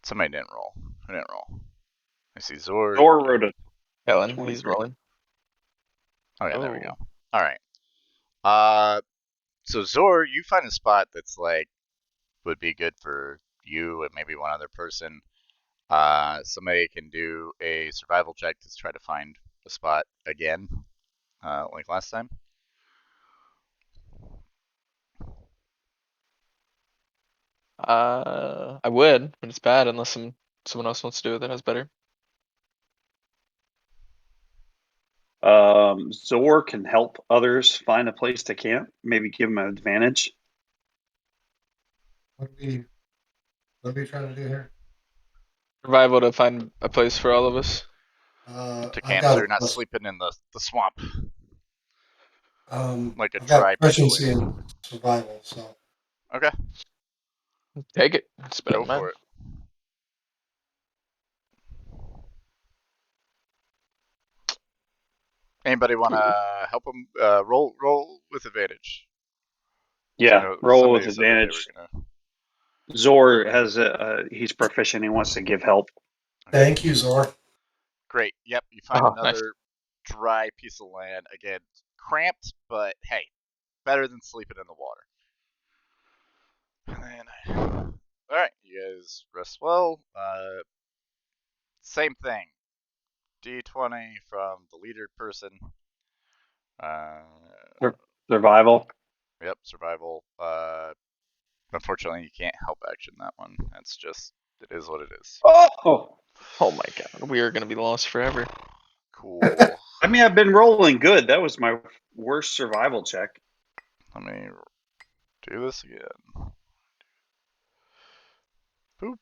Somebody didn't roll. Who didn't roll? I see Zord. Thor wrote a Helen, he's 23. rolling. Oh yeah, there we Oh. go. All right. So Zor, you find a spot that's like would be good for you and maybe one other person. Somebody can do a survival check to try to find a spot again, like last time. I would, but it's bad unless someone else wants to do it that has better. Zor can help others find a place to camp. Maybe give them an advantage. What are we trying to do here? Survival to find a place for all of us. To I've camp got so you're not sleeping in the swamp. Like a I've got dry piece of proficiency in land. survival, so Okay, Take it. It's better go than mine. for it. Anybody want to help them? Roll with advantage. Yeah, roll with Somebody said that they advantage. were gonna. Zor has he's proficient. He wants to give help. thank you, Zor. Great. Yep, you find Oh, nice. another dry piece of land. Again, cramped, but hey, better than sleeping in the water. And then, all right, you guys rest well. Same thing. D20 from the leader person. Survival. Yep, survival. Unfortunately, you can't help action that one. That's just, it is what it is. Oh, Oh my god, we are gonna be lost forever. Cool. I mean, I've been rolling good. That was my worst survival check. Let me do this again. Boop.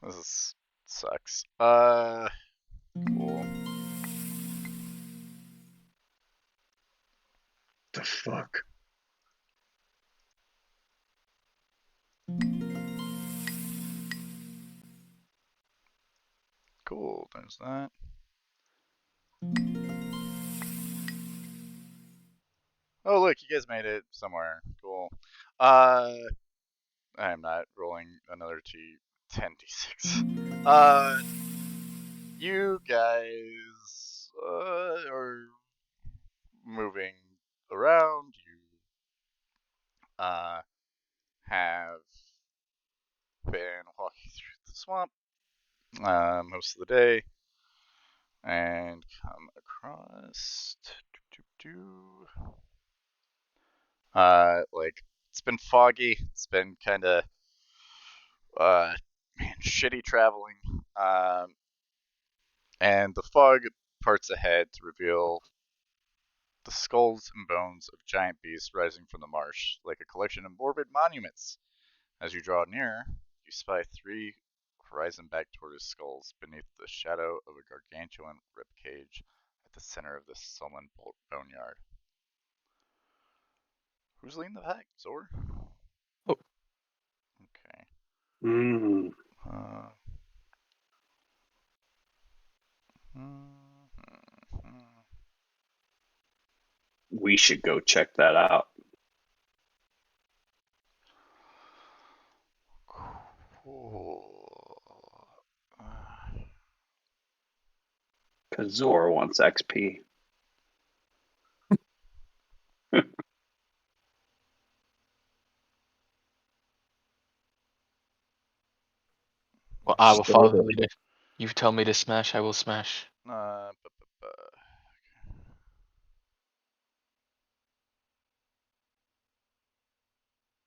This sucks. Cool. The fuck? Cool, there's that. Oh, look, you guys made it somewhere. Cool. I am not rolling another 10d6. You guys are moving around. You have been walking through the swamp most of the day and come across like it's been foggy. It's been kind of shitty traveling. And the fog parts ahead to reveal the skulls and bones of giant beasts rising from the marsh, like a collection of morbid monuments. As you draw near, you spy 3 horizon back toward his skulls beneath the shadow of a gargantuan ribcage at the center of this sullen boneyard. Who's leading the pack? Zor? Oh. Okay. Mm. We should go check that out. Cool. Because Zor wants XP. Well, I will follow the leader. You tell me to smash, I will smash.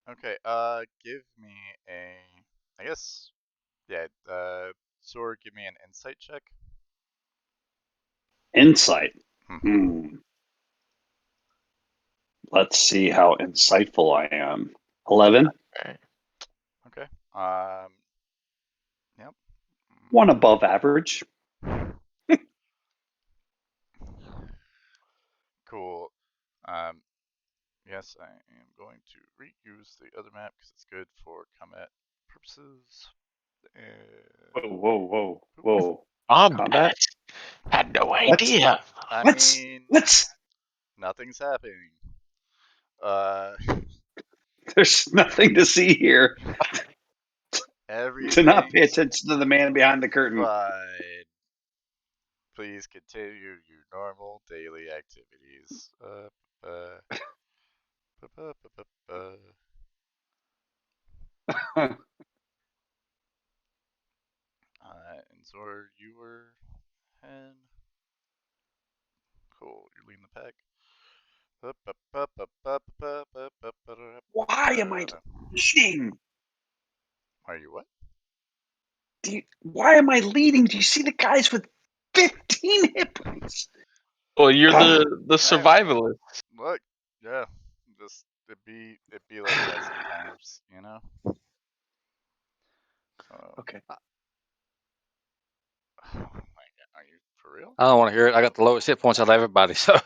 Okay, give me a, I guess, yeah, Zor, give me an insight check. Insight. Mm-hmm. Let's see how insightful I am. 11. Alright. Okay. Yep. One above average. Cool. Yes, I am going to reuse the other map because it's good for combat purposes. Whoa. Combat? Had no idea. Let's. Nothing's happening. There's nothing to see here. Do not pay Everything's attention to the man behind the curtain. fine. Please continue your normal daily activities. And Zor, you were hen. Cool, you're leading the pack. Why am I leading? Are you what? Why am I leading? Do you see the guys with 15 hit points? Well, you're the survivalist. Look, yeah, just it'd be like that sometimes, you know. Okay. Oh my god, are you for real? I don't want to hear it. I got the lowest hit points out of everybody. So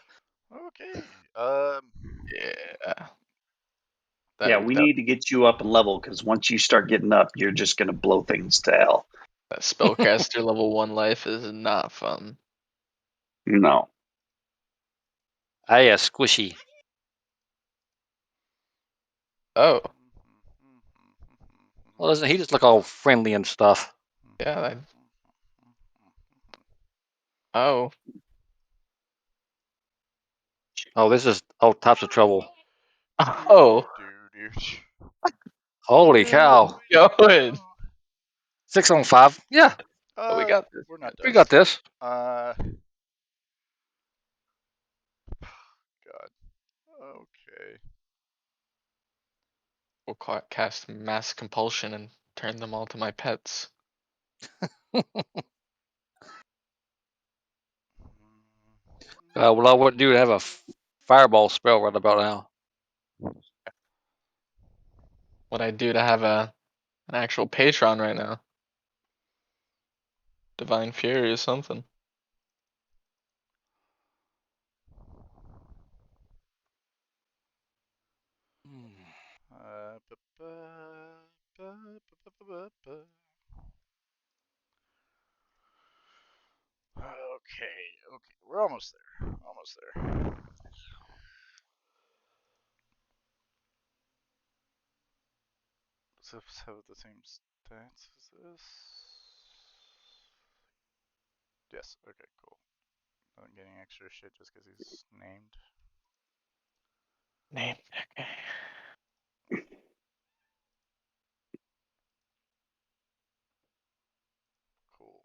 Okay. Yeah. Yeah, we need to get you up in level because once you start getting up, you're just going to blow things to hell. That spellcaster level 1 life is not fun. No. I squishy. Oh. Well, doesn't he just look all friendly and stuff? Yeah. Oh. Oh, this is all types of trouble. Oh. Holy cow! Going. 6 on 5. Yeah, We got this. We're not done. we got this. God. Okay. will cast mass compulsion and turn them all to my pets. Well, I wouldn't do to have a fireball spell right about now. What I do to have an actual patron right now? Divine Fury or something. Okay, we're almost there. Almost there. Does this have the same stats as this? Yes, okay, cool. Not getting extra shit just because he's named. Name. Okay. Cool.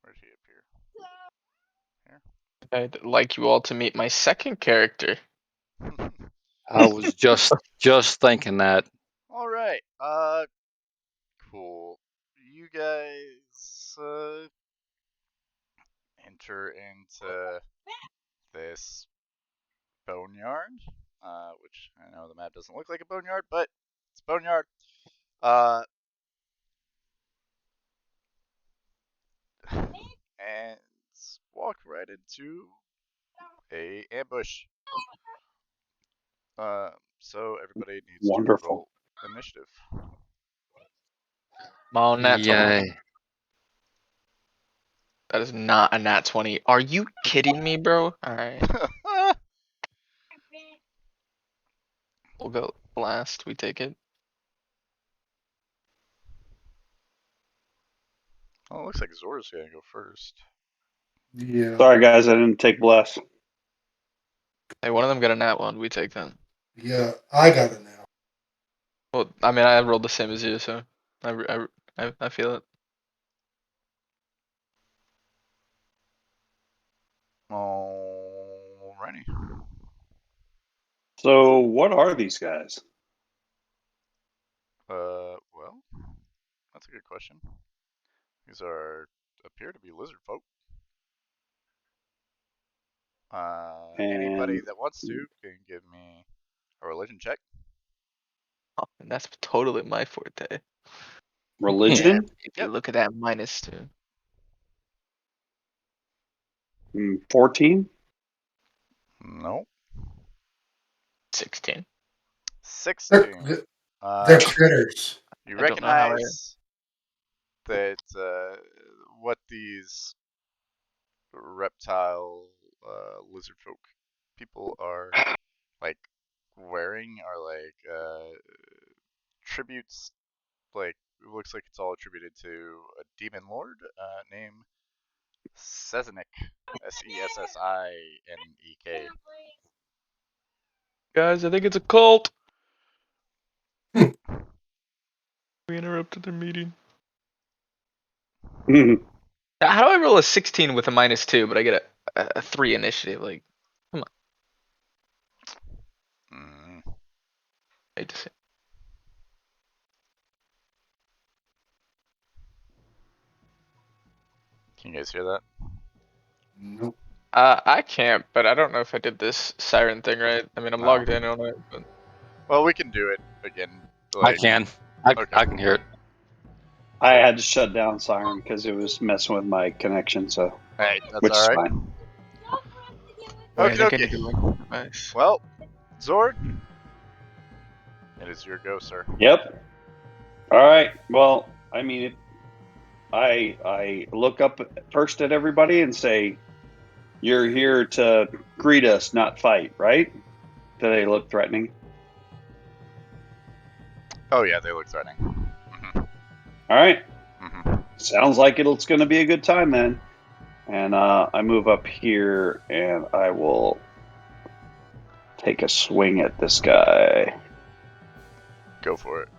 Where'd he appear? Here? I'd like you all to meet my second character. I was just thinking that. All right. Cool. You guys enter into this boneyard, which I know the map doesn't look like a boneyard, but it's a boneyard. And walk right into a ambush. So everybody needs to Wonderful. roll initiative. I'm on nat 20. Yay. That is not a nat 20. Are you kidding me, bro? Alright. We'll go last. We take it. Well, it looks like Zora's gonna go first. Yeah. Sorry, guys, I didn't take bless. Hey, one of them got a nat 1. We take that. Yeah, I got it now. Well, I mean, I rolled the same as you, so I feel it. Alrighty. So, what are these guys? Well, that's a good question. These appear to be lizard folk. Anybody And that wants to can give me a religion check. Oh, and that's totally my forte. religion? If you look at that -2. 14? Nope. 16. 16. They're critters. You I don't know how I. recognize that what these reptile lizard folk people are like wearing are like tributes. Like it looks like it's all attributed to a demon lord named Sesnik. Sessinek. Guys, I think it's a cult. We interrupted their meeting. How do I roll a 16 with a -2, but I get a 3 initiative? Like, come on. Hate to say. Can you guys hear that? Nope. I can't, but I don't know if I did this siren thing right. I mean, I'm logged in on it, but Well, we can do it again. I can. I can hear it. I had to shut down Siren because it was messing with my connection, so Hey, that's which is all right. fine. wait, I think I Okay. need to link the device. Well, Zord, it is your go, sir. Yep. All right. Well, I mean, I look up first at everybody and say, "You're here to greet us, not fight, right?" Do they look threatening? Oh yeah, they look threatening. Mm-hmm. All right. Mm-hmm. Sounds like it's going to be a good time then. And I move up here and I will take a swing at this guy. Go for it.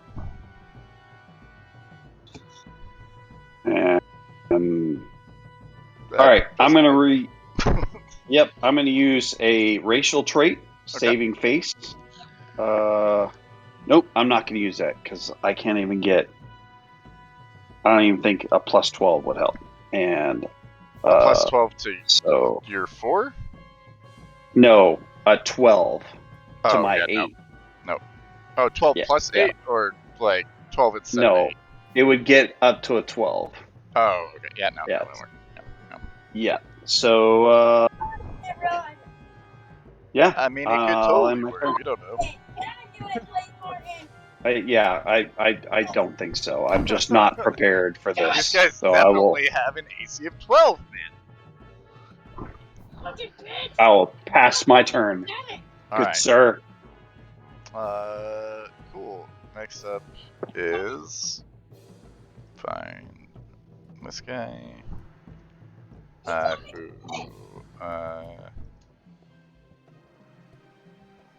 And all right, I'm going to Yep, I'm going to use a racial trait, saving face. Nope, I'm not going to use that because I can't even get. I don't even think a plus 12 would help. And A plus 12 to so your 4? no, a 12 to Oh, my yeah, 8. no. Oh, 12 Yeah, plus yeah. 8? Or like 12 instead of No, 8? it would get up to a 12. Oh, okay. Yeah, no, Yeah. that wouldn't work. No. Yeah. So yeah. I mean, it could I'll end totally my work. turn. We don't know. I don't think so. I'm just not prepared for These this. guys So I will. definitely have an AC of 12, man. I will pass my turn. Good Alright. sir. Cool. Next up is... Find this guy.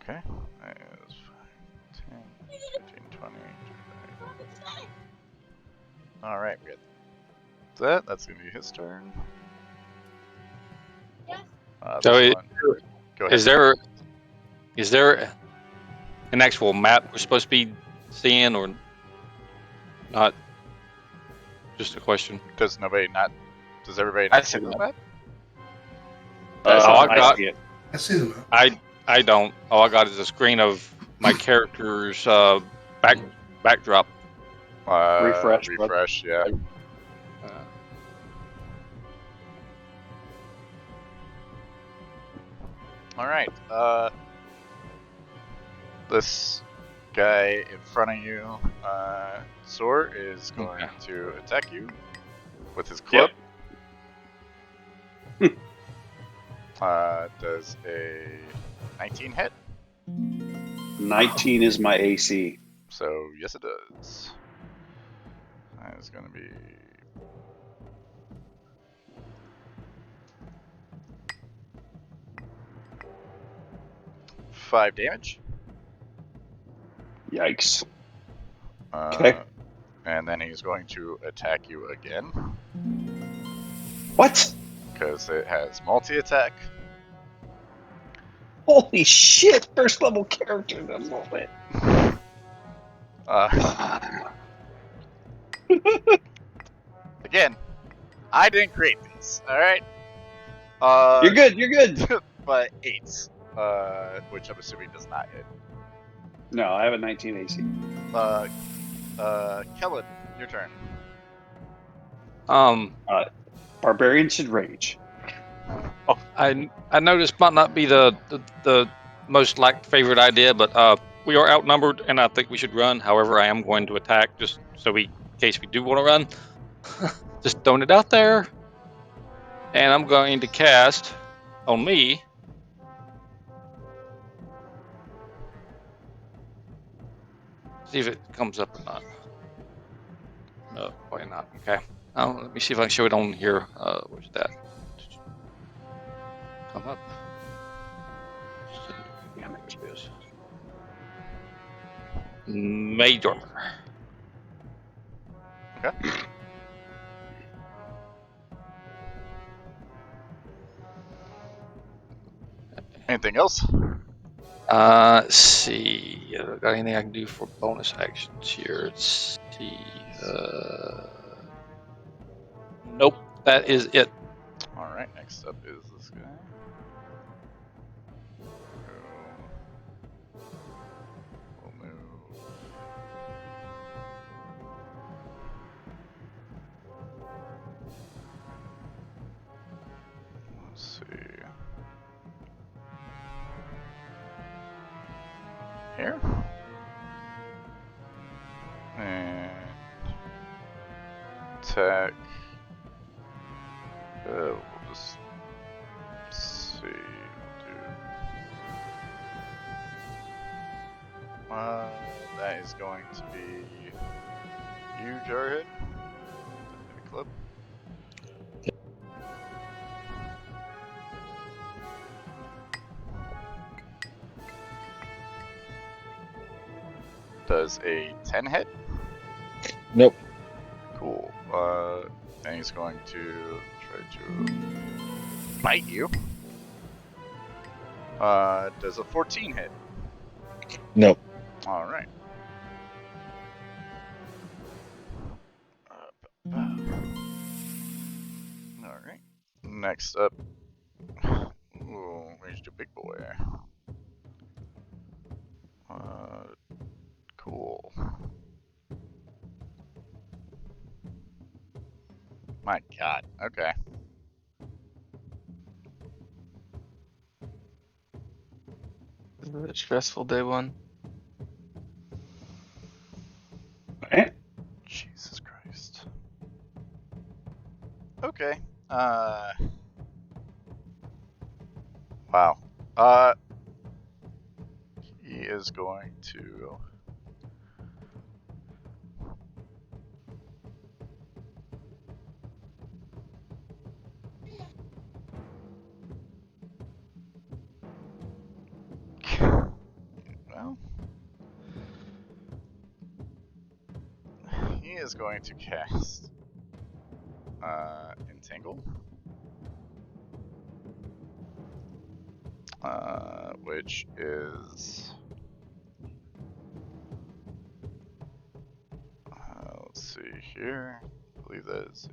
Okay. That is 10, 15, 20. Alright, we got that. That's gonna be his turn. So This one. Go ahead. is there an actual map we're supposed to be seeing or not? Just a question. Does everybody I not see see the that. map? I got- see it. I see the map. I don't. All I got is a screen of my character's backdrop. Refresh, Refresh, yeah. Alright, this guy in front of you, Zor, is going to attack you with his club. Does a 19 hit? 19 is my AC. So, yes it does. That is gonna be... five damage. Yikes. Okay. And then he's going to attack you again. What? Because it has multi-attack. Holy shit! First level character in a moment. Again, I didn't create these, alright? You're good, you're good. But 8, which I'm assuming does not hit. No, I have a 19 AC. Kellen, your turn. Barbarian should rage. I noticed might not be the most favorite idea, but we are outnumbered, and I think we should run. However, I am going to attack just so in case we do want to run. Just throwing it out there, and I'm going to cast on me. See if it comes up or not. No, probably not. Okay. Let me see if I can show it on here. Where's that? Come up. Damn it, there it is. Major. Okay. Anything else? Let's see. Got anything I can do for bonus actions here? Let's see. Nope. That is it. Alright, next up is this guy. We'll move. Let's see. Here. And attack. We'll just see. That is going to be you, Jarhead. Club. Does a 10 hit? Nope. Cool. And he's going to try to bite you. Does a 14 hit? Nope. Alright. Next up, ooh, ranged a big boy. Cool. My God. Okay. This is a stressful day one. Eh? Jesus Christ. Okay. Wow. He is going to. Well, he is going to cast Entangle, which is let's see here. I believe that is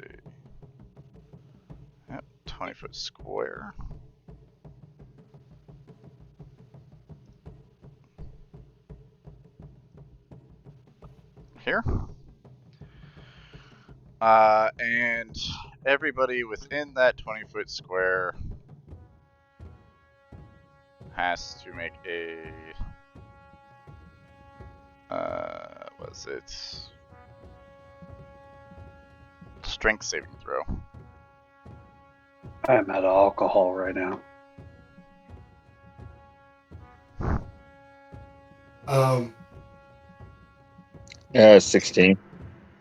a 20-foot square. Here. And everybody within that 20-foot square has to make a what's it? Strength saving throw. I'm out of alcohol right now. Um, 16.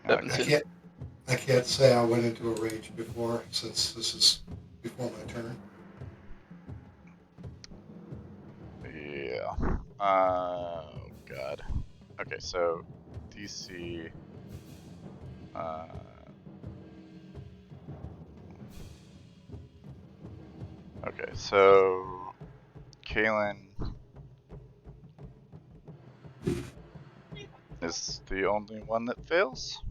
Okay. I can't say I went into a rage before, since this is before my turn. Yeah. Oh God. Okay, so DC. Okay, so Kalen is the only one that fails.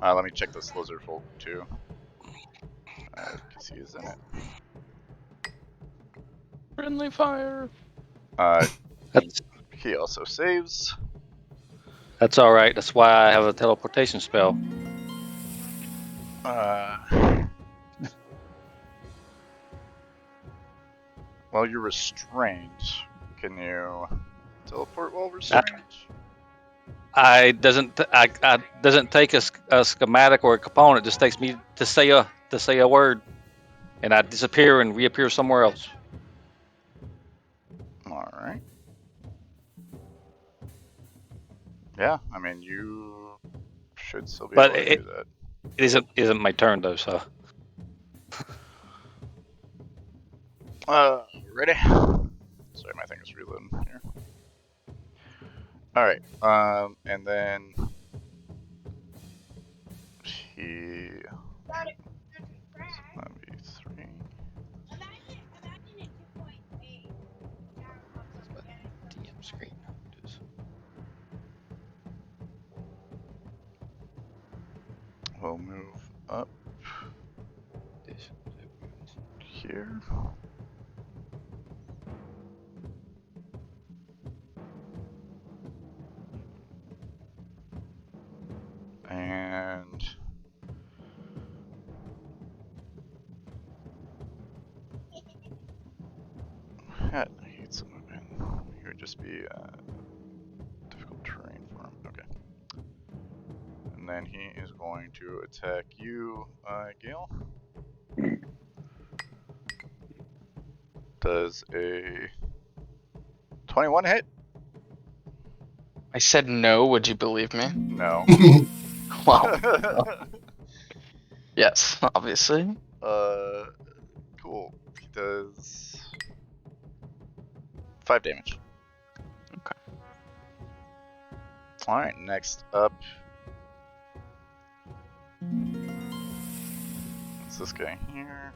Let me check this lizard folk too, because he is in it. Friendly fire. He also saves. That's all right. That's why I have a teleportation spell. Well, you're restrained. Can you teleport while restrained? I doesn't take a schematic or a component. It just takes me to say a word, and I disappear and reappear somewhere else. All right. Yeah, I mean you should still be able to do that. It isn't my turn though, so. Ready? Sorry, my thing is reloading here. All right. And then he. That'd be 3. DM screen. We'll move up here. And I hate some of it. He would just be difficult terrain for him. Okay. And then he is going to attack you, Gale. Does a 21 hit? I said no. Would you believe me? No. Well, yes, obviously. Cool. He does 5 damage. Okay. Alright, next up. It's this guy here.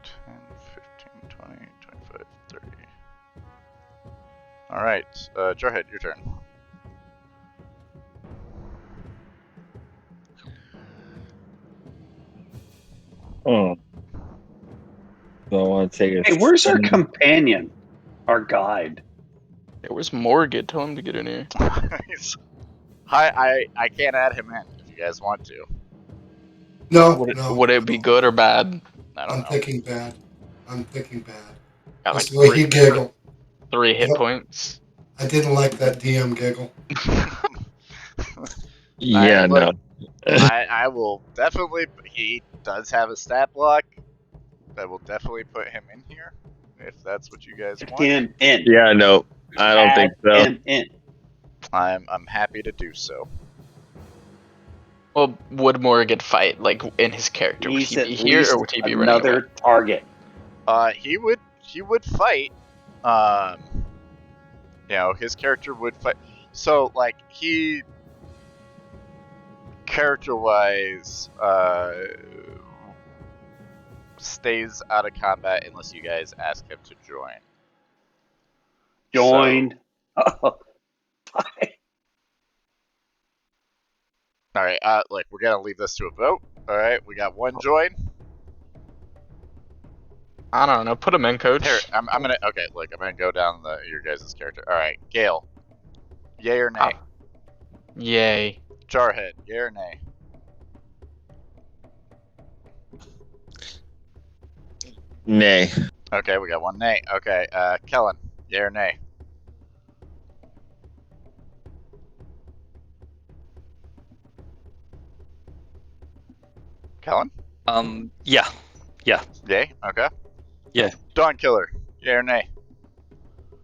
10, 15, 20, 25, 30. Alright, Jarhead, your turn. Oh. Do I want to take a Hey, where's our swing? companion? Our guide. Yeah, where's Morgan? Tell him to get in here. Hi, I can't add him in if you guys want to. No, Would it, no. would it be good or bad? I don't I'm know. thinking bad. I'm thinking bad. Got Just like the way he giggled. 3 hit Yep. points. I didn't like that DM giggle. Yeah, look, no. I will definitely. He does have a stat block. I will definitely put him in here if that's what you guys want. Him in. Yeah, no. I don't think Add so. him in. I'm happy to do so. Well, would Morgan fight like in his character? Would He's he at be here least or would he be running away? another target. He would fight. You know, his character would fight. So like he character-wise stays out of combat unless you guys ask him to join. Joined. So, all right, like we're gonna leave this to a vote. All right, we got one join. I don't know. Put him in, coach. Here, I'm gonna look. I'm gonna go down your guys' character. All right, Gale, yay or nay? Yay. Jarhead, yay or nay? Nay. Okay, we got one nay. Okay, Kellen, yay or nay? Kellen? Yeah. Yay. Okay. Yeah. Dawn Killer, yay or nay?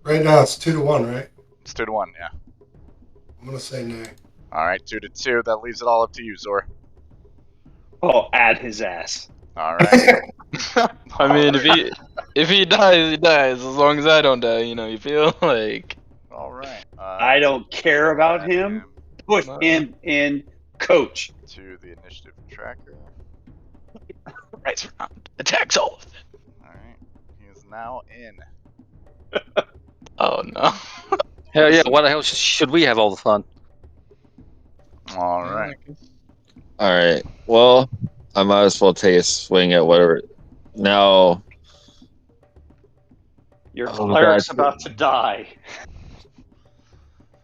Right now it's 2-1, right? It's 2-1. Yeah. I'm gonna say nay. All right, 2-2. That leaves it all up to you, Zor. Oh, add his ass. All right. I mean, if he dies, he dies. As long as I don't die, you feel like. All right. I don't care about add him. Put him in, coach. to the initiative tracker. Right round. Attacks all of it. All right. He is now in. Oh no. Hell yeah! Why the hell should we have all the fun? All right. All right. Well, I might as well take a swing at whatever. Now, Your Oh, cleric's that's- about to die.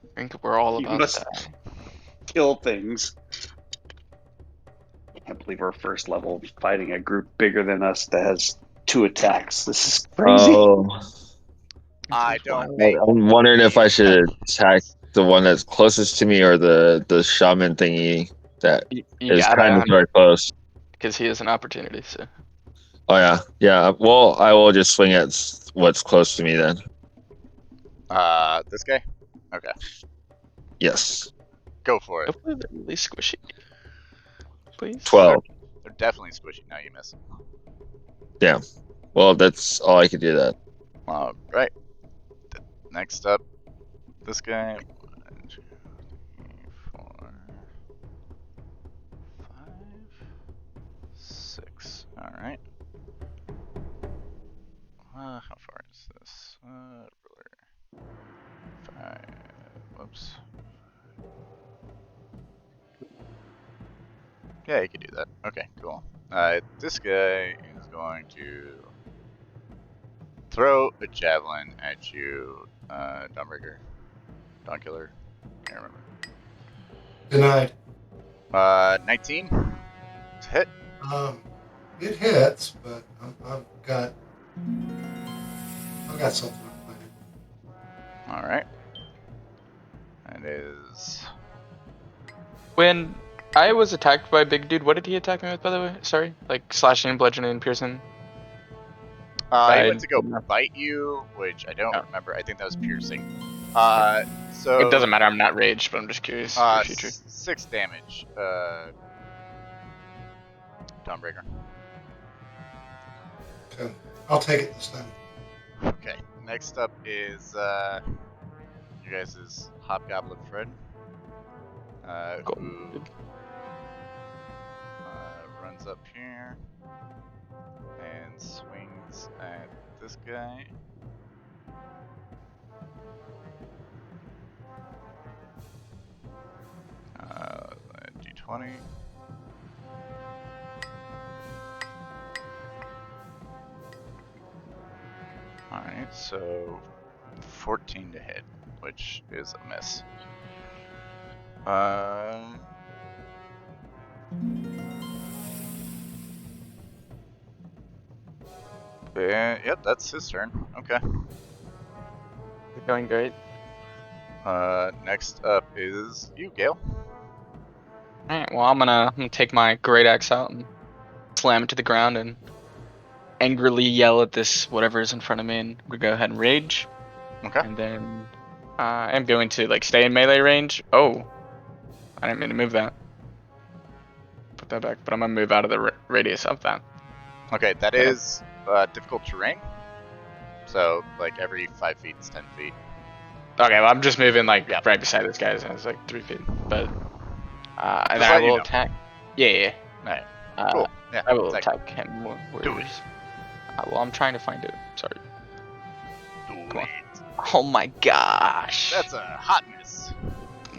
I think we're all You about must that. kill things. I can't believe we're first level fighting a group bigger than us that has 2 attacks. This is crazy. oh, I don't I'm wondering if I should attack the one that's closest to me or the shaman thingy that You is gotta, kind of very close. because he has an opportunity. So Oh yeah, yeah. Well, I will just swing at what's close to me then. This guy? Okay. Yes, Go for it. hopefully they're really squishy. Please. 12. They're definitely squishy. No, you miss. Well, that's all I could do. That. All right. Next up, this guy. 1, 2, 3, 4, 5, 6. All right. How far is this? Ruler. 5. Whoops. Yeah, you can do that. Okay, cool. This guy is going to throw a javelin at you, Dawnbreaker. Dawnkiller. Can't remember. Denied. 19. To hit. It hits, but I've got something I'm planning. Alright. That is. When I was attacked by a big dude, what did he attack me with, by the way? Sorry, like slashing, bludgeoning, piercing. He went to go bite you, which I don't remember. I think that was piercing. So It doesn't matter. I'm not raged, but I'm just curious for future. 6 damage. Dawnbreaker. Okay. I'll take it this time. Okay. Next up is you guys' hobgoblin friend. Who runs up here and swings at this guy. D20. Alright, so 14 to hit, which is a miss. Yep, that's his turn. Okay. Going great. Next up is you, Gale. Alright, well I'm gonna take my great axe out and slam it to the ground and angrily yell at this whatever is in front of me, and we go ahead and rage. Okay. And then I'm going to like stay in melee range. Oh, I didn't mean to move that. Put that back, but I'm gonna move out of the radius of that. Okay, that Okay. is difficult terrain. So, like, every 5 feet is 10 feet. Okay, well I'm just moving like Yeah. right beside this guy, so it's like 3 feet. But and Just then I let you will know. attack. Yeah. Alright, Uh, cool. Yeah, I will attack. attack him. Do it. Well, I'm trying to find it. Sorry. Do Come on. it. Oh my gosh. That's a hot miss.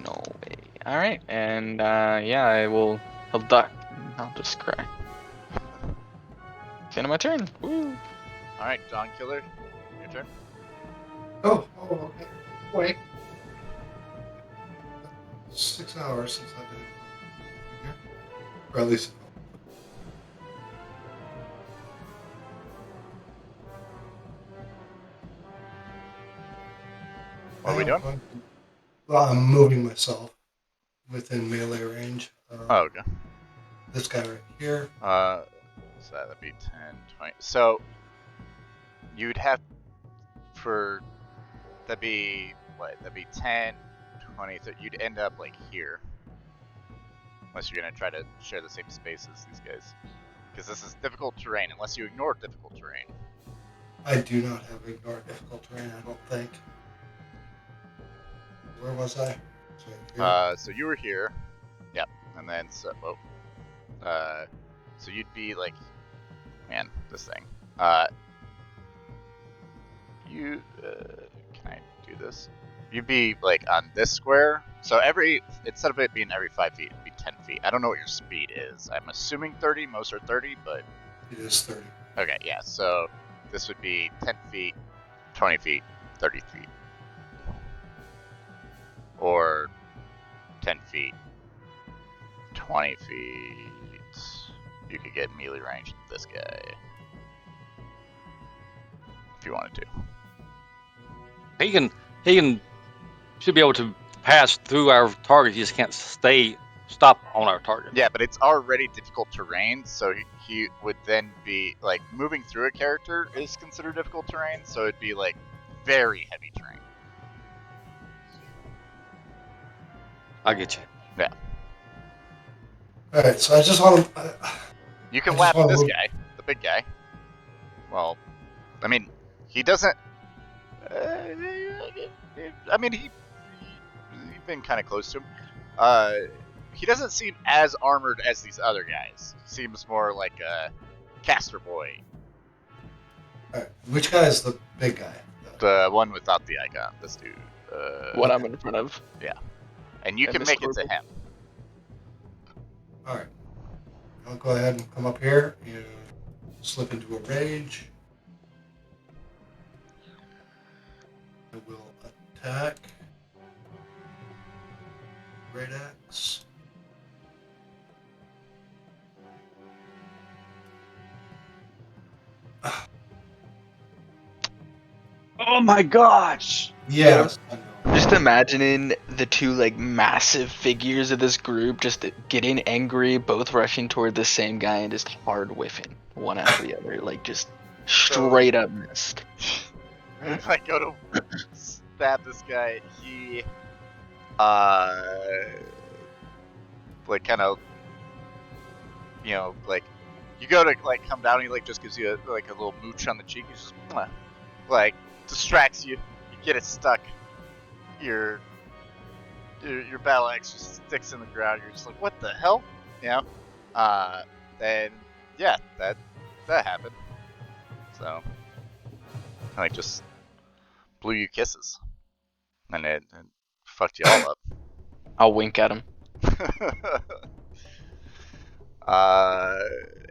No way. All right, and yeah, I will. He'll duck. I'll just cry. It's the end of my turn. Woo. Alright, John Killer, your turn. Oh, okay. Wait. 6 hours since I've been here. Or at least. What are we doing? Well, I'm moving myself within melee range. Oh, okay. This guy right here. So that'd be 10, 20. So, you'd have, that'd be, what? That'd be 10, 20, so you'd end up, like, here. Unless you're gonna try to share the same space as these guys. Because this is difficult terrain, unless you ignore difficult terrain. I do not have ignore difficult terrain, I don't think. Where was I? So you were here. Yep. And then, so you'd be like, man, this thing. Can I do this? You'd be like on this square. So instead of it being every 5 feet, it'd be 10 feet. I don't know what your speed is. I'm assuming 30. Most are 30, but It is 30. okay, yeah. So this would be 10 feet, 20 feet, 30 feet. Or 10 feet, 20 feet. You could get melee range with this guy. If you wanted to. He should be able to pass through our target. He just can't stop on our target. Yeah, but it's already difficult terrain, so he would then be, like, moving through a character is considered difficult terrain, so it'd be, like, very heavy terrain. I get you. Yeah. Alright, so I just want to. You can I just lap wanna this move- guy, the big guy. Well, I mean, he doesn't. I mean, you've been kind of close to him. He doesn't seem as armored as these other guys. He seems more like a caster boy. Alright, which guy is the big guy? The one without the icon, this dude. What I'm in front of. And you And can the make it to scorpion. him. Alright. I'll go ahead and come up here and slip into a rage. I will attack. Great axe. Oh my gosh! Yes. I know. Just imagining the two like massive figures of this group just getting angry, both rushing toward the same guy and just hard whiffing one after the other, like just straight up missed. If I go to stab this guy, he like kind of, you know, like you go to like come down, he like just gives you a little mooch on the cheek. He's just like distracts you. You get it stuck. Your battle axe just sticks in the ground. You're just like, what the hell? You know? Then yeah, that happened. So I just blew you kisses, and it fucked you all up. I'll wink at him.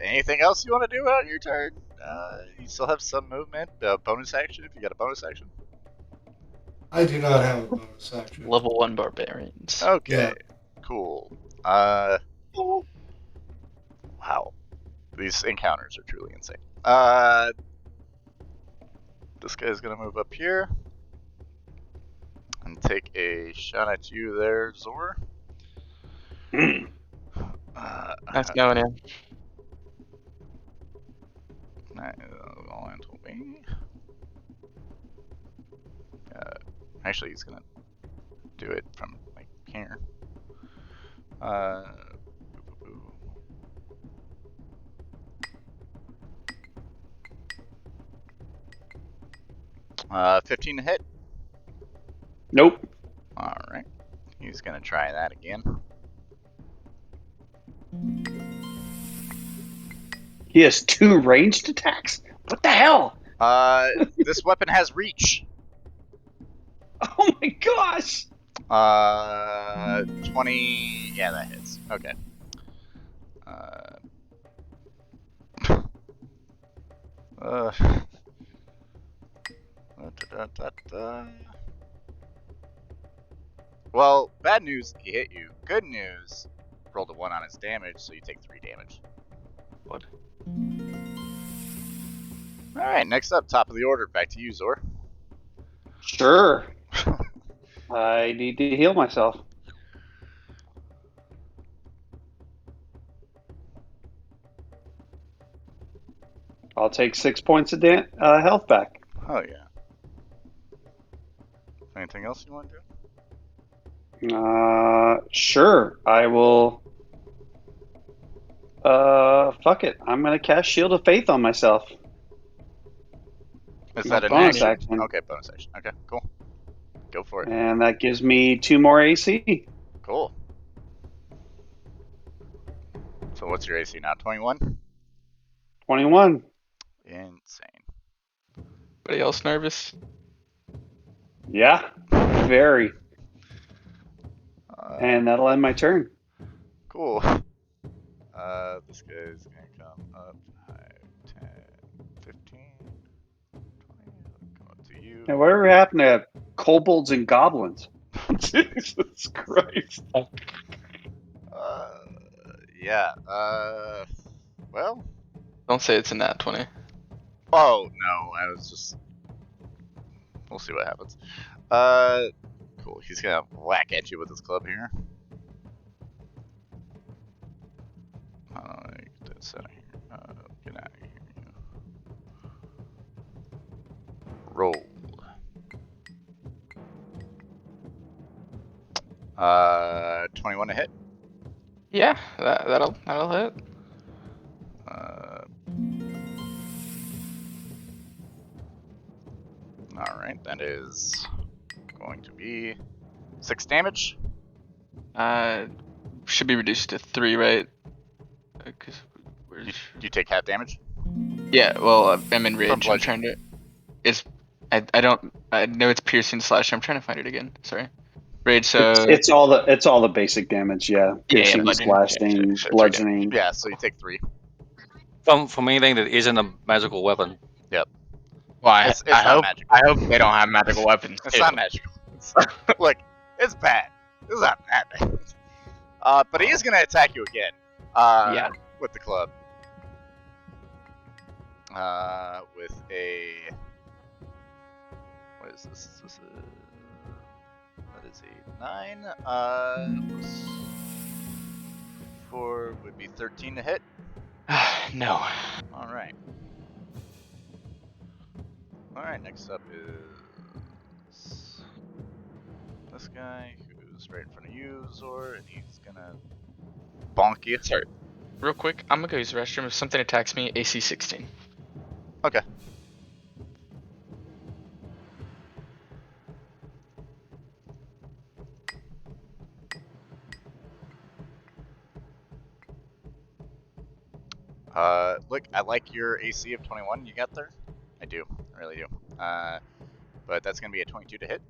Anything else you want to do on your turn? You still have some movement. Bonus action if you got a bonus action. I do not have a bonus action. Level 1 barbarians. Okay, Yeah. cool. Wow. These encounters are truly insane. This guy's gonna move up here and take a shot at you there, Zor. Nice going in. Actually, he's gonna do it from like here. 15 to hit. Nope. All right. He's gonna try that again. He has 2 ranged attacks? What the hell? This weapon has reach. Oh my gosh! 20. Yeah, that hits. Okay. Well, bad news, he hit you. Good news, rolled a 1 on his damage, so you take 3 damage. What? Alright, next up, top of the order. Back to you, Zor. Sure. I need to heal myself. I'll take 6 points of health back. Oh, yeah. Anything else you want to do? Sure. I will. Fuck it. I'm gonna cast Shield of Faith on myself. Is My that an bonus action? action. Okay, bonus action. Okay, cool. Go for it. And that gives me 2 more AC. Cool. So what's your AC now? 21? 21. Insane. Anybody else nervous? Yeah. Very. And that'll end my turn. Cool. This guy's gonna come up 5, 10, 15, 20. Come up to you. And whatever happened to kobolds and goblins? Jesus Christ. Yeah. Well. Don't say it's a nat 20. Oh no, I was just. We'll see what happens. Cool. He's gonna whack at you with his club here. Get this out of here. Get out of here. Roll. 21 to hit. Yeah, that'll hit. Alright, that is going to be 6 damage. Should be reduced to 3, right? Cause You take half damage? yeah, well, I'm in rage. I'm bludgeoning. trying to. It's. I know it's piercing slash. I'm trying to find it again. Sorry. Rage. So It's all the basic damage. Yeah. Piercing, bludgeoning. blasting, Yeah, so 3 bludgeoning. Yeah, so you take 3. From anything that isn't a magical weapon. Yep. Well, It's not magical. I hope they don't have magical weapons. It's too. not magical. It's, like, it's bad. It's not that bad. But he is going to attack you again. Yeah. With the club. With a... What is this? That is a 9. 4 would be 13 to hit. No. Alright. Alright, next up is this guy who's right in front of you, Zor, and he's gonna bonk you. Sorry. Real quick, I'm gonna go use the restroom. If something attacks me, AC 16. Okay. Look, I like your AC of 21 you got there. I do. I really do. But that's gonna be a 22 to hit.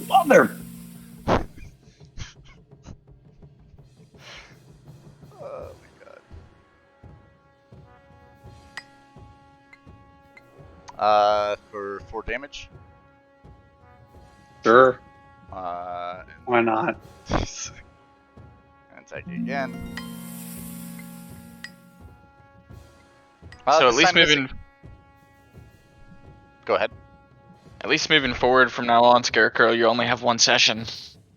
Mother. Oh my god. For 4 damage. Sure. And Why not? attack you again. So at This least time missing. moving, Go ahead. at least moving forward from now on, Scarecrow, you only have 1 session.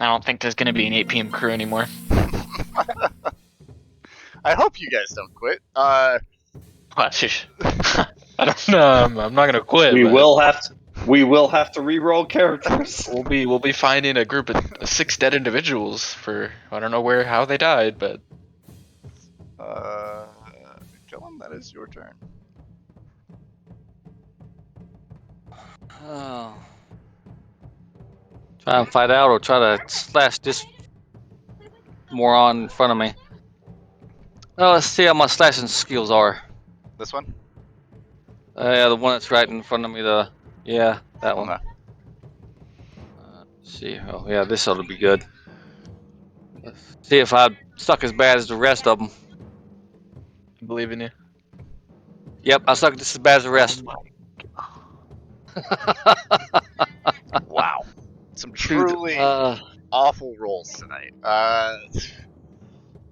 I don't think there's gonna be an 8 p.m. crew anymore. I hope you guys don't quit. I don't know. I'm not gonna quit. We but will have to re-roll characters. We'll be finding a group of 6 dead individuals for I don't know how they died, but Kellen, that is your turn. Oh. Try and fight out or try to slash this moron in front of me. Well, let's see how my slashing skills are. This one? Yeah, the one that's right in front of me. That one. Okay. Let's see. Oh, yeah, this ought to be good. Let's see if I suck as bad as the rest of them. I believe in you. Yep, I suck just as bad as the rest. Wow. Some truly awful rolls tonight.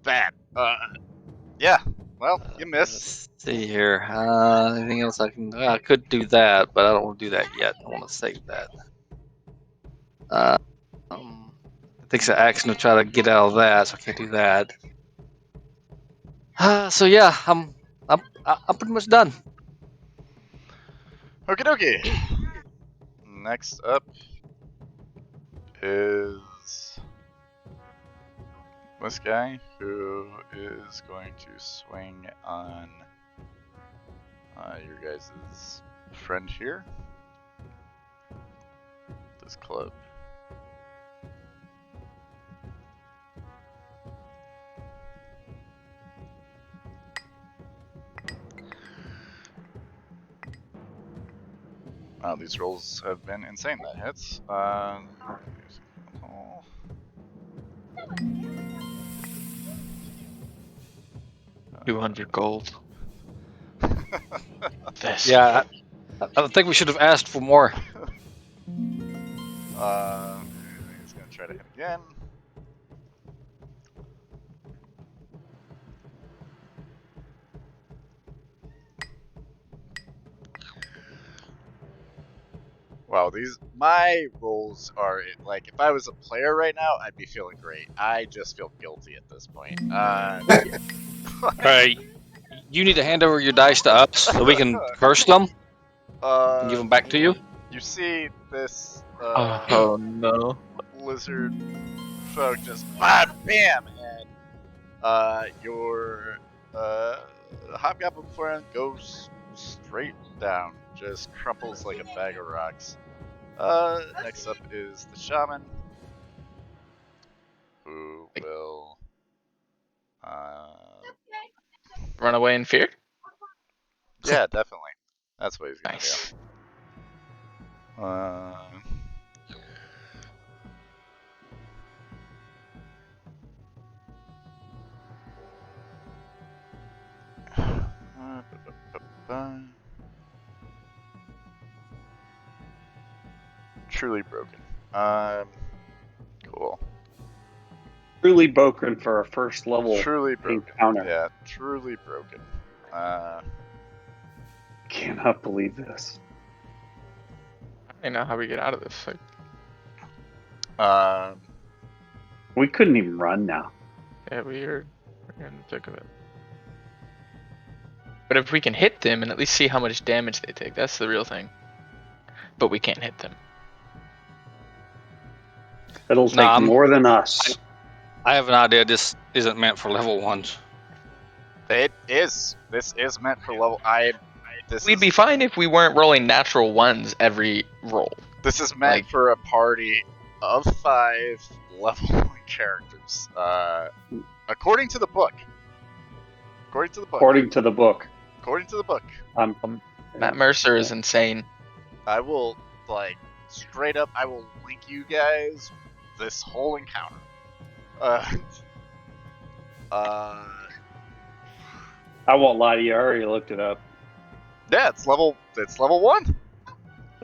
Bad. Yeah. Well, you missed. Let's see here. Anything else I can? I could do that, but I don't want to do that yet. I want to save that. It takes an action to try to get out of that, so I can't do that. So yeah, I'm pretty much done. Okie dokie. Next up is this guy who is going to swing on your guys' friend here. This club. Wow, these rolls have been insane. That hits. 200 gold. This. Yeah, I think we should have asked for more. He's gonna try to hit again. Wow, my rolls are like, if I was a player right now, I'd be feeling great. I just feel guilty at this point. Hey, you need to hand over your dice to us so we can curse them and give them back to you. You see this Oh no. lizard folk just bam, and your hobgoblin friend goes straight down, just crumples like a bag of rocks. Next up is the shaman, who will Run away in fear? yeah, definitely. That's what he's gonna Nice. do. Truly broken. Cool. Truly broken for a first level Truly broken. encounter. Yeah, truly broken. Cannot believe this. I don't know how we get out of this. We couldn't even run now. Yeah, we're in the thick of it. But if we can hit them and at least see how much damage they take, that's the real thing. But we can't hit them. It'll take more than us. I have an idea. This isn't meant for level 1s. It is. This is meant for level. We'd be fine if we weren't rolling natural ones every roll. This is meant for a party of 5 level 1 characters. According to the book. According to the book. According to the book. According to the book. Matt Mercer is insane. I will, straight up, I will link you guys this whole encounter. I won't lie to you. I already looked it up. Yeah, it's level 1.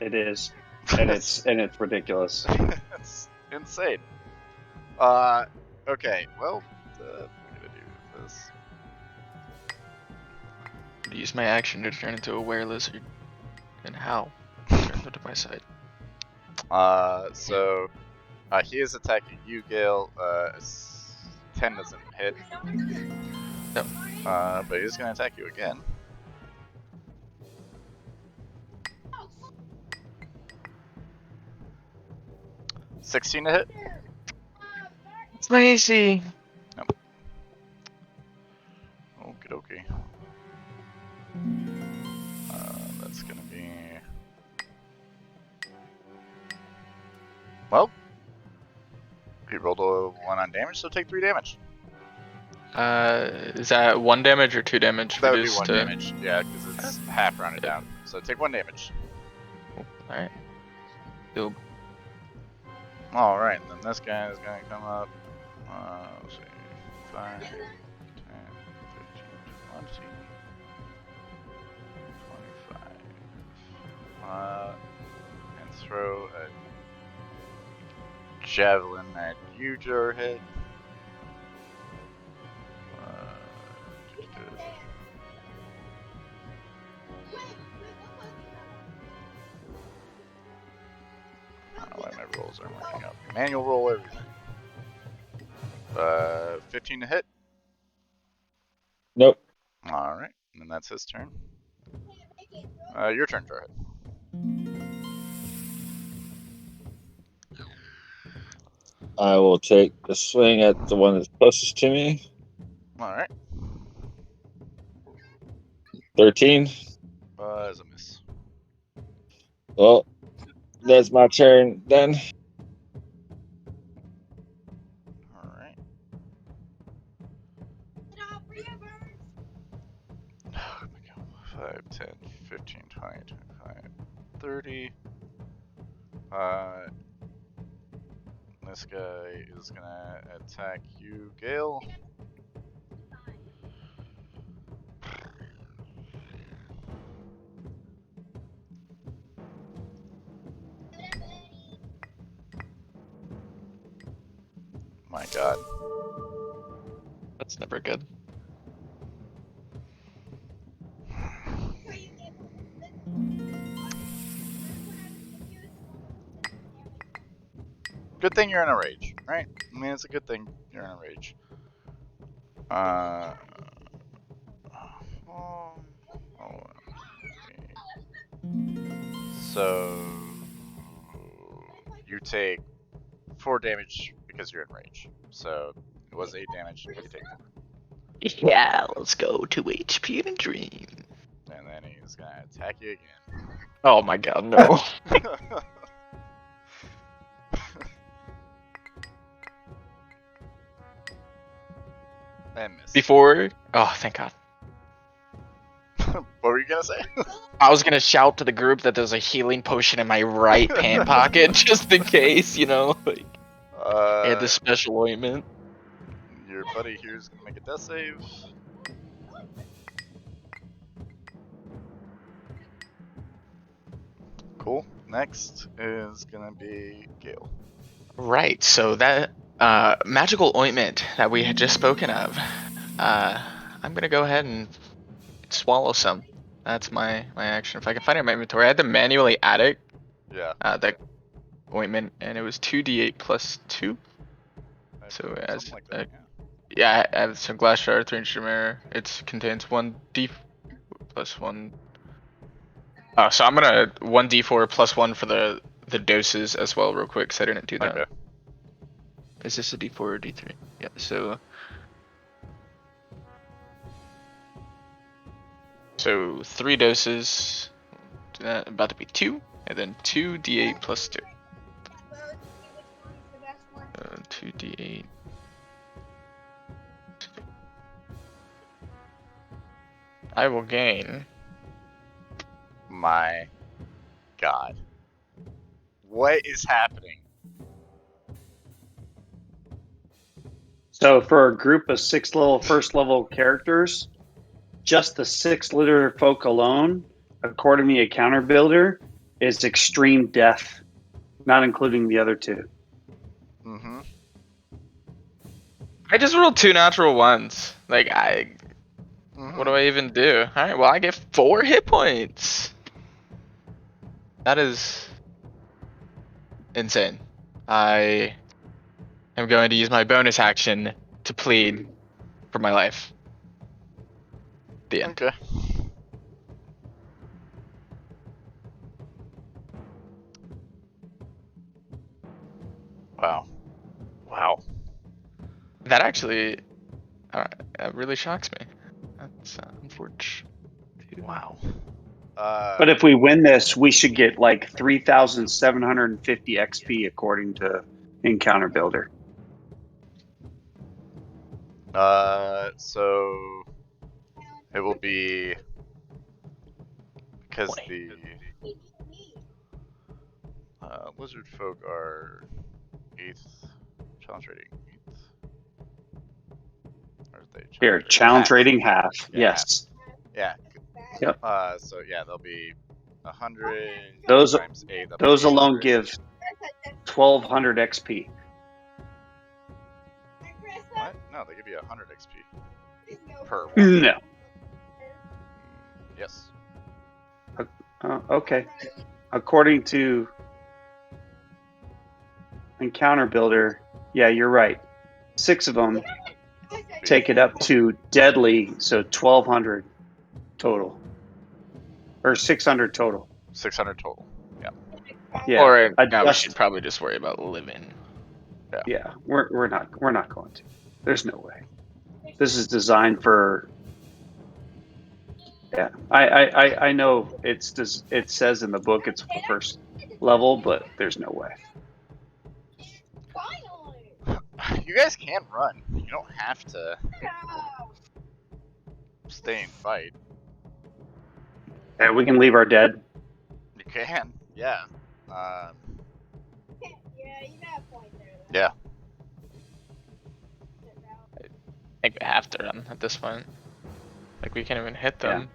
It is, and it's ridiculous. It's insane. Okay. Well, what am I gonna do with this? Use my action to turn into a were-lizard. And how? Turn them to my side. So he is attacking you, Gale. 10 doesn't hit. No. But he's gonna attack you again. $16 to hit. It's my AC. Okie dokie. That's gonna be. Well, he rolled a 1 on damage, so take 3 damage. Is that 1 damage or 2 damage? That would be 1 damage, yeah, because it's half rounded down. So take 1 damage. Alright. Cool. Alright, then this guy is going to come up. Let's see. 5, 10, 15, 20, 25. And throw a javelin at you, Jarhead. I don't know why my rolls aren't working out. Manual roll everything. 15 to hit. Nope. Alright, and that's his turn. Your turn, Jarhead. I will take a swing at the one that's closest to me. Alright. 13. Is a miss. Well, that's my turn then. Alright. 5, 10, 15, 20, 25, 30. This guy is gonna attack you, Gale. My god. That's never good. Good thing you're in a rage, right? I mean, it's a good thing you're in a rage. So you take 4 damage because you're in rage. So it was 8 damage. You take 4. Yeah, let's go 2 HP in a dream. And then he's gonna attack you again. Oh my god, no. And miss. Before, oh thank god. What were you gonna say? I was gonna shout to the group that there's a healing potion in my right pant pocket, just in case, you know, like, I had the special ointment. Your buddy here's gonna make a death save. Cool. Next is gonna be Gale. Right, so that magical ointment that we had just spoken of, I'm gonna go ahead and swallow some. That's my action. If I can find it in my inventory, I had to manually add it. Yeah. That ointment, and it was 2d8 plus 2. So as like that, yeah, I have some glass shard, 3 inch mirror. It contains 1d plus 1. Oh, so I'm gonna 1d4 plus 1 for the doses as well, real quick, because I didn't do that. Okay. Is this a d4 or d3? Yeah, so 3 doses. About to be 2, and then 2d8 plus 2. 2d8. I will gain. My god. What is happening? So for a group of 6 first level characters, just the 6 litter folk alone, according to a counter builder, is extreme death, not including the other two. Mm-hmm. I just rolled 2 natural ones. Like, what do I even do? Alright, well, I get 4 hit points. That is insane. I am going to use my bonus action to plead for my life. The end. Okay. Wow. Wow. That actually that really shocks me. That's unfortunate. Wow. But if we win this, we should get like 3,750 XP according to Encounter Builder. So it will be because the lizard folk are 8th challenge rating 8th. Or are they Here, rating? challenge Half. rating half. Yeah, Yes. Yeah. Yep. So yeah, there'll be 100 Those times 8. That'll those be alone 800. give 1,200 XP. What? No, they give you 100 XP per one. No. Yes. Okay. According to Encounter Builder, yeah, you're right. 6 of them take it up to deadly, so 1,200 total, or 600 total. 600 total. Yeah. Yeah. Or now we Adjust. should probably just worry about living. Yeah, we're not going to. There's no way. This is designed for. Yeah, I know it says in the book it's first level, but there's no way. You guys can run. You don't have to stay and fight. Yeah, we can leave our dead. You can. Yeah. Yeah. I think we have to run at this point. Like, we can't even hit them.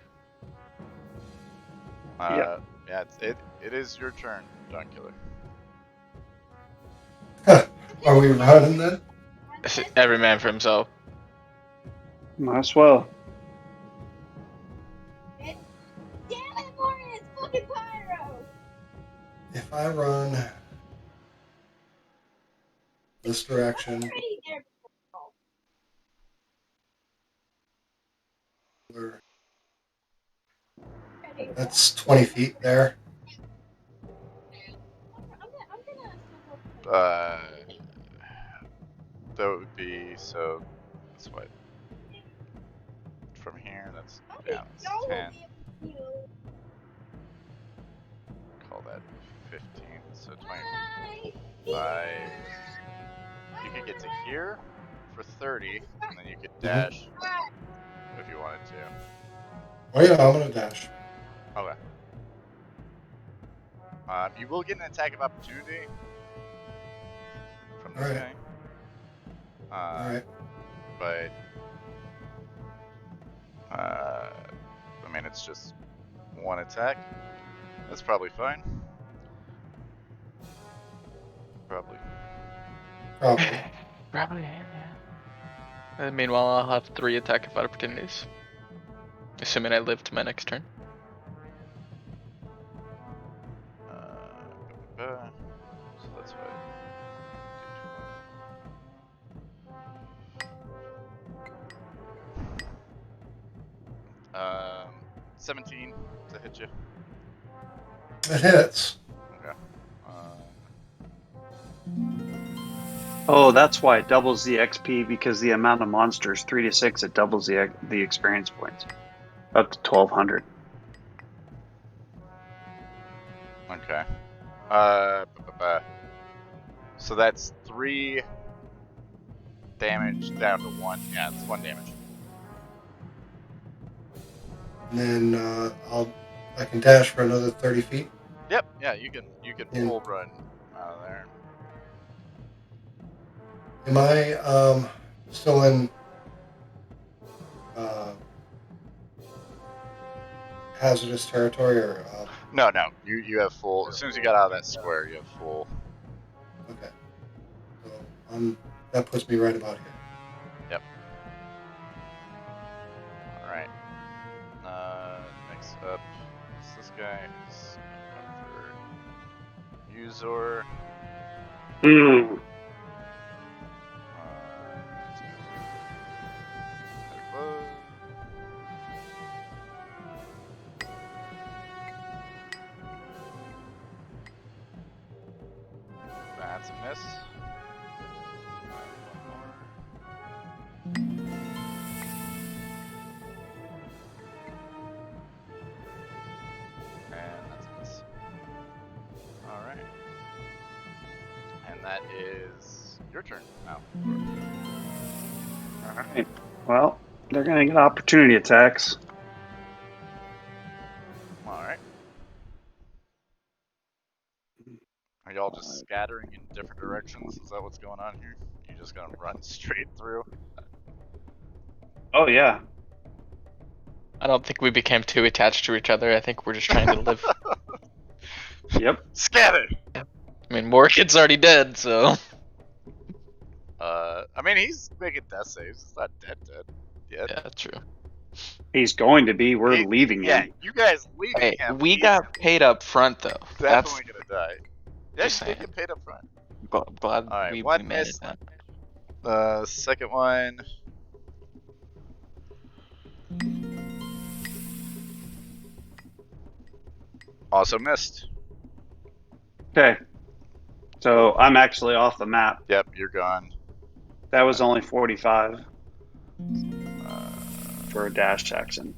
Yeah. Yeah. It is your turn, Dawn Killer. Are we running then? Every man for himself. Might as well. If I run this direction, that's 20 feet there. That would be so. That's what. From here, that's 10. Call that 15. So 25. You could get to here for 30, and then you could dash if you wanted to. Oh yeah, I'm gonna dash. Okay. You will get an attack of opportunity from this guy. Alright. But I mean, it's just one attack. That's probably fine. Probably. Probably, yeah. And meanwhile, I'll have 3 attack of opportunities. Assuming I live to my next turn. So that's what. 17 to hit you. It hits. Okay. Oh, that's why it doubles the XP, because the amount of monsters 3 to 6, it doubles the experience points up to 1,200. Okay. So that's 3 damage down to 1. Yeah, it's 1 damage. And then I can dash for another 30 feet. Yep. Yeah, you can full run out of there. Am I still in hazardous territory, or No, you have full. As soon as you got out of that square, you have full. Okay. So that puts me right about here. Yep. All right. Next up is this guy who's gonna come for Uzor. Mm. He's gonna do heavy blow. That's a miss. One more. And that's a miss. Alright. And that is your turn now. All right. Well, they're going to get opportunity attacks. Alright. Are y'all just scattering in different directions? Is that what's going on here? You just gonna run straight through? Oh, yeah. I don't think we became too attached to each other. I think we're just trying to live. Yep. Scatter! I mean, Morgan's already dead, so. I mean, he's making death saves. He's not dead yet. Yeah, true. He's going to be. We're leaving Yeah, him. you guys leaving Hey, him. we He's got paid up front, though. That's definitely gonna die. Yeah, just you did saying. get paid up front. Glad Alright, we one made it miss. that. Second one. Also missed. Okay. So I'm actually off the map. Yep, you're gone. That was only 45 Uh, for a dash action.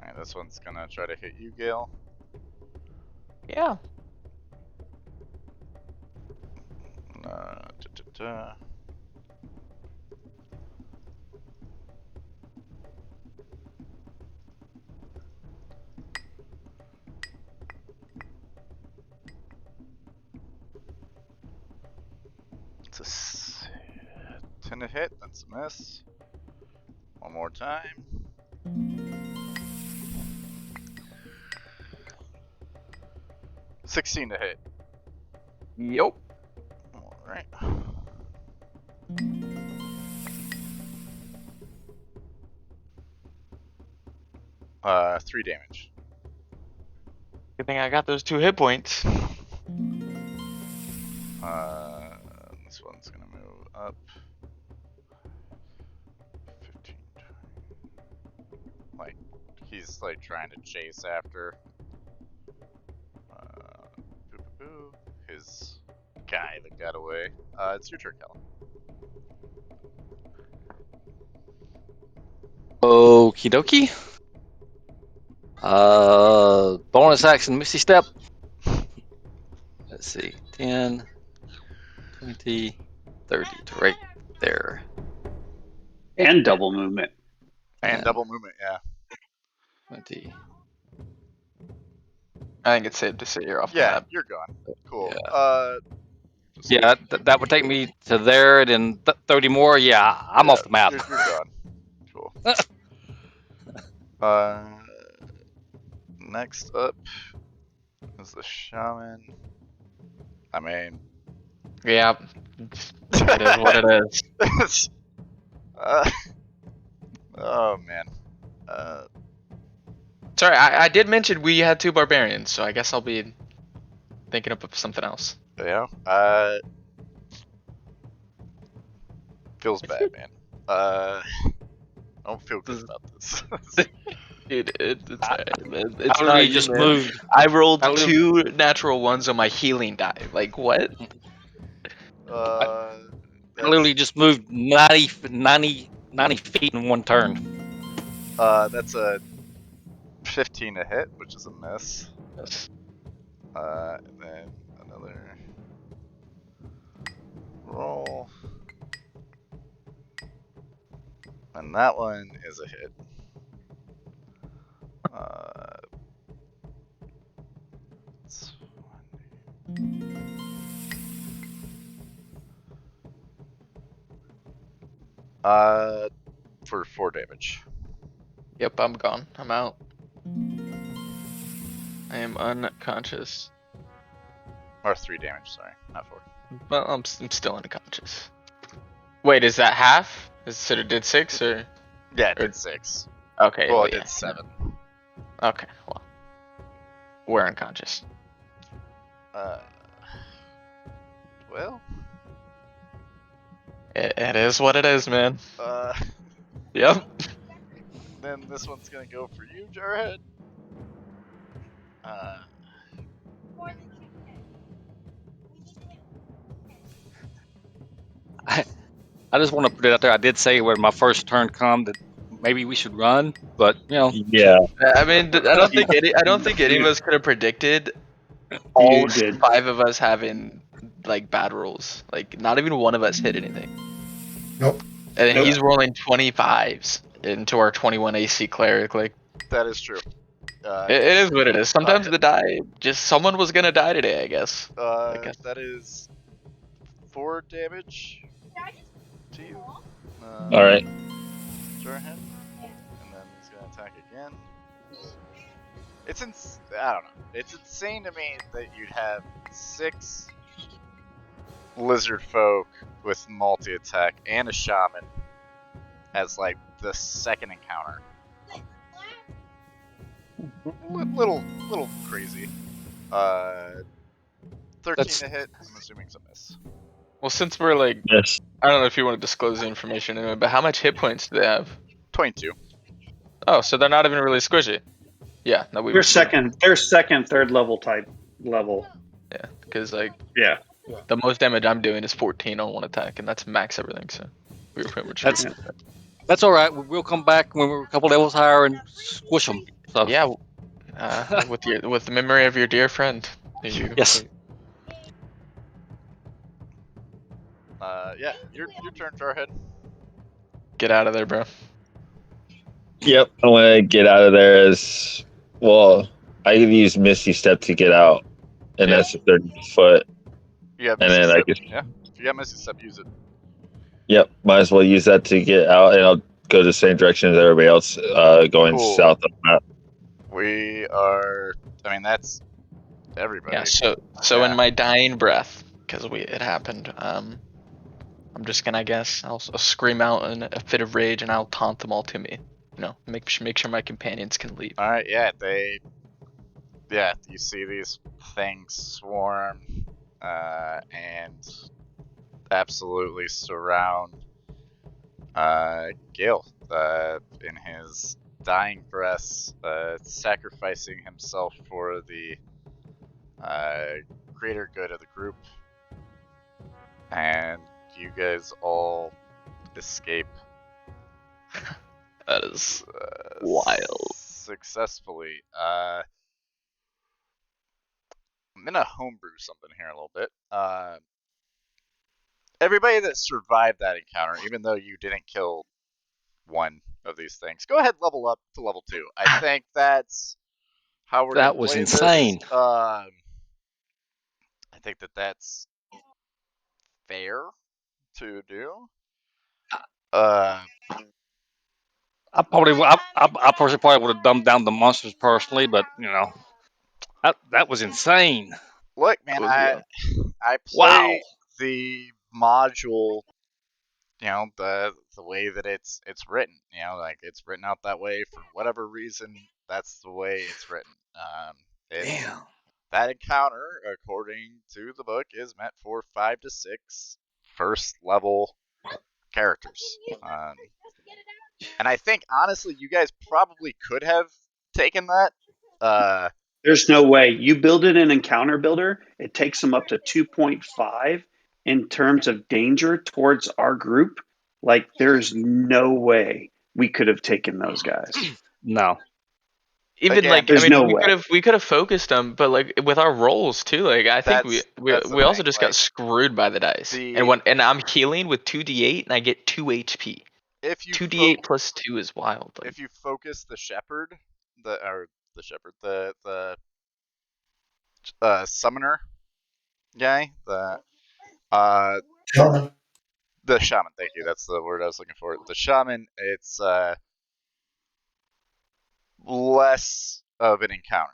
Alright, this one's gonna try to hit you, Gale. Yeah. It's a 10 to hit, that's a miss. One more time. $16 to hit. Yup. Alright. Three damage. Good thing I got those 2 hit points. This one's gonna move up. 15. Like, he's like trying to chase after his guy that got away. It's your turn, Callum. Okie dokie. Bonus action, Misty Step. Let's see, 10, 20, 30, right there. And double movement. And double movement, yeah. 20. I think it's safe to say you're off the Yeah, map. you're gone. Cool. Yeah, that would take me to there, and then 30 more. Yeah, I'm off the map. You're gone. Cool. Next up is the shaman. I mean, Yeah. It is what it is. Oh man. Sorry, I did mention we had 2 barbarians, so I guess I'll be thinking of something else. Yeah. Feels bad, man. I don't feel good about this. Dude, it's I not literally you, just man. moved. I rolled I 2 natural ones on my healing die. Like, what? I literally just moved 90 feet in one turn. That's a 15 to hit, which is a miss. Yes. And then another roll. And that one is a hit. It's for 4 damage. Yep, I'm gone. I'm out. I am unconscious. Or 3 damage, sorry, not 4. Well, I'm still unconscious. Wait, is that half? So it did 6 or? Yeah, it did 6. Okay, Well, well, it yeah. did 7. Okay, well, we're unconscious. Well. It is what it is, man. Uh. Yep. Then this one's gonna go for you, Jarhead. I just want to put it out there. I did say when my first turn come that maybe we should run, but Yeah. I mean, I don't think any of us could have predicted all You did. 5 of us having like bad rolls. Like, not even one of us hit anything. Nope. And Nope. he's rolling 25s into our 21 AC cleric. Like, That is true. it is what it is. Sometimes the die, just someone was gonna die today, I guess. That is 4 damage to you. All right. Jarhead. And then he's gonna attack again. I don't know. It's insane to me that you'd have 6 lizard folk with multi-attack and a shaman as like the second encounter. Little crazy. 13 to hit. I'm assuming it's a miss. Well, since we're like, Yes. I don't know if you want to disclose the information anyway, but how much hit points do they have? 22. Oh, so they're not even really squishy. Yeah, no, They're second, third level type level. Yeah, because like Yeah. the most damage I'm doing is 14 on one attack, and that's max everything. So we were pretty much. That's all right. We'll come back when we're a couple levels higher and squish them. So Yeah, with the memory of your dear friend. Yes. Yeah, your turn, Jarhead. Get out of there, bro. Yep. I want to get out of there as well. I could use Misty Step to get out, and that's 30 foot. You have And Misty then Step. I could. Yeah, if you got Misty Step, use it. Yep. Might as well use that to get out, and I'll go the same direction as everybody else, going Cool. south of the map. We are. I mean, that's everybody. Yeah. So in my dying breath, because it happened. I'm just gonna, I guess, I'll scream out in a fit of rage, and I'll taunt them all to me. You know, make sure my companions can leave. All right. Yeah, you see these things swarm, and absolutely surround Gil in his dying breaths, sacrificing himself for the greater good of the group. And you guys all escape. That is wild. Successfully. I'm gonna homebrew something here a little bit. Everybody that survived that encounter, even though you didn't kill one of these things, go ahead, level up to level 2. I think that's how we're gonna play this. That was insane. I think that's fair to do. I personally probably would have dumbed down the monsters personally, but that was insane. Look, man, I play the module, the way that it's written. Like it's written out that way for whatever reason. That's the way it's written. Damn. That encounter, according to the book, is meant for 5 to 6 first level characters. And I think honestly, you guys probably could have taken that. There's no way. You build it in Encounter Builder, it takes them up to 2.5 in terms of danger towards our group. Like, there's no way we could have taken those guys. No. Even Again, like, there's I mean, no we way. could have focused them, but like with our rolls too. Like, I think That's we also thing. just got screwed by the dice. And I'm healing with 2d8 and I get 2 HP. If you 2d8 plus 2 is wild. Like, if you focus the shepherd, the summoner guy, Shaman. the shaman. Thank you. That's the word I was looking for. The shaman. It's less of an encounter,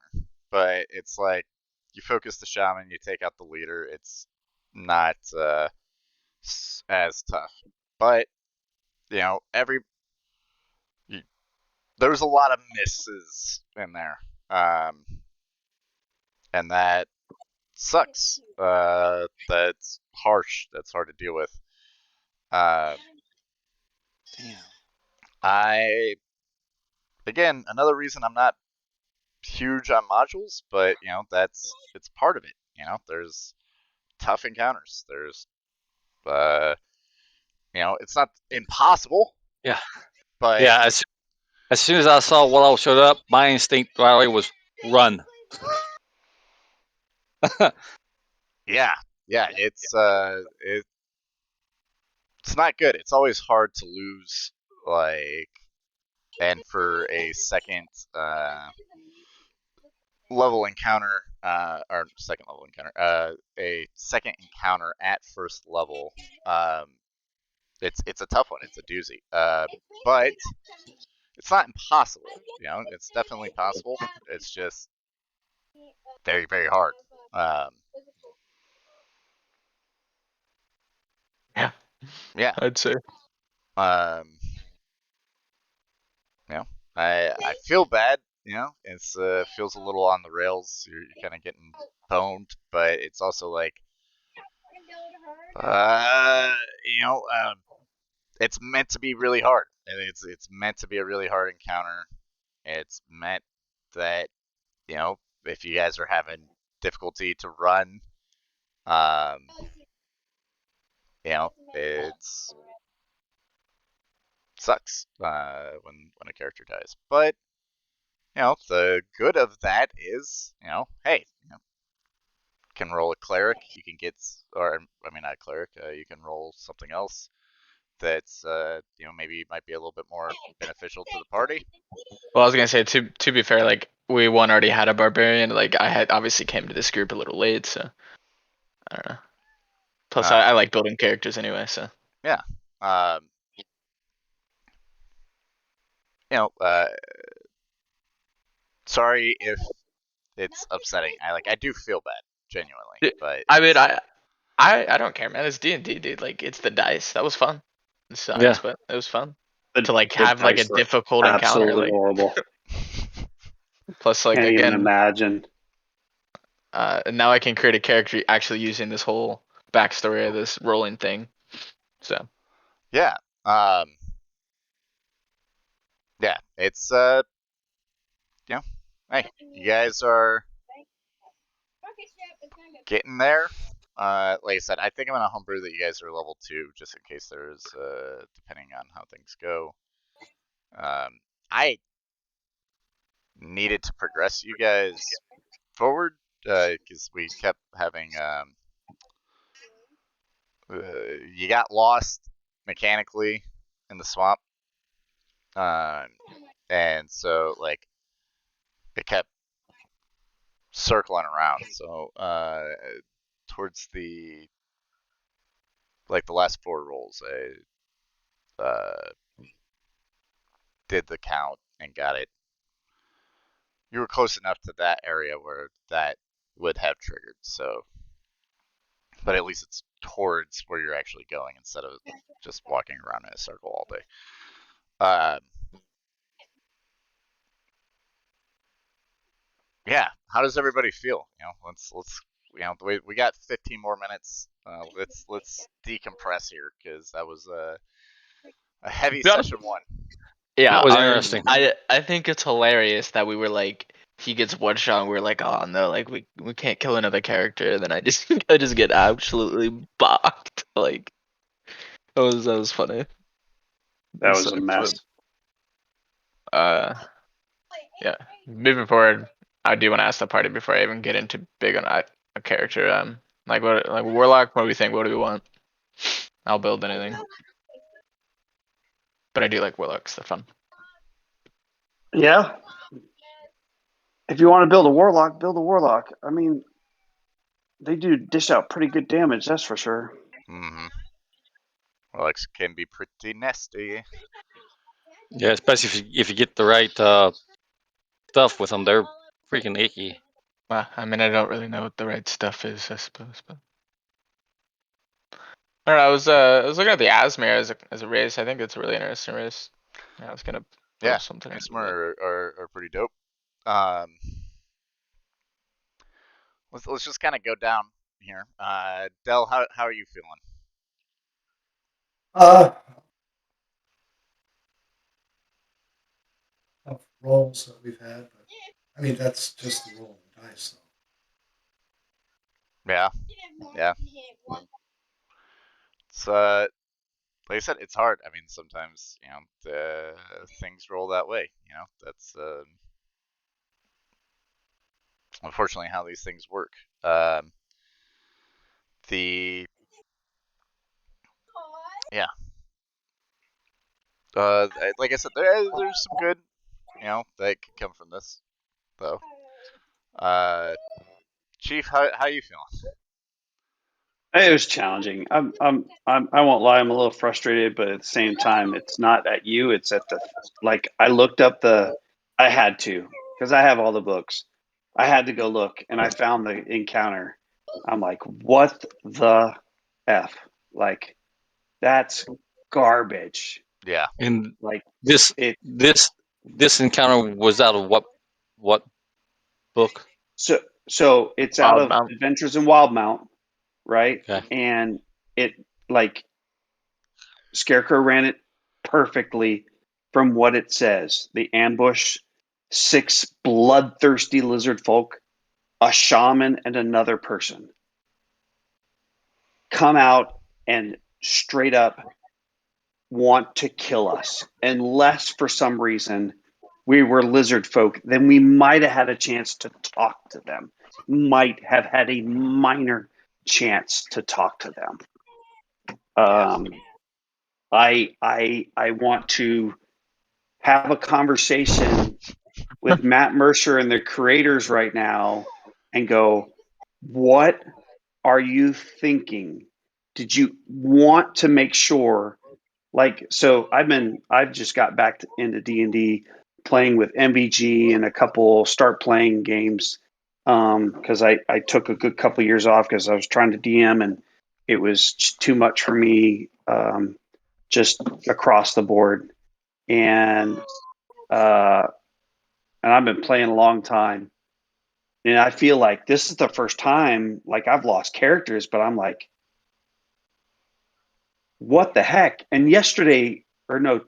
but it's like you focus the shaman, you take out the leader. It's not as tough, but you know there's a lot of misses in there, and that sucks. That's harsh. That's hard to deal with. Damn. I again another reason I'm not huge on modules, but you know it's part of it. You know, there's tough encounters. There's you know, it's not impossible. Yeah. But Yeah. As soon as I saw what all showed up, my instinct right away was run. yeah, it's not good. It's always hard to lose, like, and for a second level encounter, or second level encounter, a second encounter at first level, it's a tough one. It's a doozy. But it's not impossible. You know, it's definitely possible. It's just very, very hard. Yeah. Yeah. I'd say. You know, I feel bad. You know, it's feels a little on the rails. You're kind of getting boned, but it's also like, you know, it's meant to be really hard, and it's meant to be a really hard encounter. It's meant that you know if you guys are having difficulty to run, you know, it's sucks when a character dies, but you know, the good of that is, you know, hey, you know, can roll a cleric. You can get, or I mean, not a cleric. You can roll something else that's, you know, maybe might be a little bit more beneficial to the party. Well, I was gonna say to be fair, like we already had a barbarian. Like I had obviously came to this group a little late, so I don't know. Plus, I like building characters anyway, so yeah. You know, sorry if it's upsetting. I do feel bad, genuinely, but I mean, I don't care, man. It's D&D, dude. Like it's the dice. That was fun. It sucks, Yeah. but it was fun to The have like a dice were difficult encounter. absolutely Like horrible. plus, like Can't even again, imagine. and now I can create a character actually using this whole backstory of this rolling thing. So yeah, yeah, it's you know, hey, you guys are getting there. Like I said, I think I'm gonna homebrew that you guys are level 2, just in case there's depending on how things go. I needed to progress you guys forward because we kept having you got lost mechanically in the swamp, and so like it kept circling around. So towards the like the last 4 rolls, I did the count and got it. You were close enough to that area where that would have triggered. So, but at least it's towards where you're actually going instead of just walking around in a circle all day. Yeah, how does everybody feel? You know, let's you know we got 15 more minutes. Let's decompress here because that was a heavy be honest, session 1. yeah, That was interesting. I think it's hilarious that we were like he gets one shot and we're like, oh no, like we can't kill another character, and then I just I just get absolutely boxed. Like that was funny. That was So, a mess. yeah. Moving forward, I do want to ask the party before I even get into big on a character. Like what like warlock? What do we think? What do we want? I'll build anything, but I do like warlocks. They're fun. Yeah. If you want to build a warlock, build a warlock. I mean, they do dish out pretty good damage, that's for sure. Mm-hmm. Warlocks can be pretty nasty. Yeah, especially if you get the right stuff with them, they're freaking icky. Well, I mean, I don't really know what the right stuff is, I suppose, but I don't know. I was looking at the Asmere as a race. I think it's a really interesting race. I was gonna throw Yeah, something into Asmar it. are pretty dope. Let's just kind of go down here. Dell, how are you feeling? Of rolls that we've had, but I mean that's just the roll of the dice, though. Yeah, yeah. It's like I said, it's hard. I mean, sometimes the things roll that way. That's unfortunately how these things work. Um, the yeah, like I said, there's some good that could come from this though. Chief, how you feeling? It was challenging. I won't lie. I'm a little frustrated, but at the same time, it's not at you. It's at the, like, I looked up I had to, because I have all the books. I had to go look and I found the encounter. I'm like, what the F? Like, that's garbage. Yeah. And Like, this it, this this encounter was out of what book? so, so it's out Wild of Mount. Adventures in Wildmount, right? Okay. And it, like, Scarecrow ran it perfectly from what it says. The ambush, 6 bloodthirsty lizard folk, a shaman, and another person come out and straight up want to kill us. Unless for some reason we were lizard folk, then we might have had a chance to talk to them. Might have had a minor chance to talk to them. Yeah. I want to have a conversation with Matt Mercer and the creators right now and go, what are you thinking? Did you want to make sure, like, so I've just got back into D&D, playing with MVG and a couple start playing games, because I took a good couple years off because I was trying to DM and it was too much for me, just across the board. And uh, and I've been playing a long time. And I feel like this is the first time, like, I've lost characters, but I'm like, what the heck? And yesterday, or no,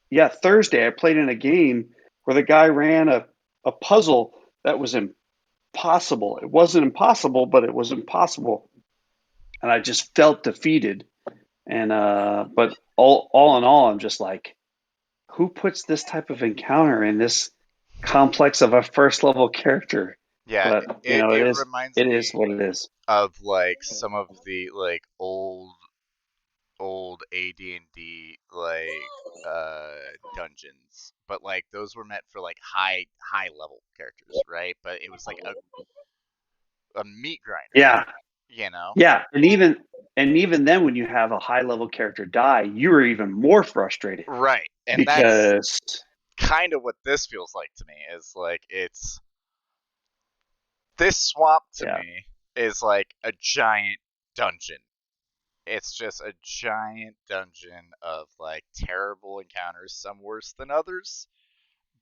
yeah, Thursday, I played in a game where the guy ran a puzzle that was impossible. It wasn't impossible, but it was impossible. And I just felt defeated. And, but all in all, I'm just like, who puts this type of encounter in this complex of a first level character? Yeah, But it reminds it is me what it is. of like some of the like old AD&D like dungeons, but like those were meant for like high level characters, right? But it was like a meat grinder, Yeah, you know? yeah, and even then, when you have a high level character die, you are even more frustrated Right. And that's because kind of what this feels like to me is like it's this swamp to yeah, me is like a giant dungeon. It's just a giant dungeon of like terrible encounters, some worse than others.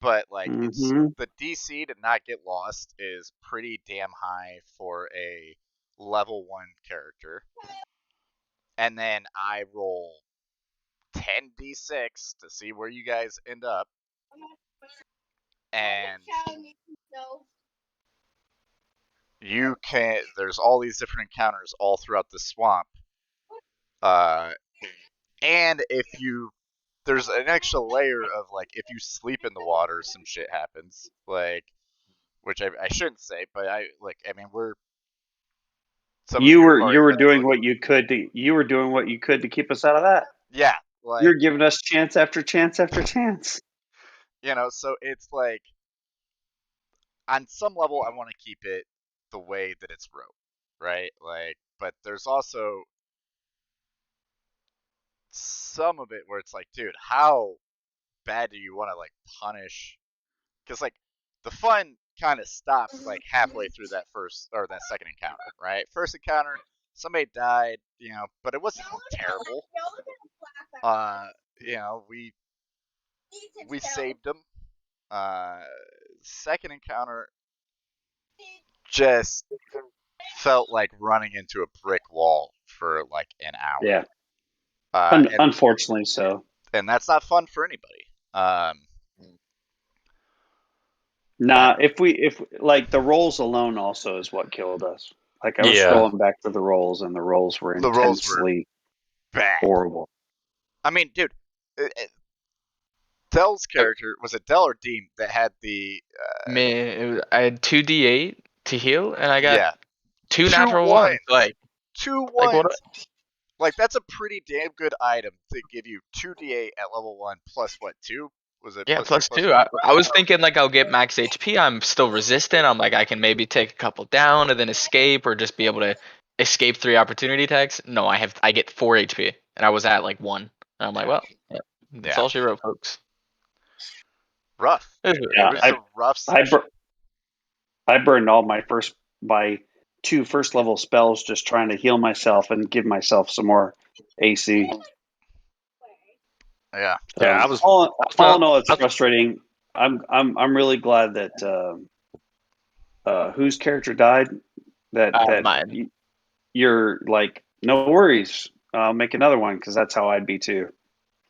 But like it's hmm the DC to not get lost is pretty damn high for a level 1 character. And then I roll 10d6 to see where you guys end up. And there's all these different encounters all throughout the swamp. And there's an extra layer of like if you sleep in the water, some shit happens. Like, which I shouldn't say, but I mean we're some of you have you already were read the doing book. what you could to keep us out of that. Yeah, like You're giving us chance after chance after chance. so it's like on some level I want to keep it the way that it's wrote, right? Like, but there's also some of it where it's like, dude, how bad do you want to like punish? Because like the fun kind of stopped like halfway through that second encounter, right? First encounter, somebody died, but it wasn't terrible. We saved them. Second encounter just felt like running into a brick wall for like an hour. Yeah. And Unfortunately, so. And that's not fun for anybody. Nah, if like the rolls alone also is what killed us. Like I was scrolling back to the rolls, and the rolls were The rolls were intensely bad. horrible. I mean, dude, Dell's character was it Dell or Dean that had the I had 2d8 to heal, and I got 2 2 natural ones. ones. 2 like what? ones. Like that's a pretty damn good item to give you 2d8 at level 1 plus what 2? Was it Yeah, plus plus 2. 1? I was thinking like I'll get max HP. I'm still resistant. I'm like I can maybe take a couple down and then escape, or just be able to escape 3 opportunity attacks. No, I get 4 HP, and I was at like 1. And I'm like, well, that's all she wrote, folks. Rough. Yeah, It was a rough session. I burned all my 2 first level spells just trying to heal myself and give myself some more AC. Yeah. I was. All in all, it's frustrating. I'm really glad that whose character died. That Mine. You're like, no worries. I'll make another one because that's how I'd be too.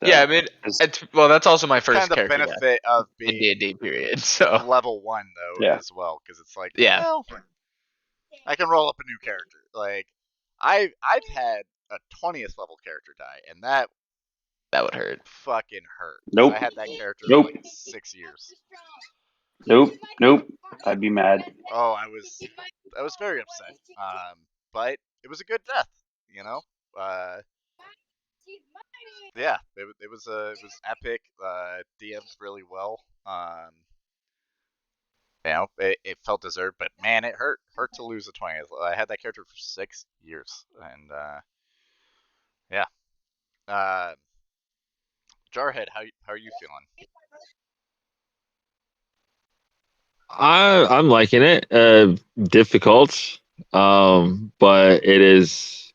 So, yeah, I mean, that's also my first kind of character. Benefit of in being D&D period. So level 1 though as well, because it's like, well, I can roll up a new character. Like I've had a 20th level character die, and that would hurt. Fucking hurt. Nope. I had that character for like 6 years. Nope. I'd be mad. Oh, I was very upset. But it was a good death, Yeah, it was epic. DM'd really well. It felt deserved, but man, it hurt to lose a 20th. I had that character for 6 years, and yeah. Jarhead, how are you feeling? I'm liking it. Difficult, but it is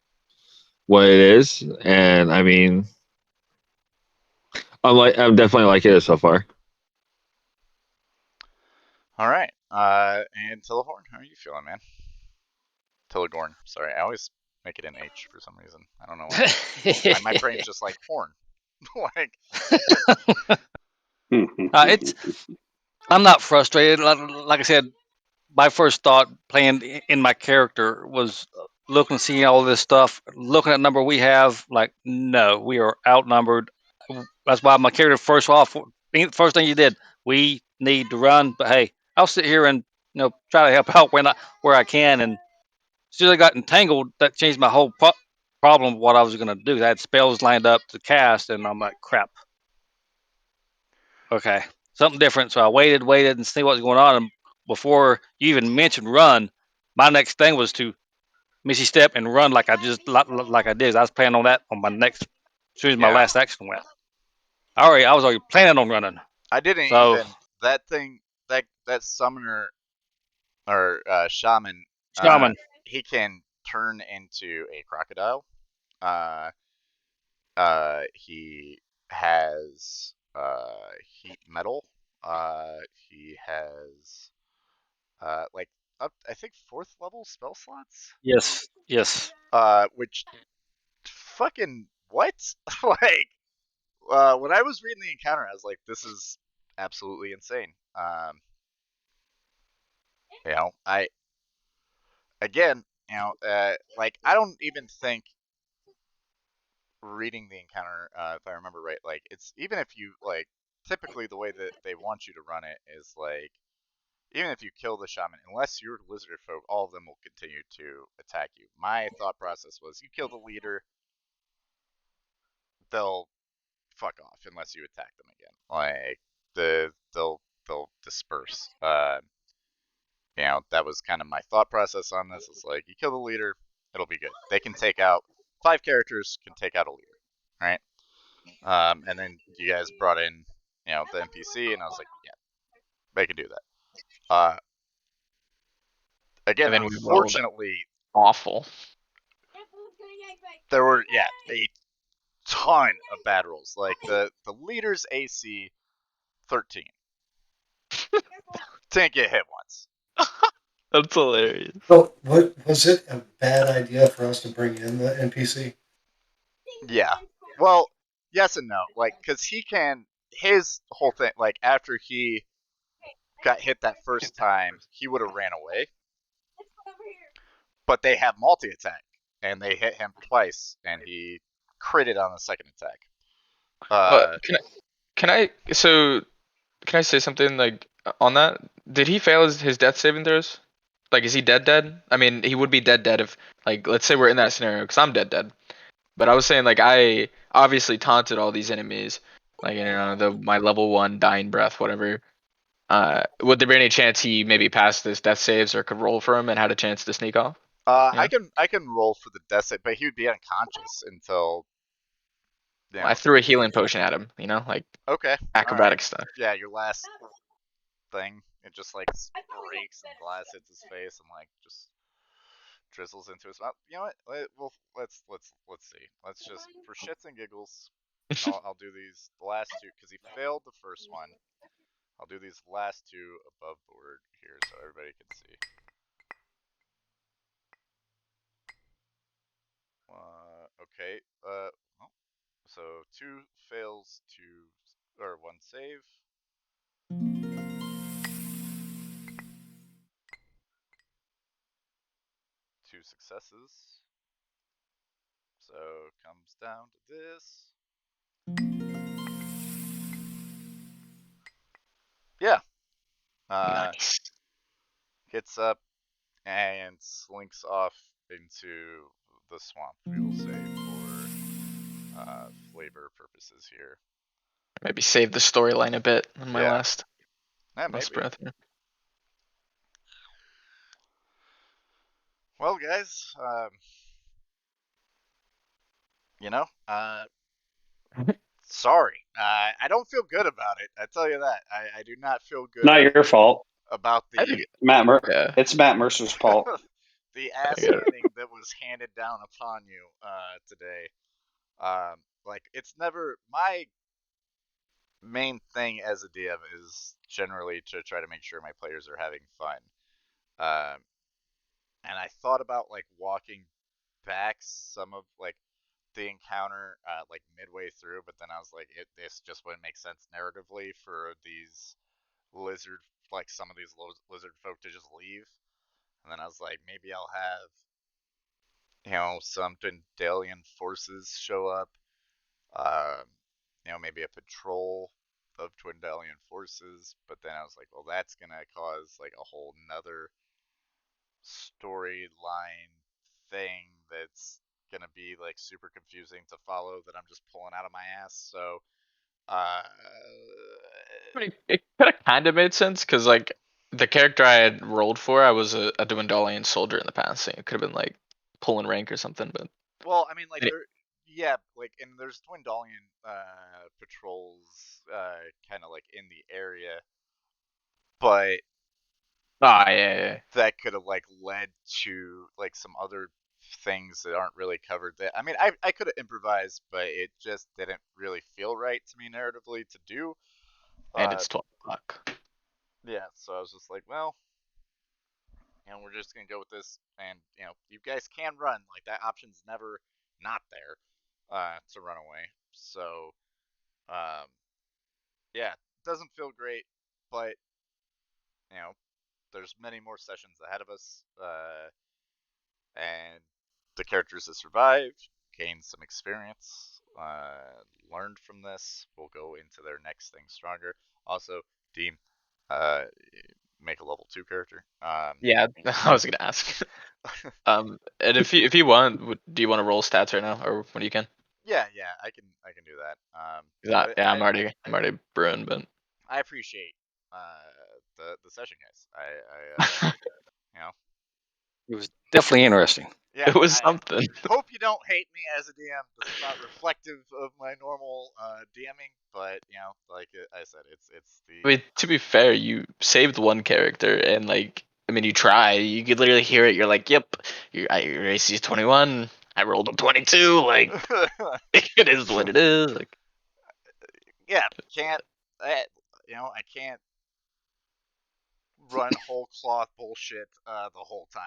what it is, and I mean, I'm definitely liking it so far. All right, and Tillahorn, how are you feeling, man? Tillagorn, sorry, I always make it an H for some reason. I don't know why. My brain's just like horn. Like I'm not frustrated. Like I said, my first thought playing in my character was looking, seeing all this stuff, looking at the number we have. Like, no, we are outnumbered. That's why my character first first thing you did, we need to run. But hey, I'll sit here and try to help out where I can. And as soon as I got entangled, that changed my whole problem of what I was going to do. I had spells lined up to cast, and I'm like, crap. Okay, something different. So I waited and see what was going on. And before you even mentioned run, my next thing was to Missy step and run like I did. I was planning on that on my next, as soon as my last action went. I was already planning on running. I didn't even that thing that summoner or shaman. He can turn into a crocodile. He has heat metal. He has like up I think 4th level spell slots. Yes. Which fucking what? Like when I was reading the encounter, I was like, this is absolutely insane. Like I don't even think reading the encounter, if I remember right, like it's even if you like typically the way that they want you to run it is like even if you kill the shaman, unless you're lizard folk, all of them will continue to attack you. My thought process was you kill the leader, they'll fuck off unless you attack them again. Like they'll disperse. That was kind of my thought process on this. It's like you kill the leader, it'll be good. They can take out 5 characters, can take out a leader, right? And then you guys brought in, the NPC, and I was like, yeah, they can do that. Again, And then we rolled unfortunately, awful. there were a ton of bad rolls. Like the leader's AC 13. Didn't get hit once. That's hilarious. So, what was it a bad idea for us to bring in the NPC? Yeah. Well, yes and no. Like, cause his whole thing, like after he got hit that first time, he would have ran away. But they have multi attack, and they hit him twice, and he critted on the second attack. But can I say something like on that? Did he fail his death saving throws? Like, is he dead? I mean, he would be dead if, like, let's say we're in that scenario, because I'm dead. But I was saying, like, I obviously taunted all these enemies, like, my level 1 dying breath, whatever. Would there be any chance he maybe passed this death saves or could roll for him and had a chance to sneak off? Yeah. I can roll for the death save, but he would be unconscious until. I threw a healing potion at him, like Okay. acrobatic All right. stuff. Yeah, your last thing, it just like breaks and glass hits his face and like just drizzles into his mouth. You know what? Let's see. Let's just for shits and giggles, I'll do these the last two because he failed the first one. I'll do these last two above board here so everybody can see. Okay. So 2 fails or 1 save. 2 successes. So comes down to this. Yeah. Nice. Gets up and slinks off into the swamp, we will say, for flavor purposes here. Maybe save the storyline a bit on my Yeah. last Maybe. breath here. Well, guys, sorry. I don't feel good about it. I tell you that. I do not feel good Not your fault, about I think, yeah. It's Matt Mercer's fault. the ass Yeah. handing that was handed down upon you today. Like it's never my main thing as a DM is generally to try to make sure my players are having fun. And I thought about like walking back some of like the encounter like midway through, but then I was like, this just wouldn't make sense narratively for these lizard like some of these lizard folk to just leave. And then I was like, maybe I'll have some Dwendalian forces show up. Maybe a patrol of Dwendalian forces. But then I was like, well, that's gonna cause like a whole nother storyline thing that's gonna be like super confusing to follow that I'm just pulling out of my ass. So, I mean, it could have kind of made sense because, like, the character I had rolled for, I was a Dwendalian soldier in the past. So it could have been like pulling rank or something. But well, I mean, like like, and there's Dwendalian patrols, kind of like in the area, but yeah. that could have like led to like some other things that aren't really covered. That I mean, I could have improvised, but it just didn't really feel right to me narratively to do. And it's 12 o'clock. Yeah, so I was just like, well, we're just gonna go with this, and you guys can run. Like that option's never not there to run away. So, yeah, it doesn't feel great, but there's many more sessions ahead of us, and the characters that survived gained some experience, learned from this, will go into their next thing stronger. Also, Dean, make a level 2 character. Yeah, I was gonna ask. And if you want, do you want to roll stats right now, or what do you can? Yeah, I can do that. But Yeah, I'm already brewing, but I appreciate the session, guys. I It was definitely interesting. yeah, it was I something. hope you don't hate me as a DM. This is not reflective of my normal DMing, but like I said, it's the. I mean, to be fair, you saved one character, and like I mean, you try. You could literally hear it. You're like, "Yep, your AC is 21. I rolled a 22. Like, it is what it is." Like, yeah, can't. I can't run whole cloth bullshit the whole time.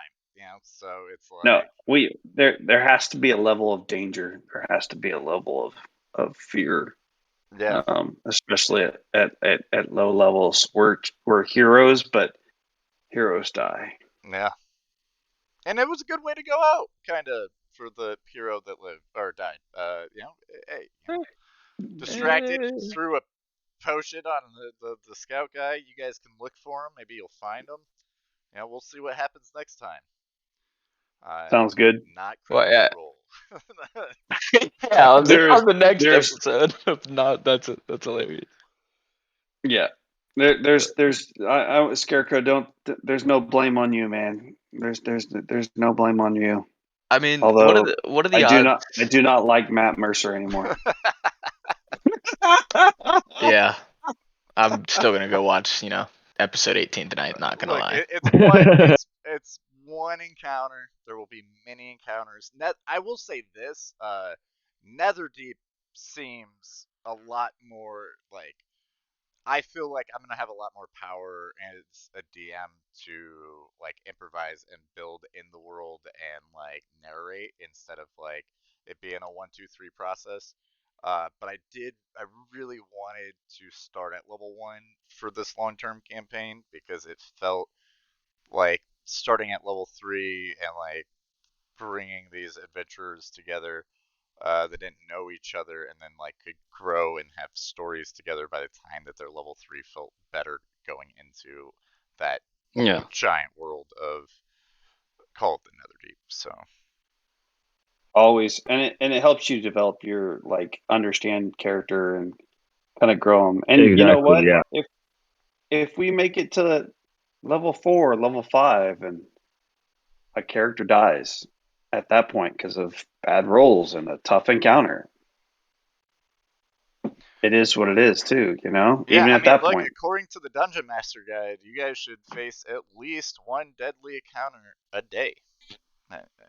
So it's No, like, there has to be a level of danger. There has to be a level of fear, yeah, especially at low levels. We're heroes, but heroes die. yeah. And it was a good way to go out, kind of, for the hero that lived or died. Hey, distracted, eh. threw a potion on the scout guy. You guys can look for him. Maybe you'll find him. We'll see what happens next time. Sounds good. Not Well, critical yeah, role. yeah. There's On the next there's episode, if not, that's hilarious. yeah. Scarecrow. Don't. There's no blame on you, man. There's no blame on you. I mean, Although what are the odds? I do not like Matt Mercer anymore. Yeah, I'm still gonna go watch, episode 18 tonight. Not gonna Look, lie. it's one encounter. There will be many encounters. I will say this: Netherdeep seems a lot more like, I feel like I'm gonna have a lot more power as a DM to like improvise and build in the world and like narrate instead of like it being a 1, 2, 3 process. But I really wanted to start at level 1 for this long-term campaign because it felt like starting at level 3 and like bringing these adventurers together that didn't know each other and then like could grow and have stories together by the time that they're level 3 felt better going into that Yeah. giant world of called the Netherdeep. So Always, and it helps you develop your like understand character and kind of grow them. And you know Exactly. what? Yeah. If we make it to level 4, level 5, and a character dies at that point because of bad rolls and a tough encounter, it is what it is too. yeah, Even I at mean, that look, point. according to the Dungeon Master Guide, you guys should face at least one deadly encounter a day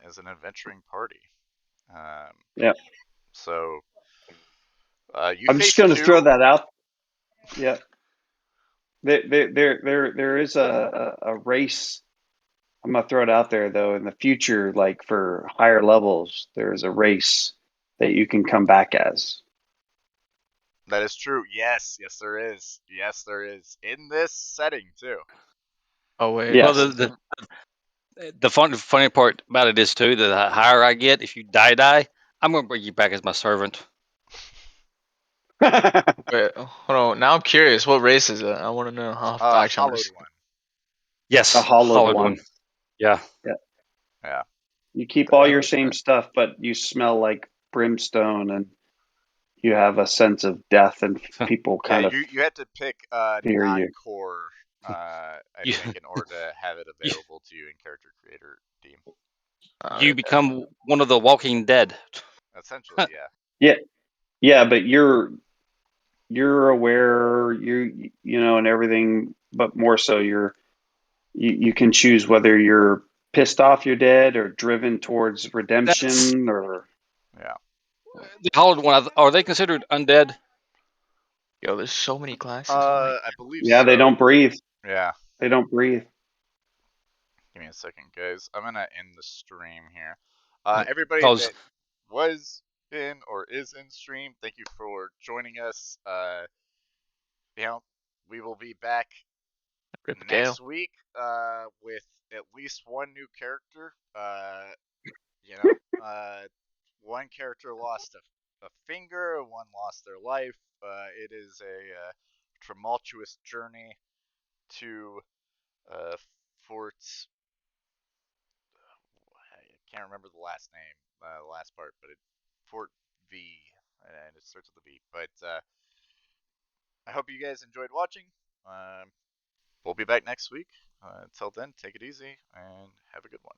as an adventuring party. Um, Yeah, so you I'm just face going to throw two. that out. Yeah, there is a race. I'm gonna throw it out there though. In the future, like for higher levels, there is a race that you can come back as. That is true. Yes, yes, there is. Yes, there is. In this setting, too. Oh wait. Well, Yes. the funny part about it is too that the higher I get, if you die, I'm gonna bring you back as my servant. Wait, hold on. Now I'm curious. What race is it? I want to know. Actually, I'm Hollowed just. one. The Yes, hollowed hollowed one. one. Yeah. Yeah. Yeah. You keep all your Uh, same stuff, but you smell like brimstone and you have a sense of death and people Yeah, kind of you had to pick fear you. non-core, I you, think, in order to have it you available to you in Character Creator Team. you Okay. become one of the Walking Dead. Essentially, yeah. Yeah. Yeah, but you're aware, and everything, but more so you can choose whether you're pissed off you're dead or driven towards That's redemption or Yeah. the hollowed one. Are they considered undead? Yo, there's so many classes. Oh my. I believe yeah, they so. don't breathe. Yeah. They don't breathe. Give me a second, guys. I'm gonna end the stream here. Everybody Because that was in or is in stream, thank you for joining us. You know, we will be back Rip Gale. next week with at least one new character. You know, one character lost a finger, one lost their life. It is a tumultuous journey to uh, Fort. I can't remember the last name, the last part, but Fort V, and it starts with a V. But I hope you guys enjoyed watching. We'll be back next week. Until then, take it easy and have a good one.